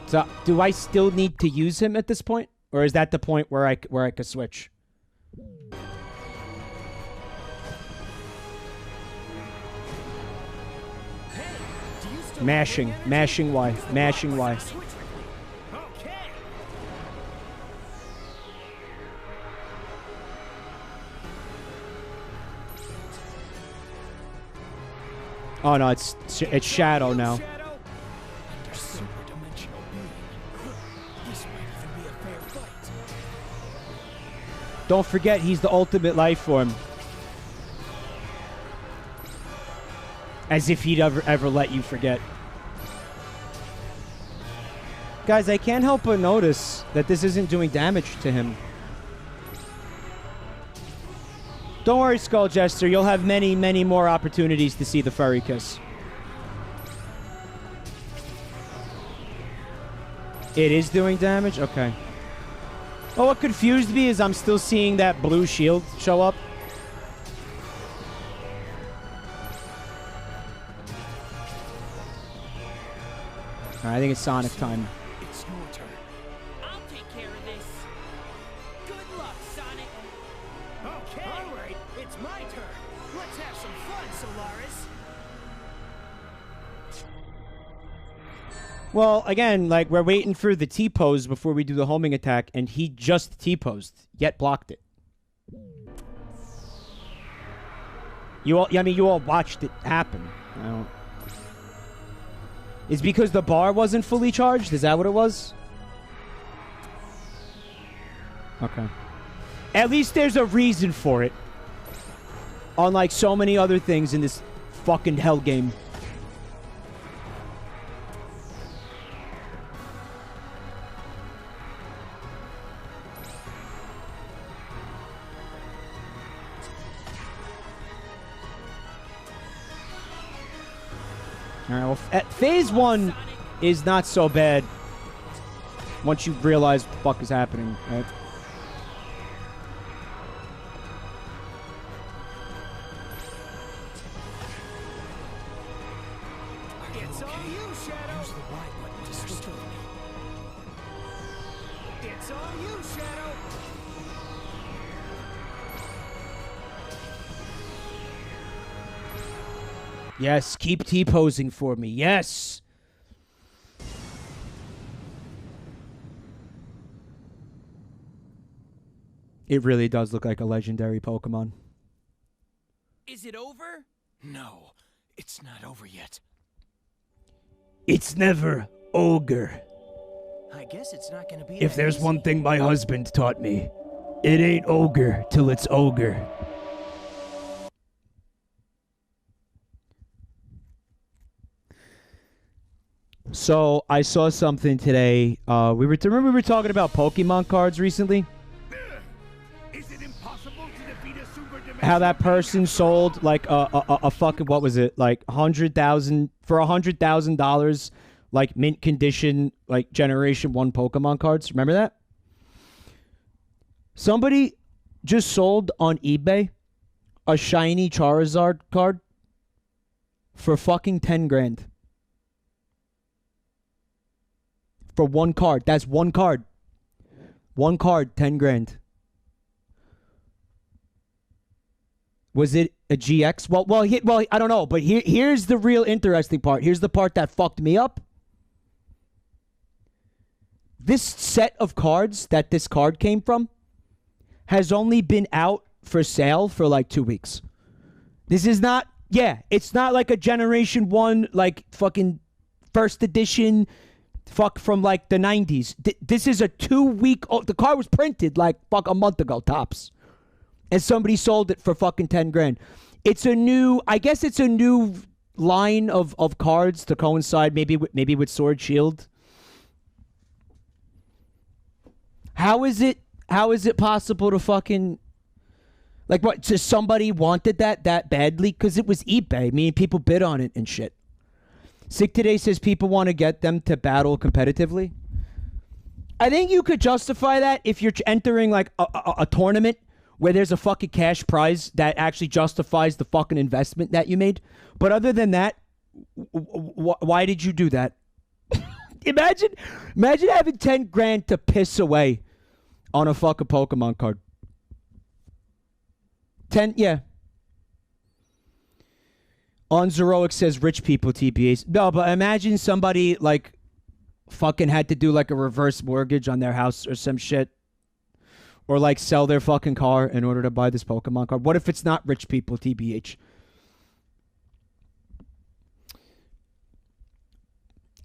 So, do I still need to use him at this point, or is that the point where I could switch? Mashing Y, mashing Y. Oh no, it's Shadow now. Don't forget, he's the ultimate life form. As if he'd ever let you forget. Guys, I can't help but notice that this isn't doing damage to him. Don't worry, Skull Jester. You'll have many, many more opportunities to see the furry kiss. It is doing damage? Okay. Oh, what confused me is I'm still seeing that blue shield show up. All right, I think it's Sonic time. It's your turn. I'll take care of this. Good luck, Sonic. Okay. All right, it's my turn. Let's have some fun, Solaris. Well, again, like, we're waiting for the T-pose before we do the homing attack, and he just T-posed, yet blocked it. You all watched it happen. I don't... It's because the bar wasn't fully charged? Is that what it was? Okay. At least there's a reason for it. Unlike so many other things in this fucking hell game. Alright, well, phase 1 is not so bad once you realize what the fuck is happening, right? It's all you, Shadow. Use the Y button to switch over me. It's all you, Shadow. Yes, keep T-posing for me. Yes. It really does look like a legendary Pokemon. Is it over? No, it's not over yet. It's never ogre. I guess it's not gonna be If that there's easy. one thing my husband taught me, it ain't ogre till it's ogre. So I saw something today. Remember we were talking about Pokemon cards recently. Is it impossible to defeat a super How that person sold like a fucking, what was it, like $100,000, like mint condition, like Generation 1 Pokemon cards. Remember that? Somebody just sold on eBay a shiny Charizard card for fucking 10 grand. For one card. That's one card. One card, 10 grand. Was it a GX? Well, I don't know. But here's the real interesting part. Here's the part that fucked me up. This set of cards that this card came from has only been out for sale for like 2 weeks. This is not, it's not like a Generation 1, like fucking first edition from like the 90s. This is a 2 week old. The card was printed like fuck a month ago, tops. And somebody sold it for fucking 10 grand. It's a new, I guess it's a new line of cards to coincide maybe with Sword Shield. How is it possible to fucking, like, what, just somebody wanted that badly? Because it was eBay. I mean, people bid on it and shit. Sick Today says people want to get them to battle competitively. I think you could justify that if you're entering, like, a tournament where there's a fucking cash prize that actually justifies the fucking investment that you made. But other than that, why did you do that? Imagine having 10 grand to piss away on a fucking Pokemon card. 10, yeah. On Zeroic says rich people TBAs. No, but imagine somebody like fucking had to do like a reverse mortgage on their house or some shit. Or like sell their fucking car in order to buy this Pokemon card. What if it's not rich people TBH?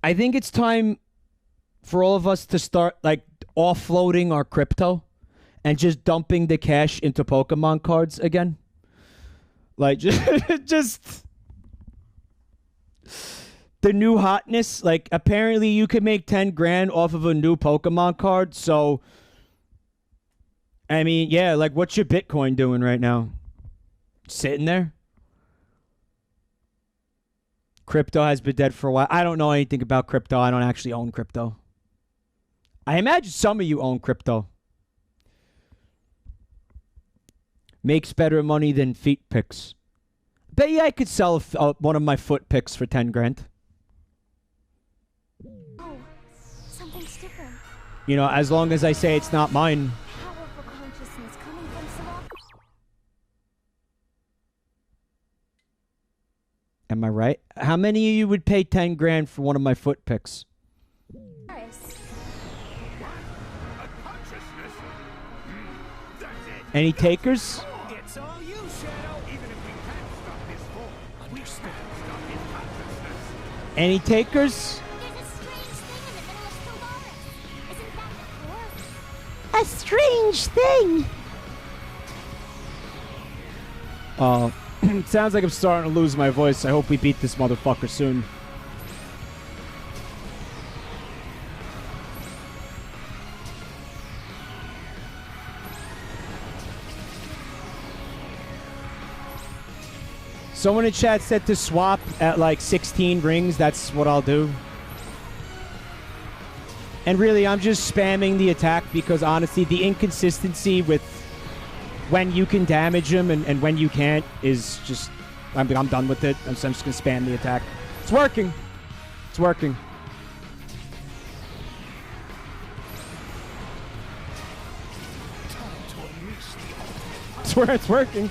I think it's time for all of us to start like offloading our crypto and just dumping the cash into Pokemon cards again. Like just the new hotness. Like apparently you can make 10 grand off of a new Pokemon card. So I mean, yeah, like what's your Bitcoin doing right now? Sitting there? Crypto has been dead for a while. I don't know anything about crypto. I don't actually own crypto. I imagine some of you own crypto. Makes better money than feet picks. Bet you I could sell one of my foot picks for 10 grand. Oh, something's different. You know, as long as I say it's not mine. Powerful consciousness coming from Solaris. Am I right? How many of you would pay 10 grand for one of my foot picks? Any takers? It's all you, Shadow. Even if we can't stop his fall, we can stop his consciousness. Any takers? A strange thing. It sounds like I'm starting to lose my voice. I hope we beat this motherfucker soon. Someone in chat said to swap at like 16 rings. That's what I'll do. And really, I'm just spamming the attack because honestly, the inconsistency with when you can damage him and when you can't is just... I'm done with it. I'm just going to spam the attack. It's working. It's working. I swear it's working.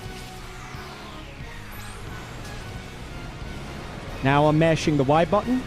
Now I'm mashing the Y button.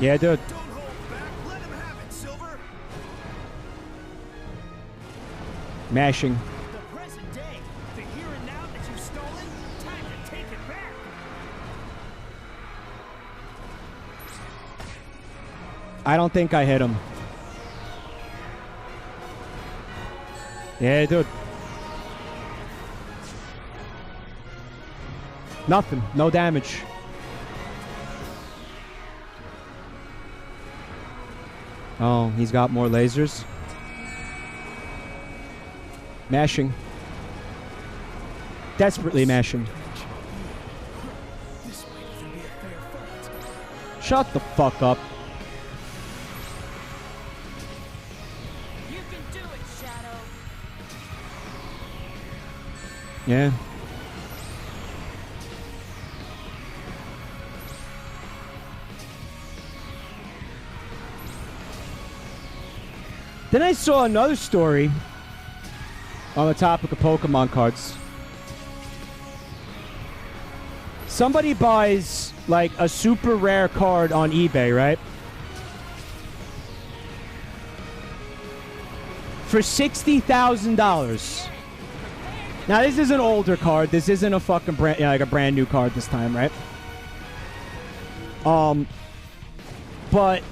Yeah, dude. Don't hold back. Let him have it, Silver. Mashing. The present day, the here and now that you've stolen, time to take it back. I don't think I hit him. Yeah, dude. Nothing. No damage. Oh, he's got more lasers. Mashing. Desperately mashing. This might even be a fair fight. Shut the fuck up. You can do it, Shadow. Yeah. Then I saw another story on the topic of Pokemon cards. Somebody buys like a super rare card on eBay, right? For $60,000. Now this is an older card. This isn't a fucking brand, like a brand new card this time, right? But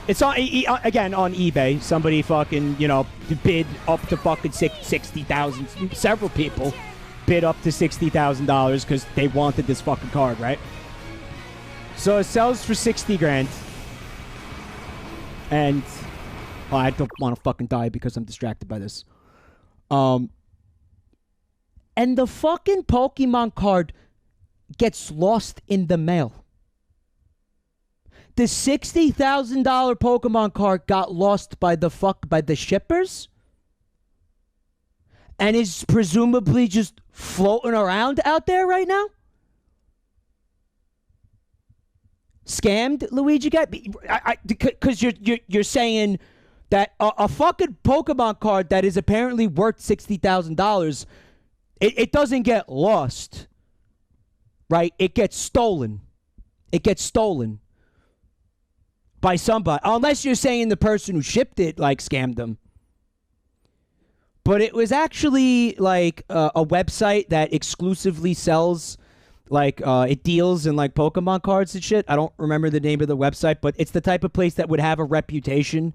it's on again on eBay. Somebody fucking bid up to fucking $60,000. Several people bid up to $60,000 because they wanted this fucking card, right? So it sells for 60 grand, and I don't want to fucking die because I'm distracted by this. And the fucking Pokemon card gets lost in the mail. The $60,000 Pokemon card got lost by the shippers and is presumably just floating around out there right now. Scammed, Luigi guy, because you're saying that a fucking Pokemon card that is apparently worth $60,000, it doesn't get lost, right? It gets stolen. It gets stolen by somebody, unless you're saying the person who shipped it like scammed them. But it was actually like a website that exclusively sells like it deals in like Pokemon cards and shit. I don't remember the name of the website, but it's the type of place that would have a reputation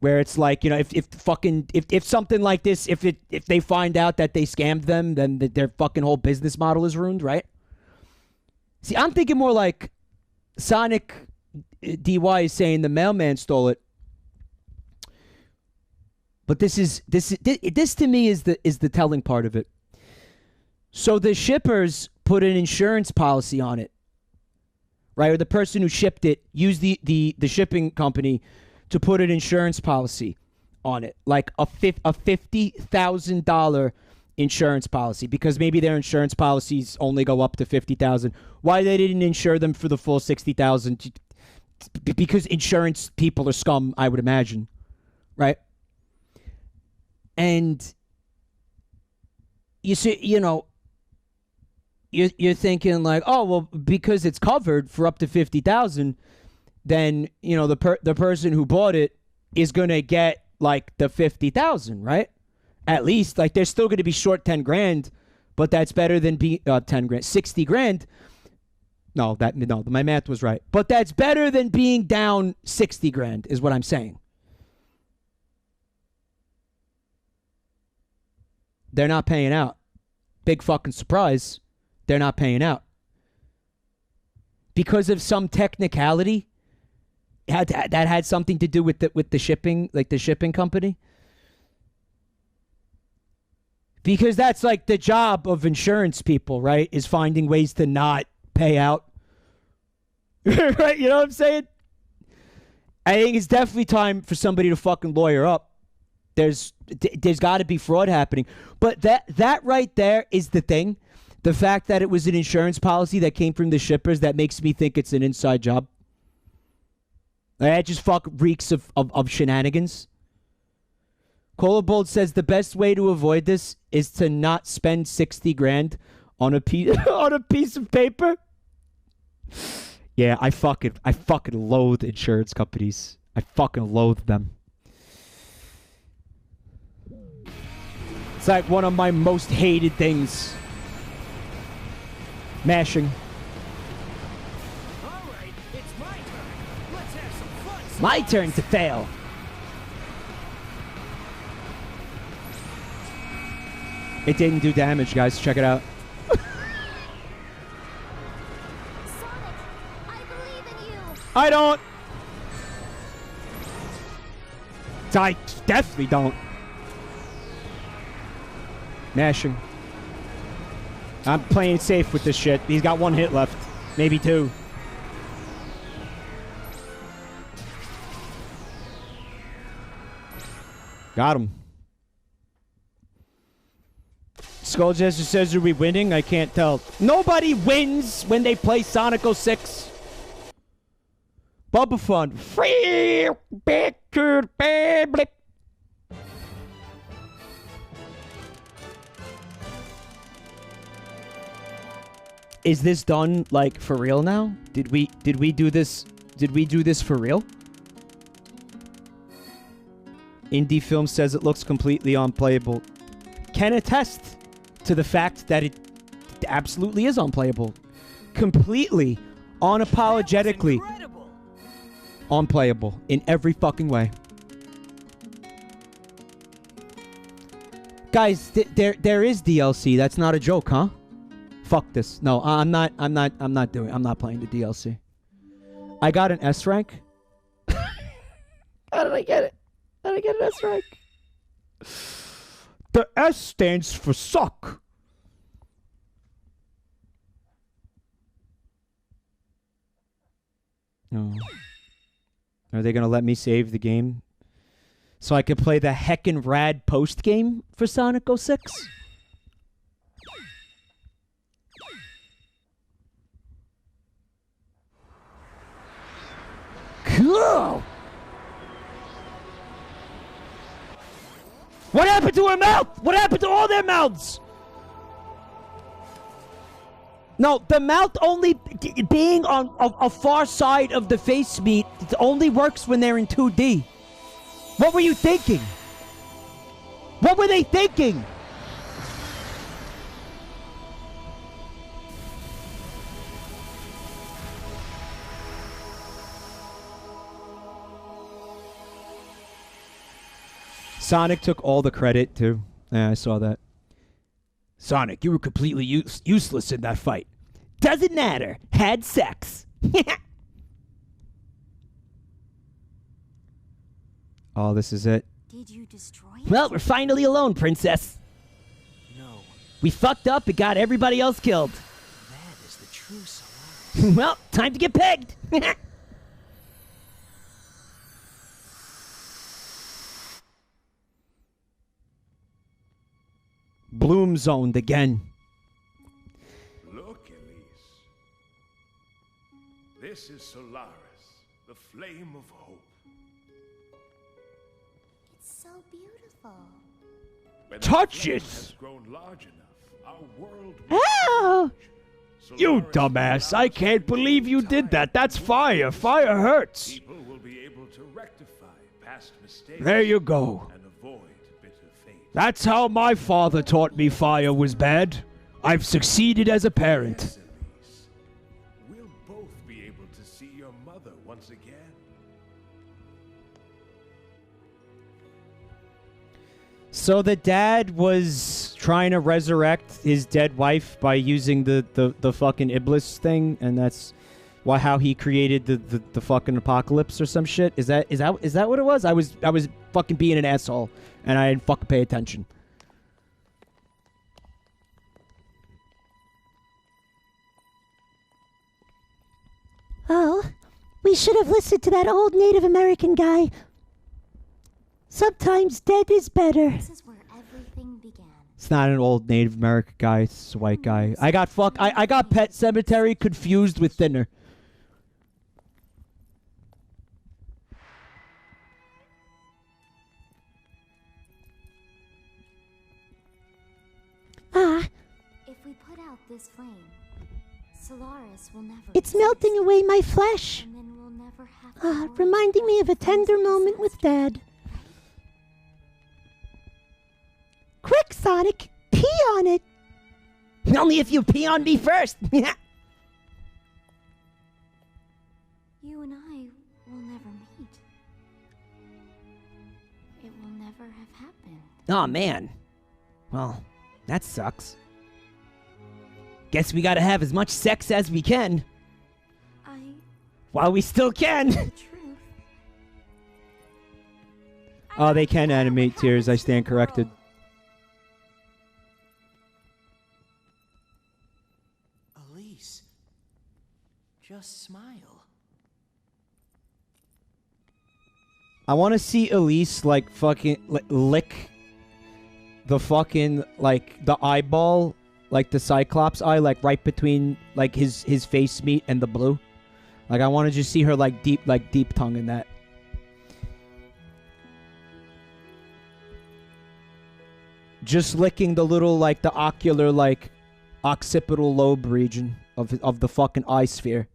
where it's like, if something like this, if they find out that they scammed them, then their fucking whole business model is ruined, right? See, I'm thinking more like Sonic DY is saying the mailman stole it. But this to me is the telling part of it. So the shippers put an insurance policy on it, right? Or the person who shipped it used the shipping company to put an insurance policy on it, like a $50,000 insurance policy, because maybe their insurance policies only go up to $50,000. Why they didn't insure them for the full $60,000? Because insurance people are scum, I would imagine, right? And you see, you're thinking like, oh well, because it's covered for up to $50,000, then the person who bought it is gonna get like the $50,000, right? At least, like, they're still gonna be short 10 grand, but that's better than 10 grand, 60 grand. No, my math was right, but that's better than being down 60 grand, is what I'm saying. They're not paying out. Big fucking surprise. They're not paying out. because of some technicality that had something to do with the shipping, like the shipping company. Because that's like the job of insurance people, right? Is finding ways to not pay out. Right? You know what I'm saying? I think it's definitely time for somebody to fucking lawyer up. There's got to be fraud happening. But that right there is the thing. The fact that it was an insurance policy that came from the shippers, that makes me think it's an inside job. That just reeks of shenanigans. Colabold says the best way to avoid this is to not spend 60 grand on a piece of paper. Yeah, I fucking loathe insurance companies. I fucking loathe them. It's like one of my most hated things. Mashing. All right, it's my turn. Let's have some fun. My turn to fail. It didn't do damage, guys. Check it out. Sonic, I believe in you. I don't. I definitely don't. Mashing. I'm playing safe with this shit. He's got one hit left. Maybe two. Got him. Skulljester says, are we winning? I can't tell. Nobody wins when they play Sonic 06. Bubba Fun. Free back to the family. Is this done like for real now? Did we do this? Did we do this for real? Indie Film says it looks completely unplayable. Can attest to the fact that it absolutely is unplayable. Completely, unapologetically unplayable in every fucking way. Guys, there is DLC. That's not a joke, huh? Fuck this. No, I'm not playing the DLC. I got an S rank. How did I get it? How did I get an S rank? The S stands for suck. No. Are they gonna let me save the game so I can play the heckin' rad post game for Sonic 06? Cool. What happened to her mouth? What happened to all their mouths? No, the mouth only being on a far side of the face meat, it only works when they're in 2D. What were you thinking? What were they thinking? Sonic took all the credit, too. Yeah, I saw that. Sonic, you were completely useless in that fight. Doesn't matter. Had sex. Oh, this is it. Did you destroy it? Well, we're finally alone, princess. No, We fucked up and got everybody else killed. that is the true Solaris. Well, time to get pegged. Bloom zoned again. Look, Elise. This is Solaris, the flame of hope. It's so beautiful. When Touch the flame it! has grown large enough, our world Ow! You Solaris dumbass. will I allow us can't to believe you time. did that. That's fire. Fire hurts. People will be able to rectify past mistakes There you go. and avoid bitter fate. That's how my father taught me fire was bad. I've succeeded as a parent. Yes, Elise. We'll both be able to see your mother once again. So the dad was trying to resurrect his dead wife by using the fucking Iblis thing, and that's how he created the fucking apocalypse or some shit. Is that what it was? I was fucking being an asshole and I didn't fucking pay attention. Oh, we should have listened to that old Native American guy. Sometimes dead is better. This is where everything began. It's not an old Native American guy. It's a white guy. I got Pet Cemetery confused with Thinner. If we put out this flame, Solaris will never. It's melting away my flesh. And then we'll never have to reminding me of a tender moment with Dad. Quick, Sonic, pee on it. Only if you pee on me first. You and I will never meet. It will never have happened. Oh man. Well, that sucks. Guess we gotta have as much sex as we can. While we still can. Oh, they can animate tears. I stand corrected. Elise, just smile. I want to see Elise like fucking lick the fucking like the eyeball, like the Cyclops eye, like right between like his face meat and the blue. Like I want to just see her like deep tongue in that. Just licking the little like the ocular like occipital lobe region of the fucking eye sphere.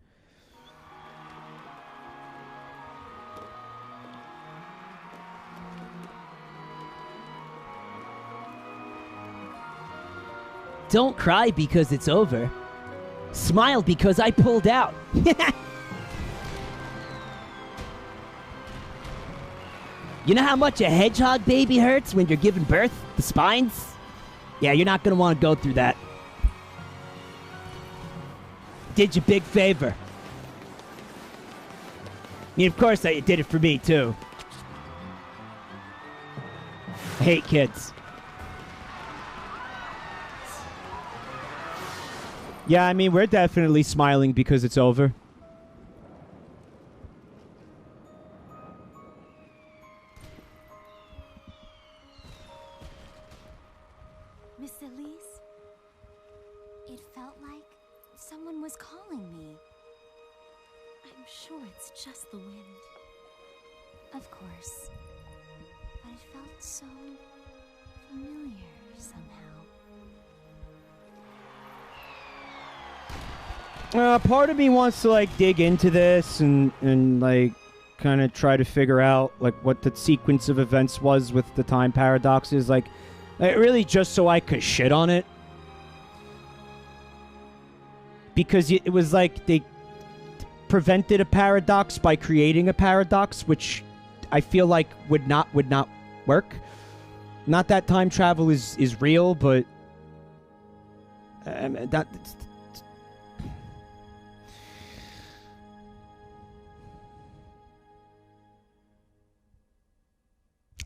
Don't cry because it's over. Smile because I pulled out. You know how much a hedgehog baby hurts when you're giving birth? The spines? Yeah, you're not going to want to go through that. Did you a big favor. I mean, of course, you did it for me, too. I hate kids. Yeah, I mean, we're definitely smiling because it's over. Miss Elise? It felt like someone was calling me. I'm sure it's just the wind. Of course. But it felt so familiar somehow. Part of me wants to like dig into this and like kind of try to figure out like what the sequence of events was with the time paradoxes, like really just so I could shit on it, because it was like they prevented a paradox by creating a paradox, which I feel like would not work. Not that time travel is real, but that.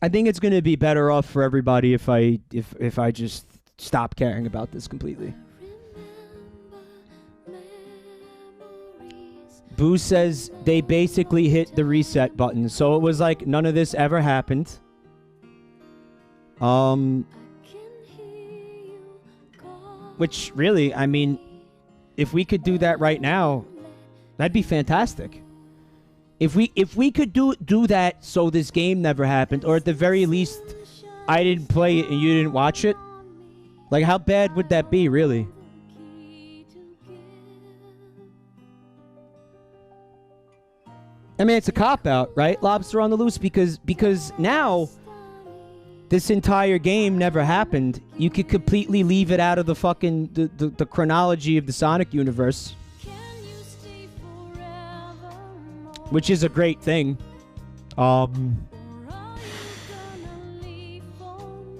I think it's going to be better off for everybody if I just stop caring about this completely. Boo says they basically hit the reset button, so it was like none of this ever happened. Which really, I mean, if we could do that right now, that'd be fantastic. If we could do that so this game never happened, or at the very least I didn't play it and you didn't watch it, like how bad would that be, really? I mean, it's a cop-out, right? Lobster on the loose, because now this entire game never happened. You could completely leave it out of the fucking the chronology of the Sonic universe. Which is a great thing. I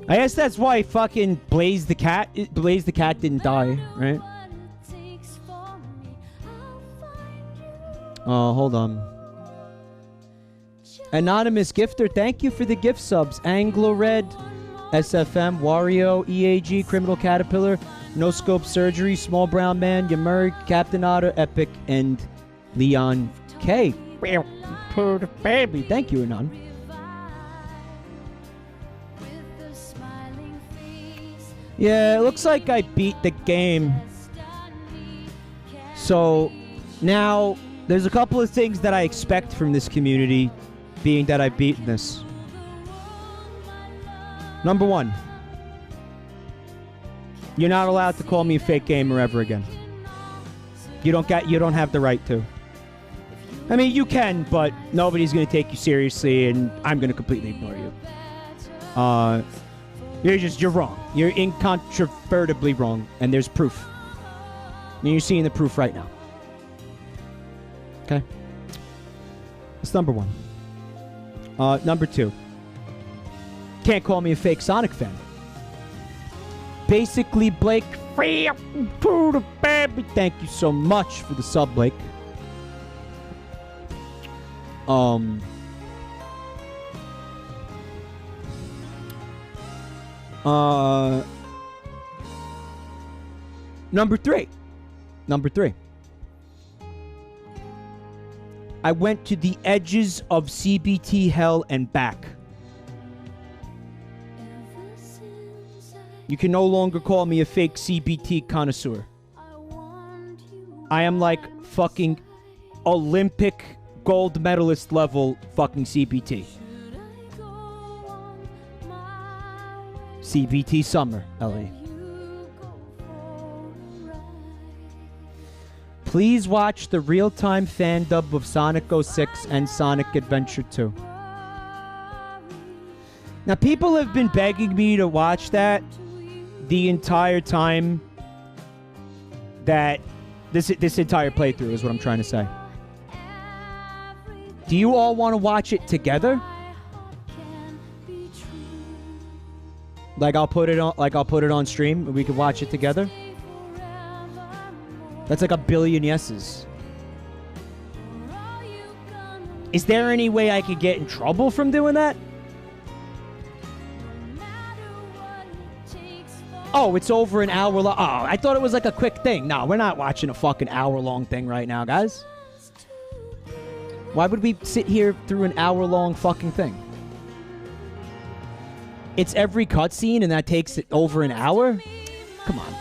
guess that's why fucking Blaze the Cat didn't die, right? Hold on. Anonymous Gifter, thank you for the gift subs. Anglo Red, SFM, Wario, EAG, Criminal Caterpillar, No Scope Surgery, Small Brown Man, Yamur, Captain Otter, Epic, and Leon K. Baby, thank you, Anon. Yeah, it looks like I beat the game. So now there's a couple of things that I expect from this community, being that I've beaten this. Number one, you're not allowed to call me a fake gamer ever again. You don't have the right to. I mean, you can, but nobody's gonna take you seriously, and I'm gonna completely ignore you. You're wrong. You're incontrovertibly wrong, and there's proof. And you're seeing the proof right now. Okay? That's number one. Number two. Can't call me a fake Sonic fan. Basically, Blake, thank you so much for the sub, Blake. Number three. I went to the edges of CBT hell and back. You can no longer call me a fake CBT connoisseur. I am like fucking Olympic gold medalist level fucking CBT. CBT Summer, LA. Please watch the real-time fan dub of Sonic 06 and Sonic Adventure 2. Now, people have been begging me to watch that the entire time that this entire playthrough is what I'm trying to say. Do you all want to watch it together? I'll put it on stream and we can watch it together. That's like a billion yeses. Is there any way I could get in trouble from doing that? Oh, it's over an hour long. Oh, I thought it was like a quick thing. No, we're not watching a fucking hour-long thing right now, guys. Why would we sit here through an hour-long fucking thing? It's every cutscene and that takes it over an hour? Come on.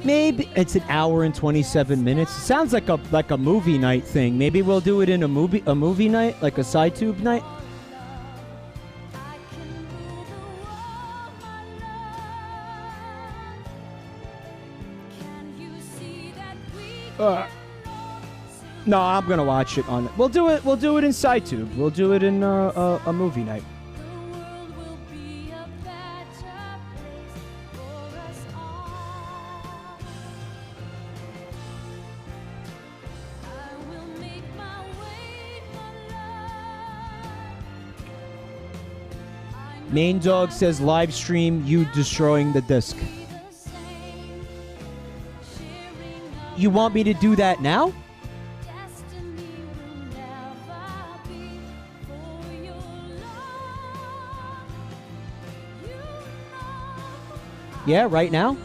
Maybe it's an hour and 27 minutes. It sounds like a movie night thing. Maybe we'll do it in a movie night, like a side tube night. No, I'm gonna watch it on. We'll do it in side tube. We'll do it in a movie night. Main Dog says live stream you destroying the disc. You want me to do that now? Yeah, right now?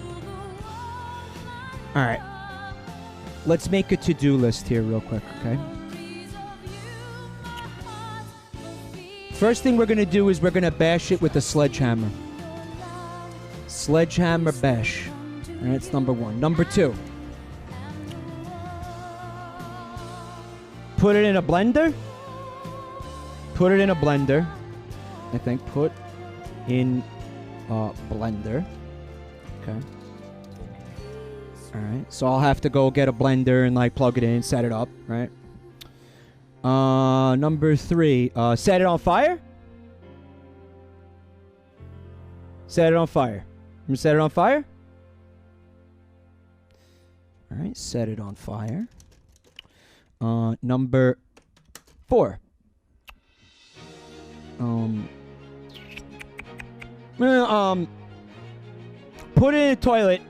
Alright. Let's make a to-do list here real quick, okay? First thing we're going to do is we're going to bash it with a sledgehammer. Sledgehammer bash. Alright, that's number one. Number two. Put it in a blender. Put it in a blender. I think put in a blender. Okay. Alright, so I'll have to go get a blender and like plug it in, set it up, right? Number three, set it on fire? Set it on fire. I'm gonna set it on fire? Alright, set it on fire. Number four. Put it in a toilet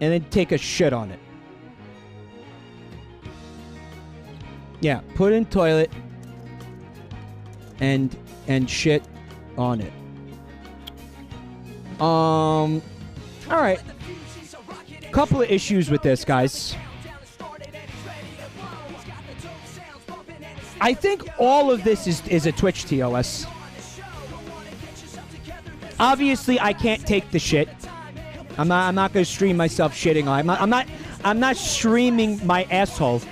and then take a shit on it. Yeah, put it in toilet and shit on it. All right. Couple of issues with this, guys. I think all of this is a Twitch TOS. Obviously, I can't take the shit. I'm not gonna stream myself shitting on. I'm not streaming my asshole.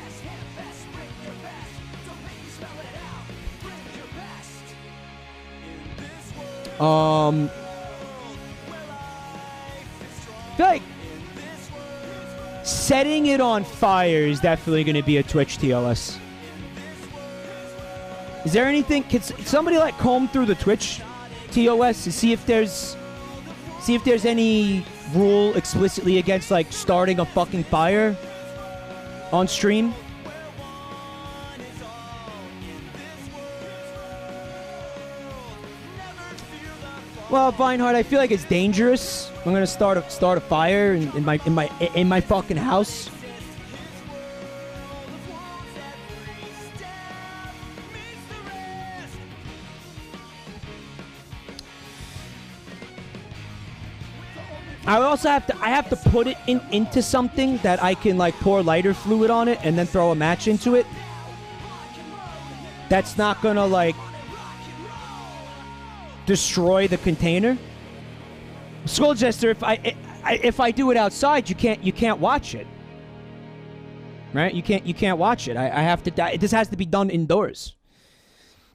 Like, setting it on fire is definitely going to be a Twitch TOS. Is there anything? Can somebody like comb through the Twitch TOS to see if there's any rule explicitly against like starting a fucking fire on stream? Well, Vinehard, I feel like it's dangerous. I'm gonna start a fire in my fucking house. I also have to put it into something that I can like pour lighter fluid on it and then throw a match into it. That's not gonna like destroy the container. Skull Jester, if I do it outside, you can't watch it. Right? You can't watch it. I have to die. This has to be done indoors.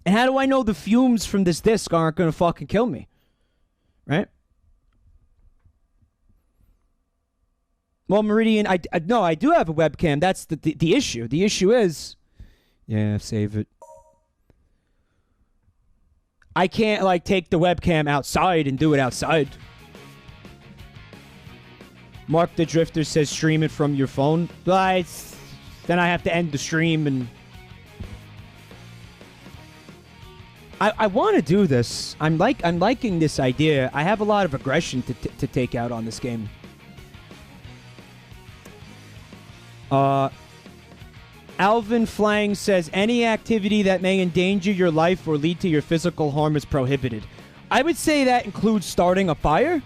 And how do I know the fumes from this disc aren't gonna fucking kill me? Right? Well, Meridian, I do have a webcam. That's the issue. The issue is, yeah, save it. I can't like take the webcam outside and do it outside. Mark the Drifter says stream it from your phone. But then I have to end the stream and I want to do this. I'm liking this idea. I have a lot of aggression to take out on this game. Alvin Flang says, any activity that may endanger your life or lead to your physical harm is prohibited. I would say that includes starting a fire.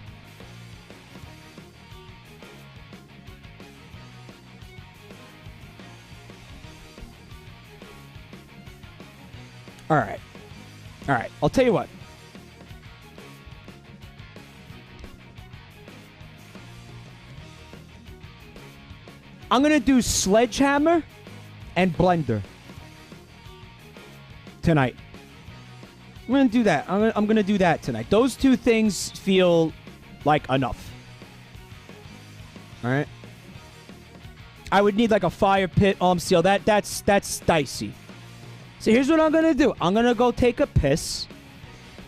All right. I'll tell you what. I'm going to do Sledgehammer and Blender tonight. I'm going to do that. I'm going to do that tonight. Those two things feel like enough. All right. I would need like a fire pit, steel. That's dicey. So here's what I'm going to do. I'm going to go take a piss.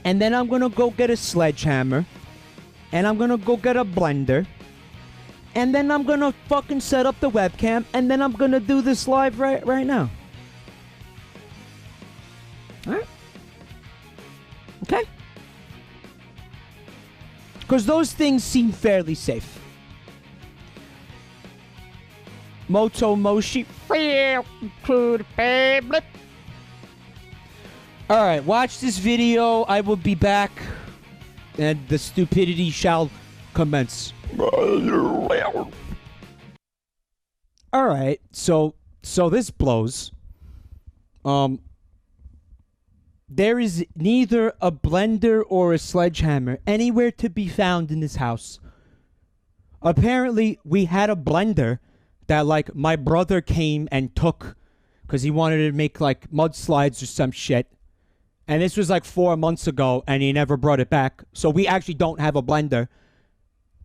And then I'm going to go get a sledgehammer. And I'm going to go get a blender. And then I'm going to fucking set up the webcam. And then I'm going to do this live right now. Alright? Okay? Because those things seem fairly safe. Moto Moshi. Alright, watch this video. I will be back. And the stupidity shall commence. Alright, so this blows. There is neither a blender or a sledgehammer anywhere to be found in this house. Apparently, we had a blender that, like, my brother came and took because he wanted to make, like, mudslides or some shit. And this was, like, 4 months ago, and he never brought it back. So we actually don't have a blender.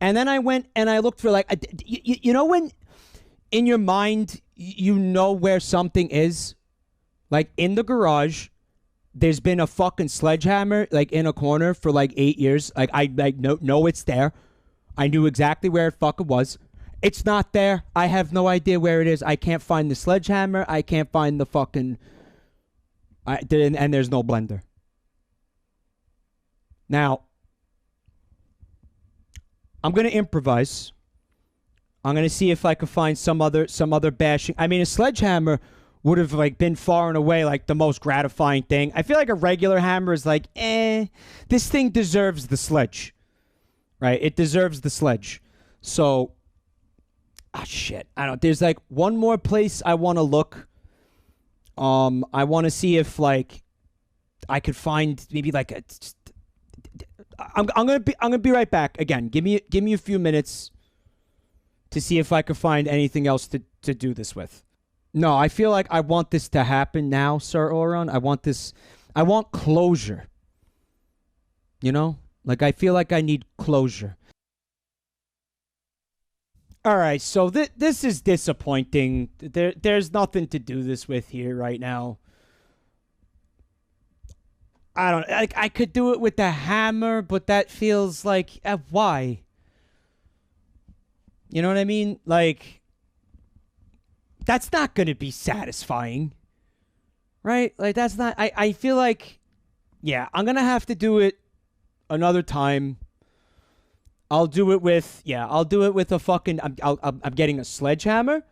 And then I went and I looked for, like, you know when in your mind you know where something is? Like, in the garage, there's been a fucking sledgehammer, like, in a corner for, like, 8 years. Like, I know it's there. I knew exactly where it fucking was. It's not there. I have no idea where it is. I can't find the sledgehammer. I can't find the fucking... and there's no blender. Now, I'm going to improvise. I'm going to see if I can find some other bashing. I mean, a sledgehammer would have like been far and away like the most gratifying thing. I feel like a regular hammer is like, this thing deserves the sledge. Right? It deserves the sledge. So, shit. I don't, there's like one more place I want to look. I want to see if like I could find maybe like a, I'm gonna be right back again. Give me a few minutes to see if I could find anything else to do this with. No, I feel like I want this to happen now, Sir Oron. I want closure. You know? Like, I feel like I need closure. Alright, so this is disappointing. There's nothing to do this with here right now. I don't... Like, I could do it with the hammer, but that feels like... why? You know what I mean? Like... That's not going to be satisfying. Right? Like, that's not... I feel like... Yeah, I'm going to have to do it another time. I'll do it with... Yeah, I'll do it with a fucking... I'm getting a sledgehammer.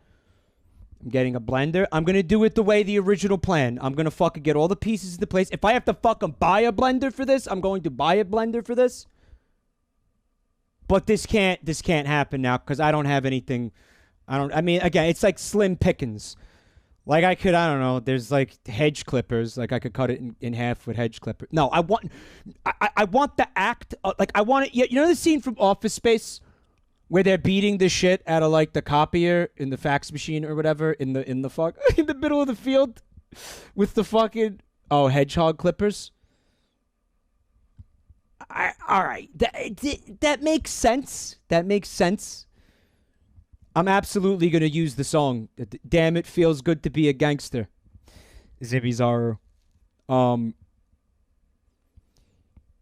I'm getting a blender. I'm going to do it the way the original plan. I'm going to fucking get all the pieces into place. If I have to fucking buy a blender for this, I'm going to buy a blender for this. But this can't happen now because I don't have anything... I mean, again, it's like slim pickings. Like, I don't know, there's like hedge clippers. Like, I could cut it in half with hedge clippers. No, I want the act, like, I want it, you know the scene from Office Space where they're beating the shit out of, like, the copier in the fax machine or whatever in the in the middle of the field with the fucking, hedgehog clippers? All right, that makes sense. That makes sense. I'm absolutely going to use the song. Damn, it feels good to be a gangster. Zibizaru.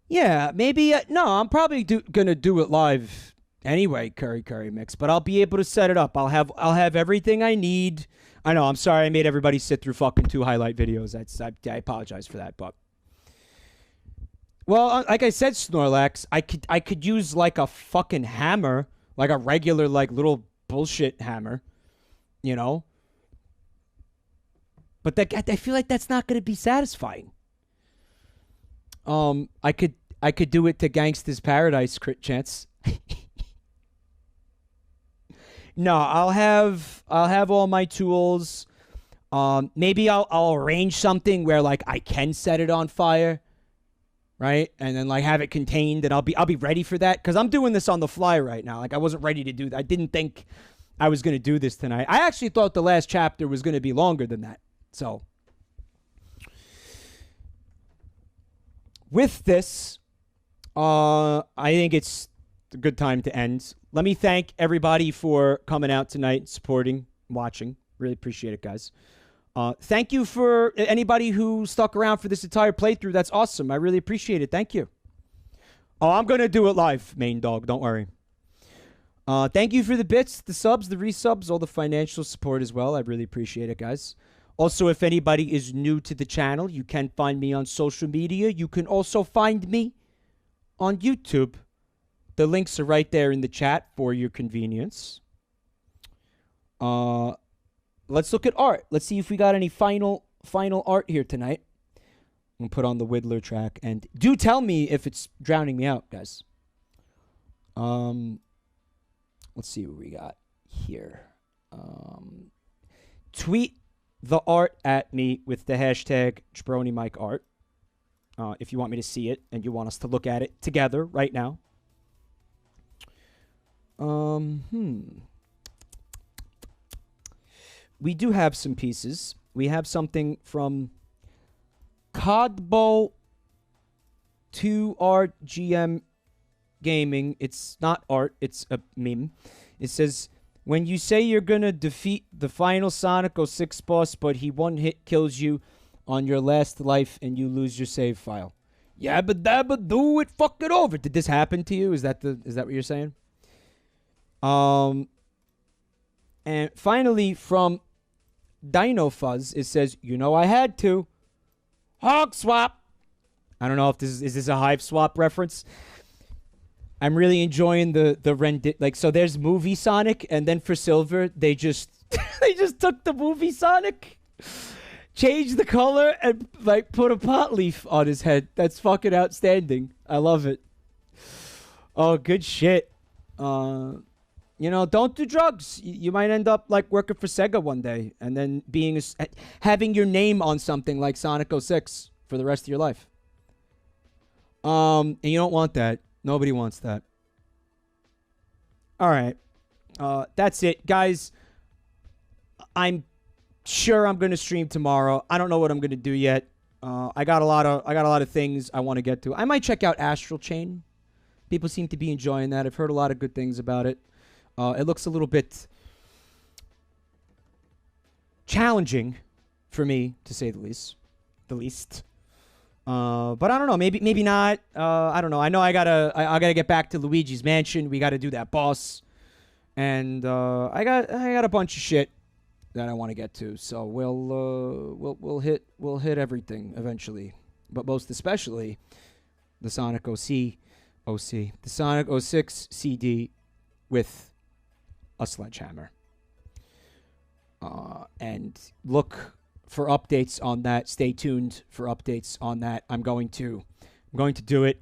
Yeah, maybe... no, I'm probably going to do it live anyway, Curry Mix. But I'll be able to set it up. I'll have everything I need. I know, I'm sorry I made everybody sit through fucking 2 highlight videos. I apologize for that, but... Well, like I said, Snorlax, I could use like a fucking hammer. Like a regular, like, little... bullshit hammer, you know, but I feel like that's not going to be satisfying. I could do it to Gangsta's Paradise, crit chance. No, I'll have all my tools. Maybe I'll arrange something where like I can set it on fire, right? And then like have it contained, and I'll be ready for that because I'm doing this on the fly right now. Like I wasn't ready to do that. I didn't think I was going to do this tonight. I actually thought the last chapter was going to be longer than that. So with this, I think it's a good time to end. Let me thank everybody for coming out tonight, supporting, watching. Really appreciate it, guys. Thank you for anybody who stuck around for this entire playthrough. That's awesome. I really appreciate it. Thank you. Oh, I'm going to do it live, main dog. Don't worry. Thank you for the bits, the subs, the resubs, all the financial support as well. I really appreciate it, guys. Also, if anybody is new to the channel, you can find me on social media. You can also find me on YouTube. The links are right there in the chat for your convenience. Let's look at art. Let's see if we got any final art here tonight. I'm going to put on the Whittler track. And do tell me if it's drowning me out, guys. Let's see what we got here. Tweet the art at me with the hashtag JabroniMikeArt. If you want me to see it and you want us to look at it together right now. We do have some pieces. We have something from Codbo 2RGM Gaming. It's not art, it's a meme. It says, when you say you're gonna defeat the final Sonic 06 boss, but he one hit kills you on your last life and you lose your save file. Yabba dabba do it, fuck it over. Did this happen to you? Is that what you're saying? And finally, from Dino Fuzz, it says, you know I had to. Hog swap. I don't know if is this a Hive Swap reference. I'm really enjoying the like, so there's movie Sonic, and then for Silver they just they just took the movie Sonic, changed the color, and like put a pot leaf on his head. That's fucking outstanding. I love it. Oh, good shit. You know, don't do drugs. You might end up like working for Sega one day, and then having your name on something like Sonic 06 for the rest of your life. And you don't want that. Nobody wants that. All right. That's it, guys. I'm sure I'm gonna stream tomorrow. I don't know what I'm gonna do yet. I got a lot of things I want to get to. I might check out Astral Chain. People seem to be enjoying that. I've heard a lot of good things about it. It looks a little bit challenging for me, to say the least. But I don't know. Maybe not. I don't know. I know I gotta get back to Luigi's Mansion. We gotta do that boss, and I got a bunch of shit that I want to get to. So we'll hit everything eventually, but most especially the Sonic OC, the Sonic 06 CD with a sledgehammer. And look for updates on that. Stay tuned for updates on that. I'm going to do it.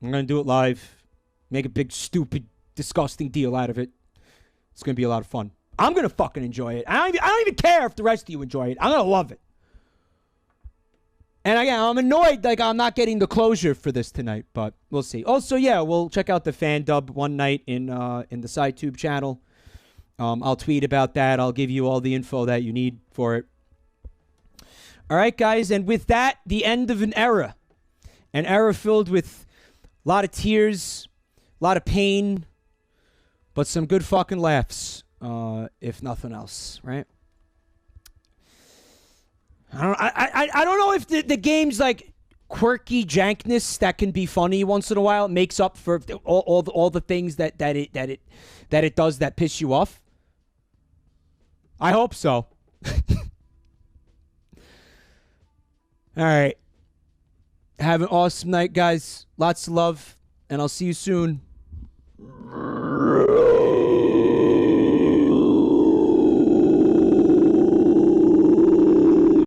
I'm going to do it live. Make a big, stupid, disgusting deal out of it. It's going to be a lot of fun. I'm going to fucking enjoy it. I don't even care if the rest of you enjoy it. I'm going to love it. And again, I'm annoyed like I'm not getting the closure for this tonight, but we'll see. Also, yeah, we'll check out the fan dub one night in the SciTube channel. I'll tweet about that. I'll give you all the info that you need for it. All right, guys, and with that, the end of an era filled with a lot of tears, a lot of pain, but some good fucking laughs, if nothing else, right? I don't know if the game's like quirky jankness that can be funny once in a while makes up for all the things that it does that piss you off. I hope so. All right. Have an awesome night, guys. Lots of love, and I'll see you soon.